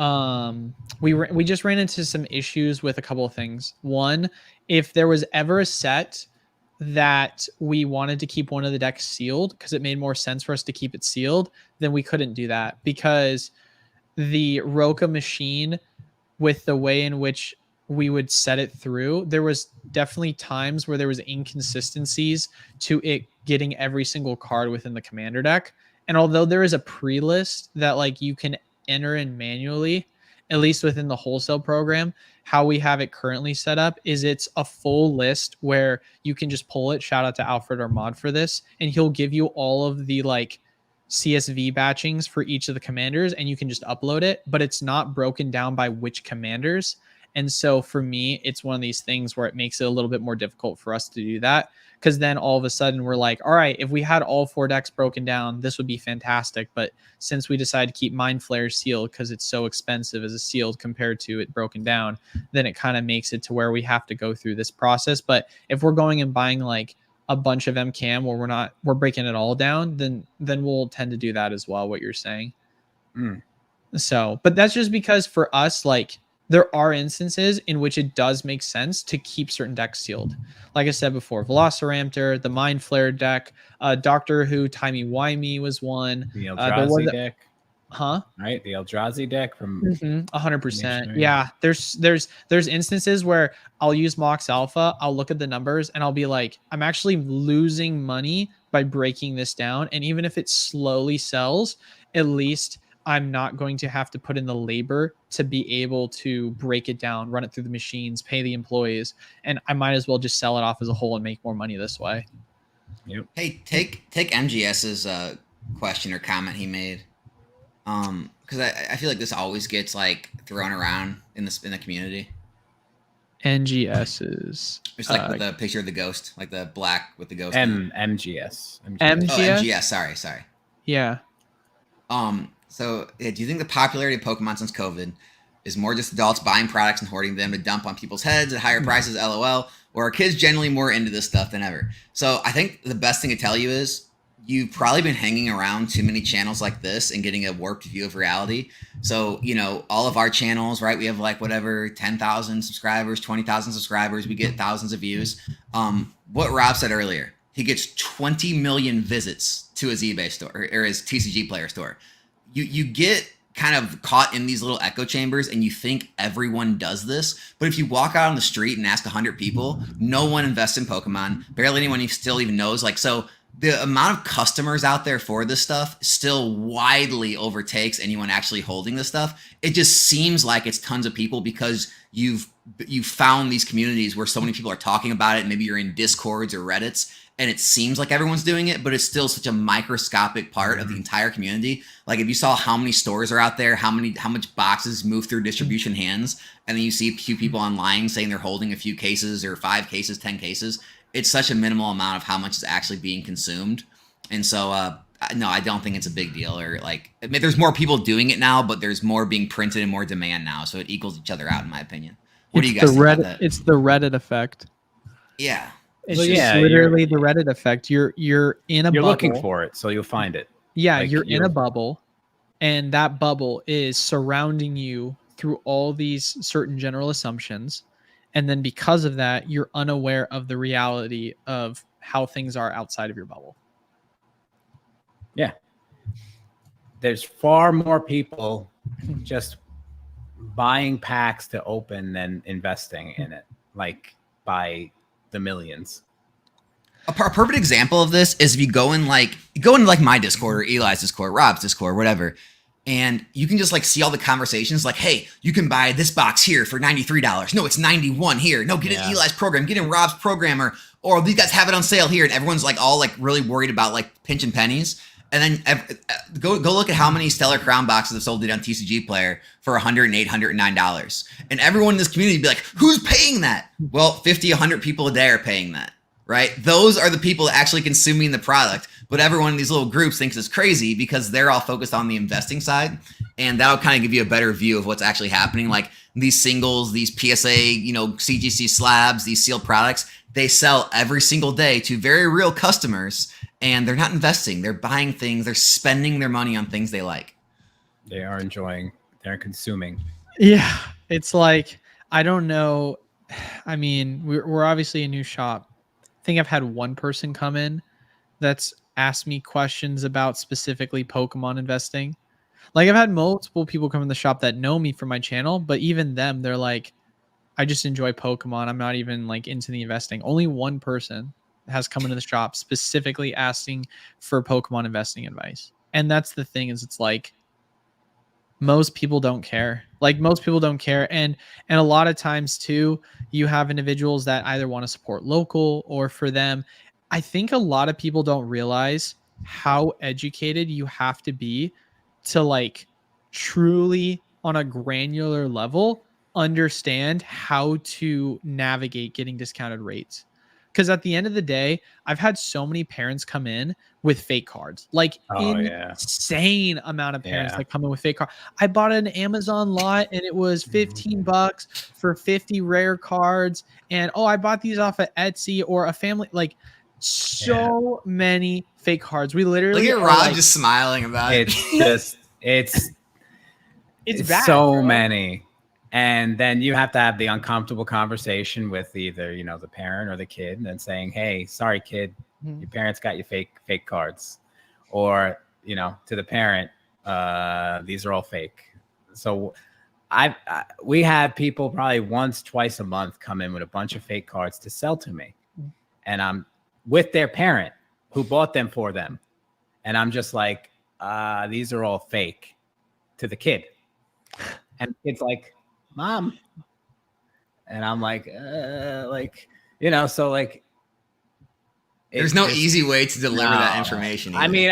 we just ran into some issues with a couple of things. One, if there was ever a set that we wanted to keep one of the decks sealed, because it made more sense for us to keep it sealed, then we couldn't do that, because the Roka machine, with the way in which we would set it through, there was definitely times where there was inconsistencies to it getting every single card within the commander deck. And although there is a pre-list that like you can enter in manually, at least within the wholesale program, how we have it currently set up is it's a full list where you can just pull it. Shout out to Alfred, our mod, for this. And he'll give you all of the like CSV batchings for each of the commanders, and you can just upload it, but it's not broken down by which commanders. And so for me, it's one of these things where it makes it a little bit more difficult for us to do that, because then all of a sudden we're like, all right, if we had all 4 decks broken down, this would be fantastic. But since we decided to keep Mind Flayer sealed because it's so expensive as a sealed compared to it broken down, then it kind of makes it to where we have to go through this process. But if we're going and buying like a bunch of MCAM where we're breaking it all down, then we'll tend to do that as well, what you're saying. So, but that's just because for us, like, there are instances in which it does make sense to keep certain decks sealed. Like I said before, Velociraptor, the Mind Flare deck, Doctor Who, Timey-Wimey was one. The There was Eldrazi deck, huh? right? The Eldrazi deck from 100%. Missionary. Yeah, there's instances where I'll use Mox Alpha, I'll look at the numbers, and I'll be like, I'm actually losing money by breaking this down. And even if it slowly sells, at least I'm not going to have to put in the labor to be able to break it down, run it through the machines, pay the employees, and I might as well just sell it off as a whole and make more money this way. Yep. Hey, take MGS's question or comment he made. Because I feel like this always gets like thrown around in the community. NGS's. It's like the picture of the ghost, like the black with the ghost. MGS. Oh, MGS. Sorry. Yeah. So do you think the popularity of Pokemon since COVID is more just adults buying products and hoarding them to dump on people's heads at higher prices, LOL, or are kids generally more into this stuff than ever? So I think the best thing to tell you is you've probably been hanging around too many channels like this and getting a warped view of reality. So, all of our channels, right? We have like whatever, 10,000 subscribers, 20,000 subscribers. We get thousands of views. What Rob said earlier, he gets 20 million visits to his eBay store or his TCGPlayer store. You get kind of caught in these little echo chambers and you think everyone does this. But if you walk out on the street and ask 100 people, no one invests in Pokemon. Barely anyone still even knows. So the amount of customers out there for this stuff still widely overtakes anyone actually holding this stuff. It just seems like it's tons of people because you've found these communities where so many people are talking about it. Maybe you're in Discords or Reddits and it seems like everyone's doing it, but it's still such a microscopic part of the entire community. Like if you saw how many stores are out there, how much boxes move through distribution hands, and then you see a few people online saying they're holding a few cases or 5 cases, 10 cases, it's such a minimal amount of how much is actually being consumed. And so, no, I don't think it's a big deal. Or there's more people doing it now, but there's more being printed and more demand now. So it equals each other out, in my opinion. What do you guys think about that? It's the Reddit effect. Yeah. It's literally the Reddit effect. You're in a bubble. You're looking for it, so you'll find it. Yeah, you're in a bubble, and that bubble is surrounding you through all these certain general assumptions. And then because of that, you're unaware of the reality of how things are outside of your bubble. Yeah. There's far more people just buying packs to open than investing in it, like by the millions. A perfect example of this is if you go into my Discord or Eli's Discord, Rob's Discord, whatever, and you can just see all the conversations like, hey, you can buy this box here for $93. No, it's $91 here. No, get in Eli's program, get in Rob's program, or these guys have it on sale here. And everyone's all really worried about pinching pennies. And then go look at how many Stellar Crown boxes have sold it on TCGPlayer for $108, $109. And everyone in this community would be like, who's paying that? Well, 50, 100 people a day are paying that, right? Those are the people actually consuming the product. But everyone in these little groups thinks it's crazy because they're all focused on the investing side. And that'll kind of give you a better view of what's actually happening. Like these singles, these PSA, CGC slabs, these sealed products, they sell every single day to very real customers. And they're not investing. They're buying things. They're spending their money on things they like. They are enjoying. They're consuming. Yeah. It's I don't know. I mean, we're obviously a new shop. I think I've had one person come in that's asked me questions about specifically Pokemon investing. I've had multiple people come in the shop that know me from my channel, but even them, they're like, I just enjoy Pokemon. I'm not even into the investing. Only one person has come into the shop specifically asking for Pokemon investing advice. And that's the thing is it's most people don't care. Most people don't care. And a lot of times too, you have individuals that either want to support local or for them. I think a lot of people don't realize how educated you have to be to truly on a granular level understand how to navigate getting discounted rates. Because at the end of the day, I've had so many parents come in with fake cards, insane amount of parents that come in with fake cards. I bought an Amazon lot and it was $15 for 50 rare cards. And I bought these off of Etsy or a family, so many fake cards. We literally look at Rob just smiling about it. It's bad, it's so bro. many. And then you have to have the uncomfortable conversation with either, you know, the parent or the kid, and then saying, hey, sorry, kid, your parents got you fake cards. Or, you know, to the parent, these are all fake. So we have people probably once, twice a month come in with a bunch of fake cards to sell to me. And I'm with their parent who bought them for them. And I'm just like, these are all fake to the kid. And the kid's like, Mom. And I'm like, you know, so like. There's no easy way to deliver that information. I mean,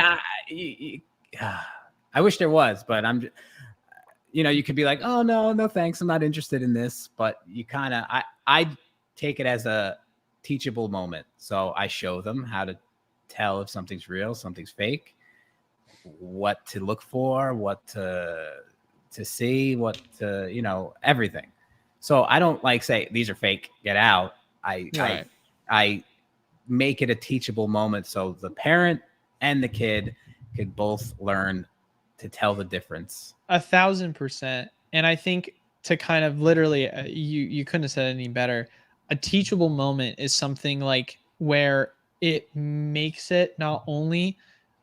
I wish there was, but you know, you could be like, oh, no, thanks. I'm not interested in this. But you kind of, I take it as a teachable moment. So I show them how to tell if something's real, something's fake, what to look for, what to see, what to, you know, everything. So I don't like say these are fake, get out. I make it a teachable moment so the parent and the kid could both learn to tell the difference. 1,000%. And I think to kind of literally, you couldn't have said it any better. A teachable moment is something like where it makes it not only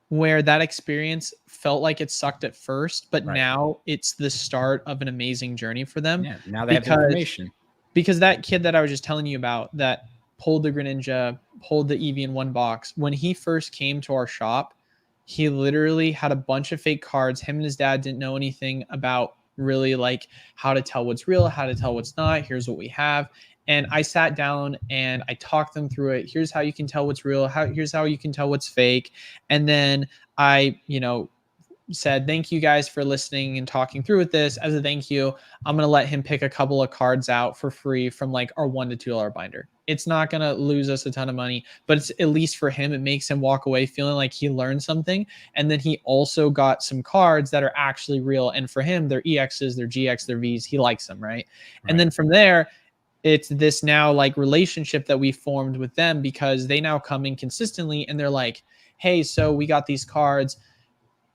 where that experience felt like it sucked at first, but now it's the start of an amazing journey for them. Yeah, now they have the information. Because that kid that I was just telling you about that pulled the Greninja, pulled the Eevee in one box, when he first came to our shop, he literally had a bunch of fake cards. Him and his dad didn't know anything about really like how to tell what's real, how to tell what's not. Here's what we have. And I sat down and I talked them through it. Here's how you can tell what's real. Here's how you can tell what's fake. And then I, you know, said, thank you guys for listening and talking through with this. As a thank you, I'm going to let him pick a couple of cards out for free from like our $1 to $2 binder. It's not going to lose us a ton of money, but it's at least for him, it makes him walk away feeling like he learned something. And then he also got some cards that are actually real. And for him, they're EXs, they're GX, they're Vs. He likes them, right? And then from there, it's this now like relationship that we formed with them because they now come in consistently and they're like, hey, so we got these cards.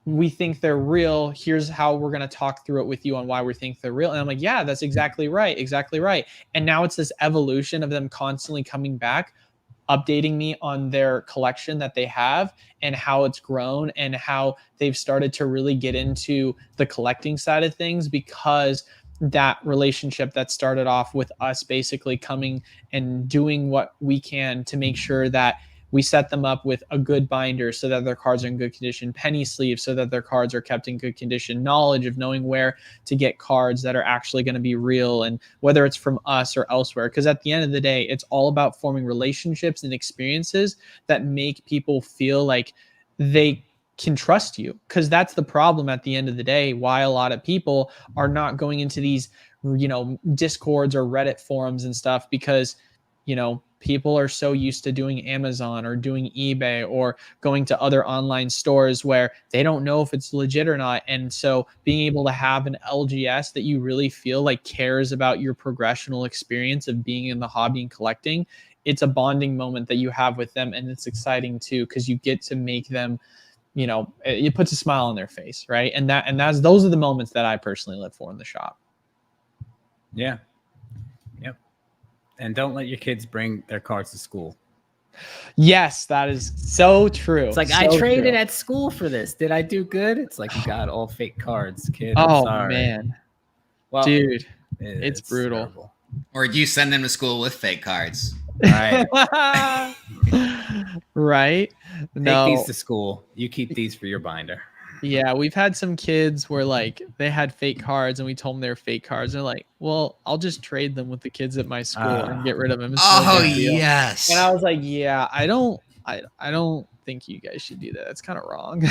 We think they're real. Here's how we're going to talk through it with you on why we think they're real. And I'm like, yeah, that's exactly right. Exactly right. And now it's this evolution of them constantly coming back, updating me on their collection that they have and how it's grown and how they've started to really get into the collecting side of things because that relationship that started off with us basically coming and doing what we can to make sure that we set them up with a good binder so that their cards are in good condition, penny sleeves so that their cards are kept in good condition, knowledge of knowing where to get cards that are actually going to be real and whether it's from us or elsewhere. Because at the end of the day, it's all about forming relationships and experiences that make people feel like they can trust you, because that's the problem at the end of the day, why a lot of people are not going into these, you know, Discords or Reddit forums and stuff, because, you know, people are so used to doing Amazon or doing eBay or going to other online stores where they don't know if it's legit or not. And so being able to have an LGS that you really feel like cares about your progressional experience of being in the hobby and collecting, it's a bonding moment that you have with them. And it's exciting too, because you get to make them, you know, it puts a smile on their face, right? And those are the moments that I personally live for in the shop. Yeah. Yep. And don't let your kids bring their cards to school. Yes, that is so true. It's like, so I traded true. at school for this. Did I do good? It's like, you got all fake cards, kid. Oh, sorry. man. Well, dude, it's brutal. Terrible. Or do you send them to school with fake cards? Right. Right. Take these to school. You keep these for your binder. Yeah, we've had some kids where like they had fake cards and we told them they're fake cards. They're like, well, I'll just trade them with the kids at my school and get rid of them. Yes. And I was like, yeah, I don't think you guys should do that. That's kind of wrong.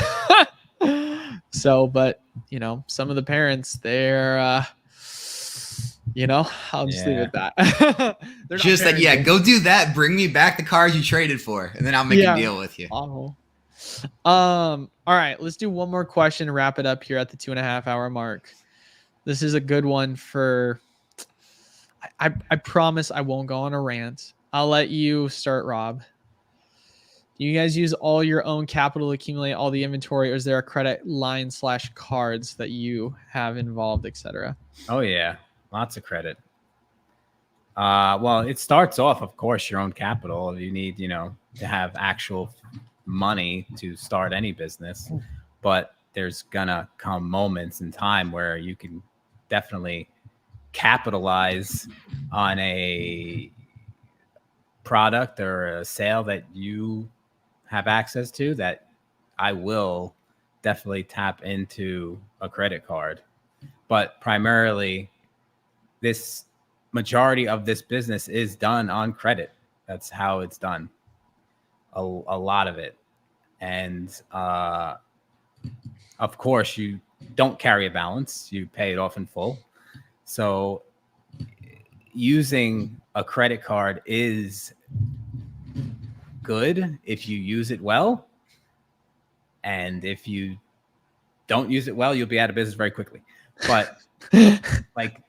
So, but you know, some of the parents, they're you know, I'll just leave it at that. Just that, yeah, go do that. Bring me back the cards you traded for, and then I'll make a deal with you. Oh. All right, let's do one more question and wrap it up here at the 2.5 hour mark. This is a good one for, I promise I won't go on a rant. I'll let you start, Rob. Do you guys use all your own capital to accumulate all the inventory, or is there a credit line / cards that you have involved, etc.? Oh yeah. Lots of credit. Well, it starts off, of course, your own capital. You need, to have actual money to start any business. But there's gonna come moments in time where you can definitely capitalize on a product or a sale that you have access to, that I will definitely tap into a credit card. But primarily, this majority of this business is done on credit. That's how it's done. A lot of it. And of course, you don't carry a balance. You pay it off in full. So using a credit card is good if you use it well. And if you don't use it well, you'll be out of business very quickly. But like,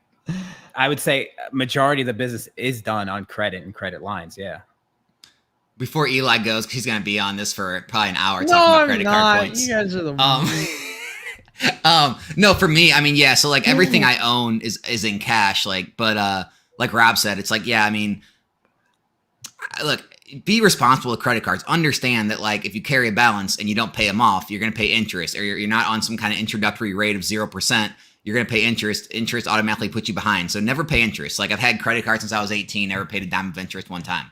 I would say majority of the business is done on credit and credit lines. Yeah. Before Eli goes, 'cause he's going to be on this for probably an hour No, talking about I'm credit not. card points. You guys are the No, for me, I mean, yeah. So like everything I own is in cash. Like Rob said, it's like, yeah, I mean, look, be responsible with credit cards. Understand that like if you carry a balance and you don't pay them off, you're going to pay interest, or you're not on some kind of introductory rate of 0%. You're going to pay interest. Interest automatically puts you behind. So never pay interest. Like I've had credit cards since I was 18, never paid a dime of interest one time.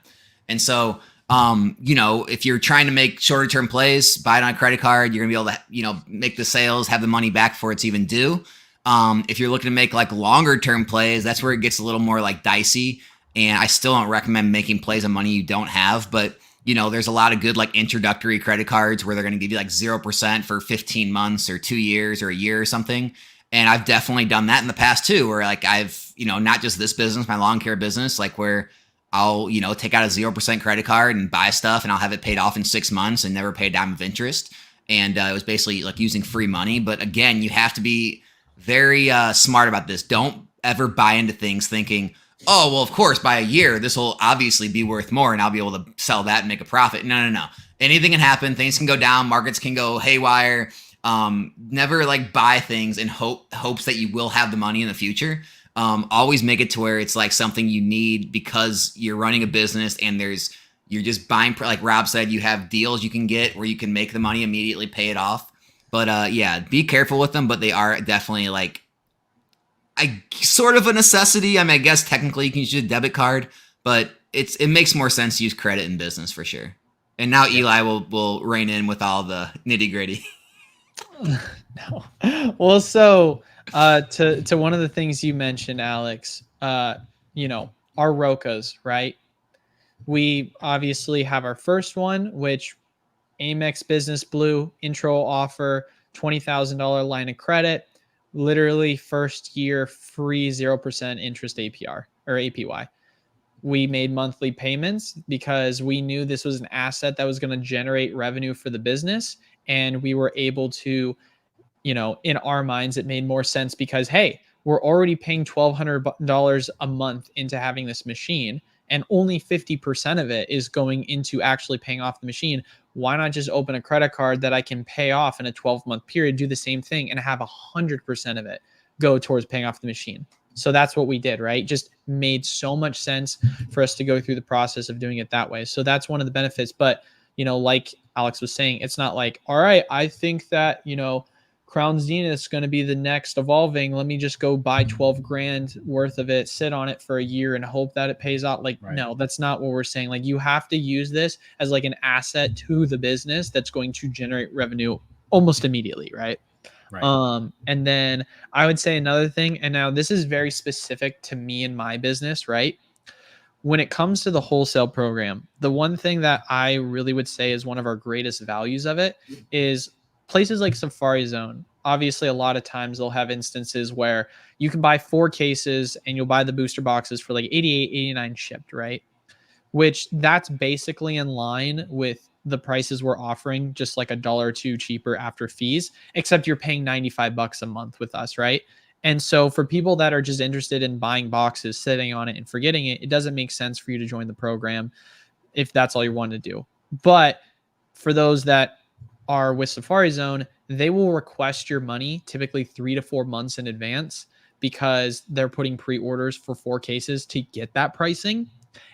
And so, if you're trying to make shorter term plays, buy it on a credit card, you're going to be able to, make the sales, have the money back before it's even due. If you're looking to make like longer term plays, that's where it gets a little more like dicey. And I still don't recommend making plays on money you don't have, but there's a lot of good like introductory credit cards where they're going to give you like 0% for 15 months or 2 years or a year or something. And I've definitely done that in the past too, where like I've, not just this business, my lawn care business, like where I'll, take out a 0% credit card and buy stuff and I'll have it paid off in 6 months and never pay a dime of interest. And it was basically like using free money. But again, you have to be very smart about this. Don't ever buy into things thinking, oh, well, of course, by a year, this will obviously be worth more and I'll be able to sell that and make a profit. No. Anything can happen. Things can go down. Markets can go haywire. Never like buy things in hopes that you will have the money in the future. Always make it to where it's like something you need because you're running a business and you're just buying, like Rob said, you have deals you can get where you can make the money immediately, pay it off. But yeah, be careful with them, but they are definitely like sort of a necessity. I mean, I guess technically you can use a debit card, but it makes more sense to use credit in business for sure. And now Eli will rein in with all the nitty gritty. No. Well, so to one of the things you mentioned, Alex, our Rokas, right? We obviously have our first one, which Amex Business Blue intro offer, $20,000 line of credit, literally first year free 0% interest APR or APY. We made monthly payments because we knew this was an asset that was going to generate revenue for the business. And we were able to, in our minds, it made more sense because, hey, we're already paying $1,200 a month into having this machine, and only 50% of it is going into actually paying off the machine. Why not just open a credit card that I can pay off in a 12-month period, do the same thing, and have 100% of it go towards paying off the machine? So that's what we did, right? Just made so much sense for us to go through the process of doing it that way. So that's one of the benefits. But, like Alex was saying, it's not like, all right, I think that, Crown Zenith is going to be the next evolving. Let me just go buy 12 grand worth of it, sit on it for a year and hope that it pays off. Like, right. No, that's not what we're saying. Like, you have to use this as like an asset to the business that's going to generate revenue almost immediately. Right. And then I would say another thing, and now this is very specific to me and my business, right? When it comes to the wholesale program, the one thing that I really would say is one of our greatest values of it is places like Safari Zone. Obviously, a lot of times they'll have instances where you can buy 4 cases and you'll buy the booster boxes for like 88, 89 shipped, right? Which that's basically in line with the prices we're offering, just like $1 or $2 cheaper after fees, except you're paying $95 a month with us, right? And so for people that are just interested in buying boxes, sitting on it and forgetting it, it doesn't make sense for you to join the program if that's all you want to do. But for those that are with Safari Zone, they will request your money typically 3 to 4 months in advance because they're putting pre-orders for 4 cases to get that pricing.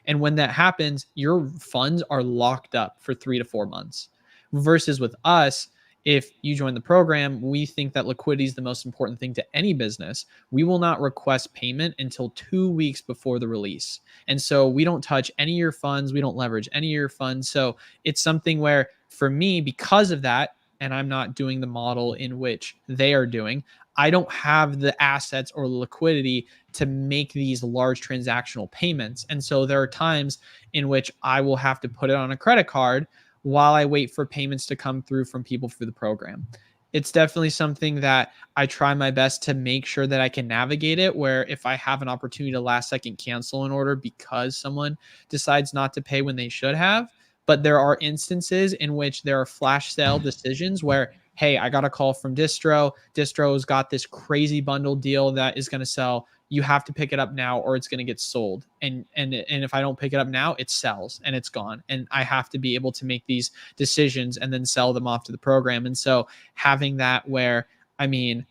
And when that happens, your funds are locked up for 3 to 4 months. Versus with us, if you join the program, we think that liquidity is the most important thing to any business. We will not request payment until 2 weeks before the release. And so we don't touch any of your funds. We don't leverage any of your funds. So it's something where for me, because of that, and I'm not doing the model in which they are doing, I don't have the assets or liquidity to make these large transactional payments. And so there are times in which I will have to put it on a credit card while I wait for payments to come through from people through the program. It's definitely something that I try my best to make sure that I can navigate it, where if I have an opportunity to last second cancel an order because someone decides not to pay when they should have. But there are instances in which there are flash sale decisions where, hey, I got a call from Distro. Distro's got this crazy bundle deal that is going to sell. You have to pick it up now or it's going to get sold. And if I don't pick it up now, it sells and it's gone. And I have to be able to make these decisions and then sell them off to the program. And so having that where, I mean,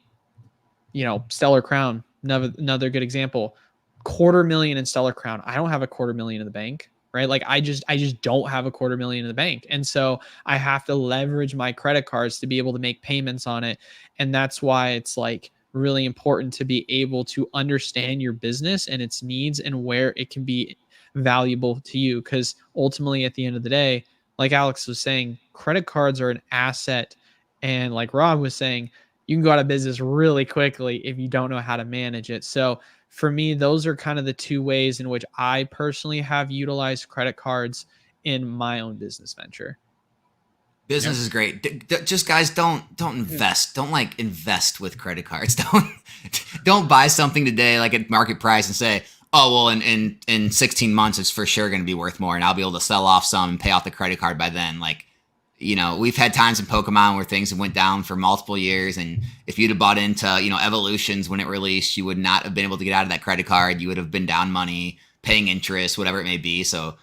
you know, Stellar Crown, another good example, $250,000 in Stellar Crown. I don't have a $250,000 in the bank. Right? Like I just don't have a $250,000 in the bank. And so I have to leverage my credit cards to be able to make payments on it. And that's why it's like really important to be able to understand your business and its needs and where it can be valuable to you. Because ultimately at the end of the day, like Alex was saying, credit cards are an asset. And like Rob was saying, you can go out of business really quickly if you don't know how to manage it. So for me, those are kind of the 2 ways in which I personally have utilized credit cards in my own business venture. Business is great. Just guys, don't invest. Don't like invest with credit cards. Don't buy something today like at market price and say, oh well, in 16 months it's for sure going to be worth more, and I'll be able to sell off some and pay off the credit card by then. Like, you know, we've had times in Pokemon where things went down for multiple years, and if you'd have bought into, you know, Evolutions when it released, you would not have been able to get out of that credit card. You would have been down money, paying interest, whatever it may be. So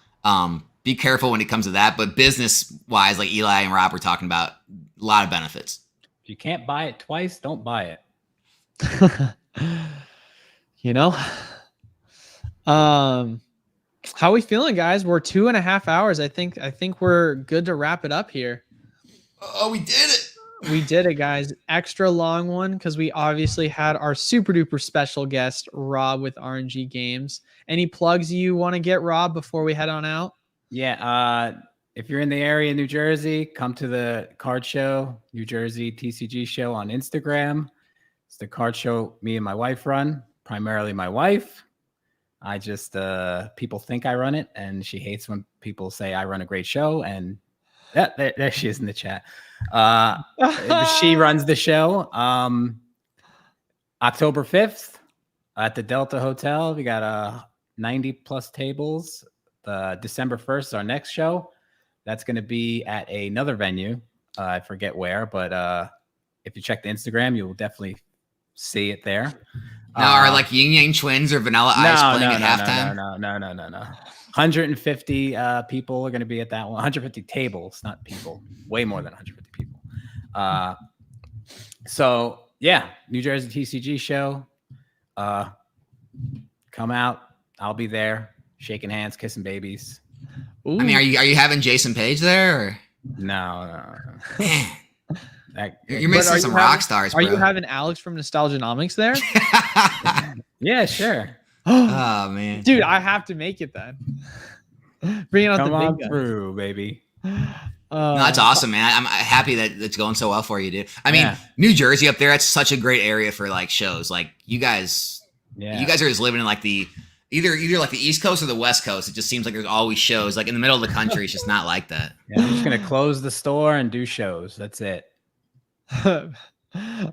be careful when it comes to that. But business-wise, like Eli and Rob were talking about, a lot of benefits. If you can't buy it twice, don't buy it. You know? How are we feeling, guys? We're 2.5 hours. I think we're good to wrap it up here. Oh, we did it. We did it, guys. Extra long one because we obviously had our super duper special guest, Rob with RNG Games. Any plugs you want to get, Rob, before we head on out? Yeah. If you're in the area, New Jersey, come to the card show, New Jersey TCG show on Instagram. It's the card show me and my wife run, primarily my wife. I just, people think I run it, and she hates when people say I run a great show. And yeah, there she is in the chat. She runs the show. October 5th at the Delta Hotel. We got 90 plus tables. December 1st is our next show. That's going to be at another venue. I forget where, but if you check the Instagram, you will definitely see it there. Now, are like Yin Yang Twins or Vanilla Ice playing at halftime? No. 150 people are going to be at that one. 150 tables, not people. Way more than 150 people. So, yeah, New Jersey TCG show. Come out. I'll be there. Shaking hands, kissing babies. Ooh. I mean, are you having Jason Page there? Or? No. Man. You're missing some rock stars, bro. Are you having Alex from Nostalgianomics there? Yeah, sure. Oh, man. Dude, I have to make it then. Bring out Come the big on guns. through, baby. No, that's awesome, man. I'm happy that it's going so well for you, dude. I mean, Yeah. New Jersey up there, that's such a great area for like shows. Like you guys are just living in like the either like the East Coast or the West Coast. It just seems like there's always shows. Like in the middle of the country, it's just not like that. Yeah, I'm just gonna close the store and do shows. That's it.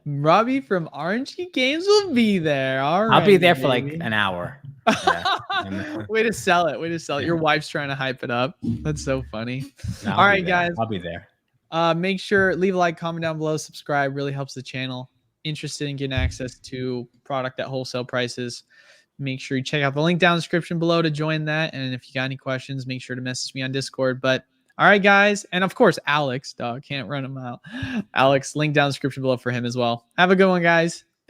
Robbie from RNG Games will be there. All right, I'll be there for baby. like an hour. Yeah. Way to sell it. Your wife's trying to hype it up. That's so funny. No, All right, guys. I'll be there. Make sure leave a like, comment down below, subscribe. Really helps the channel. Interested in getting access to product at wholesale prices, make sure you check out the link down in the description below to join that. And if you got any questions, make sure to message me on Discord. But all right, guys. And of course, Alex, can't run him out. Alex, link down in the description below for him as well. Have a good one, guys.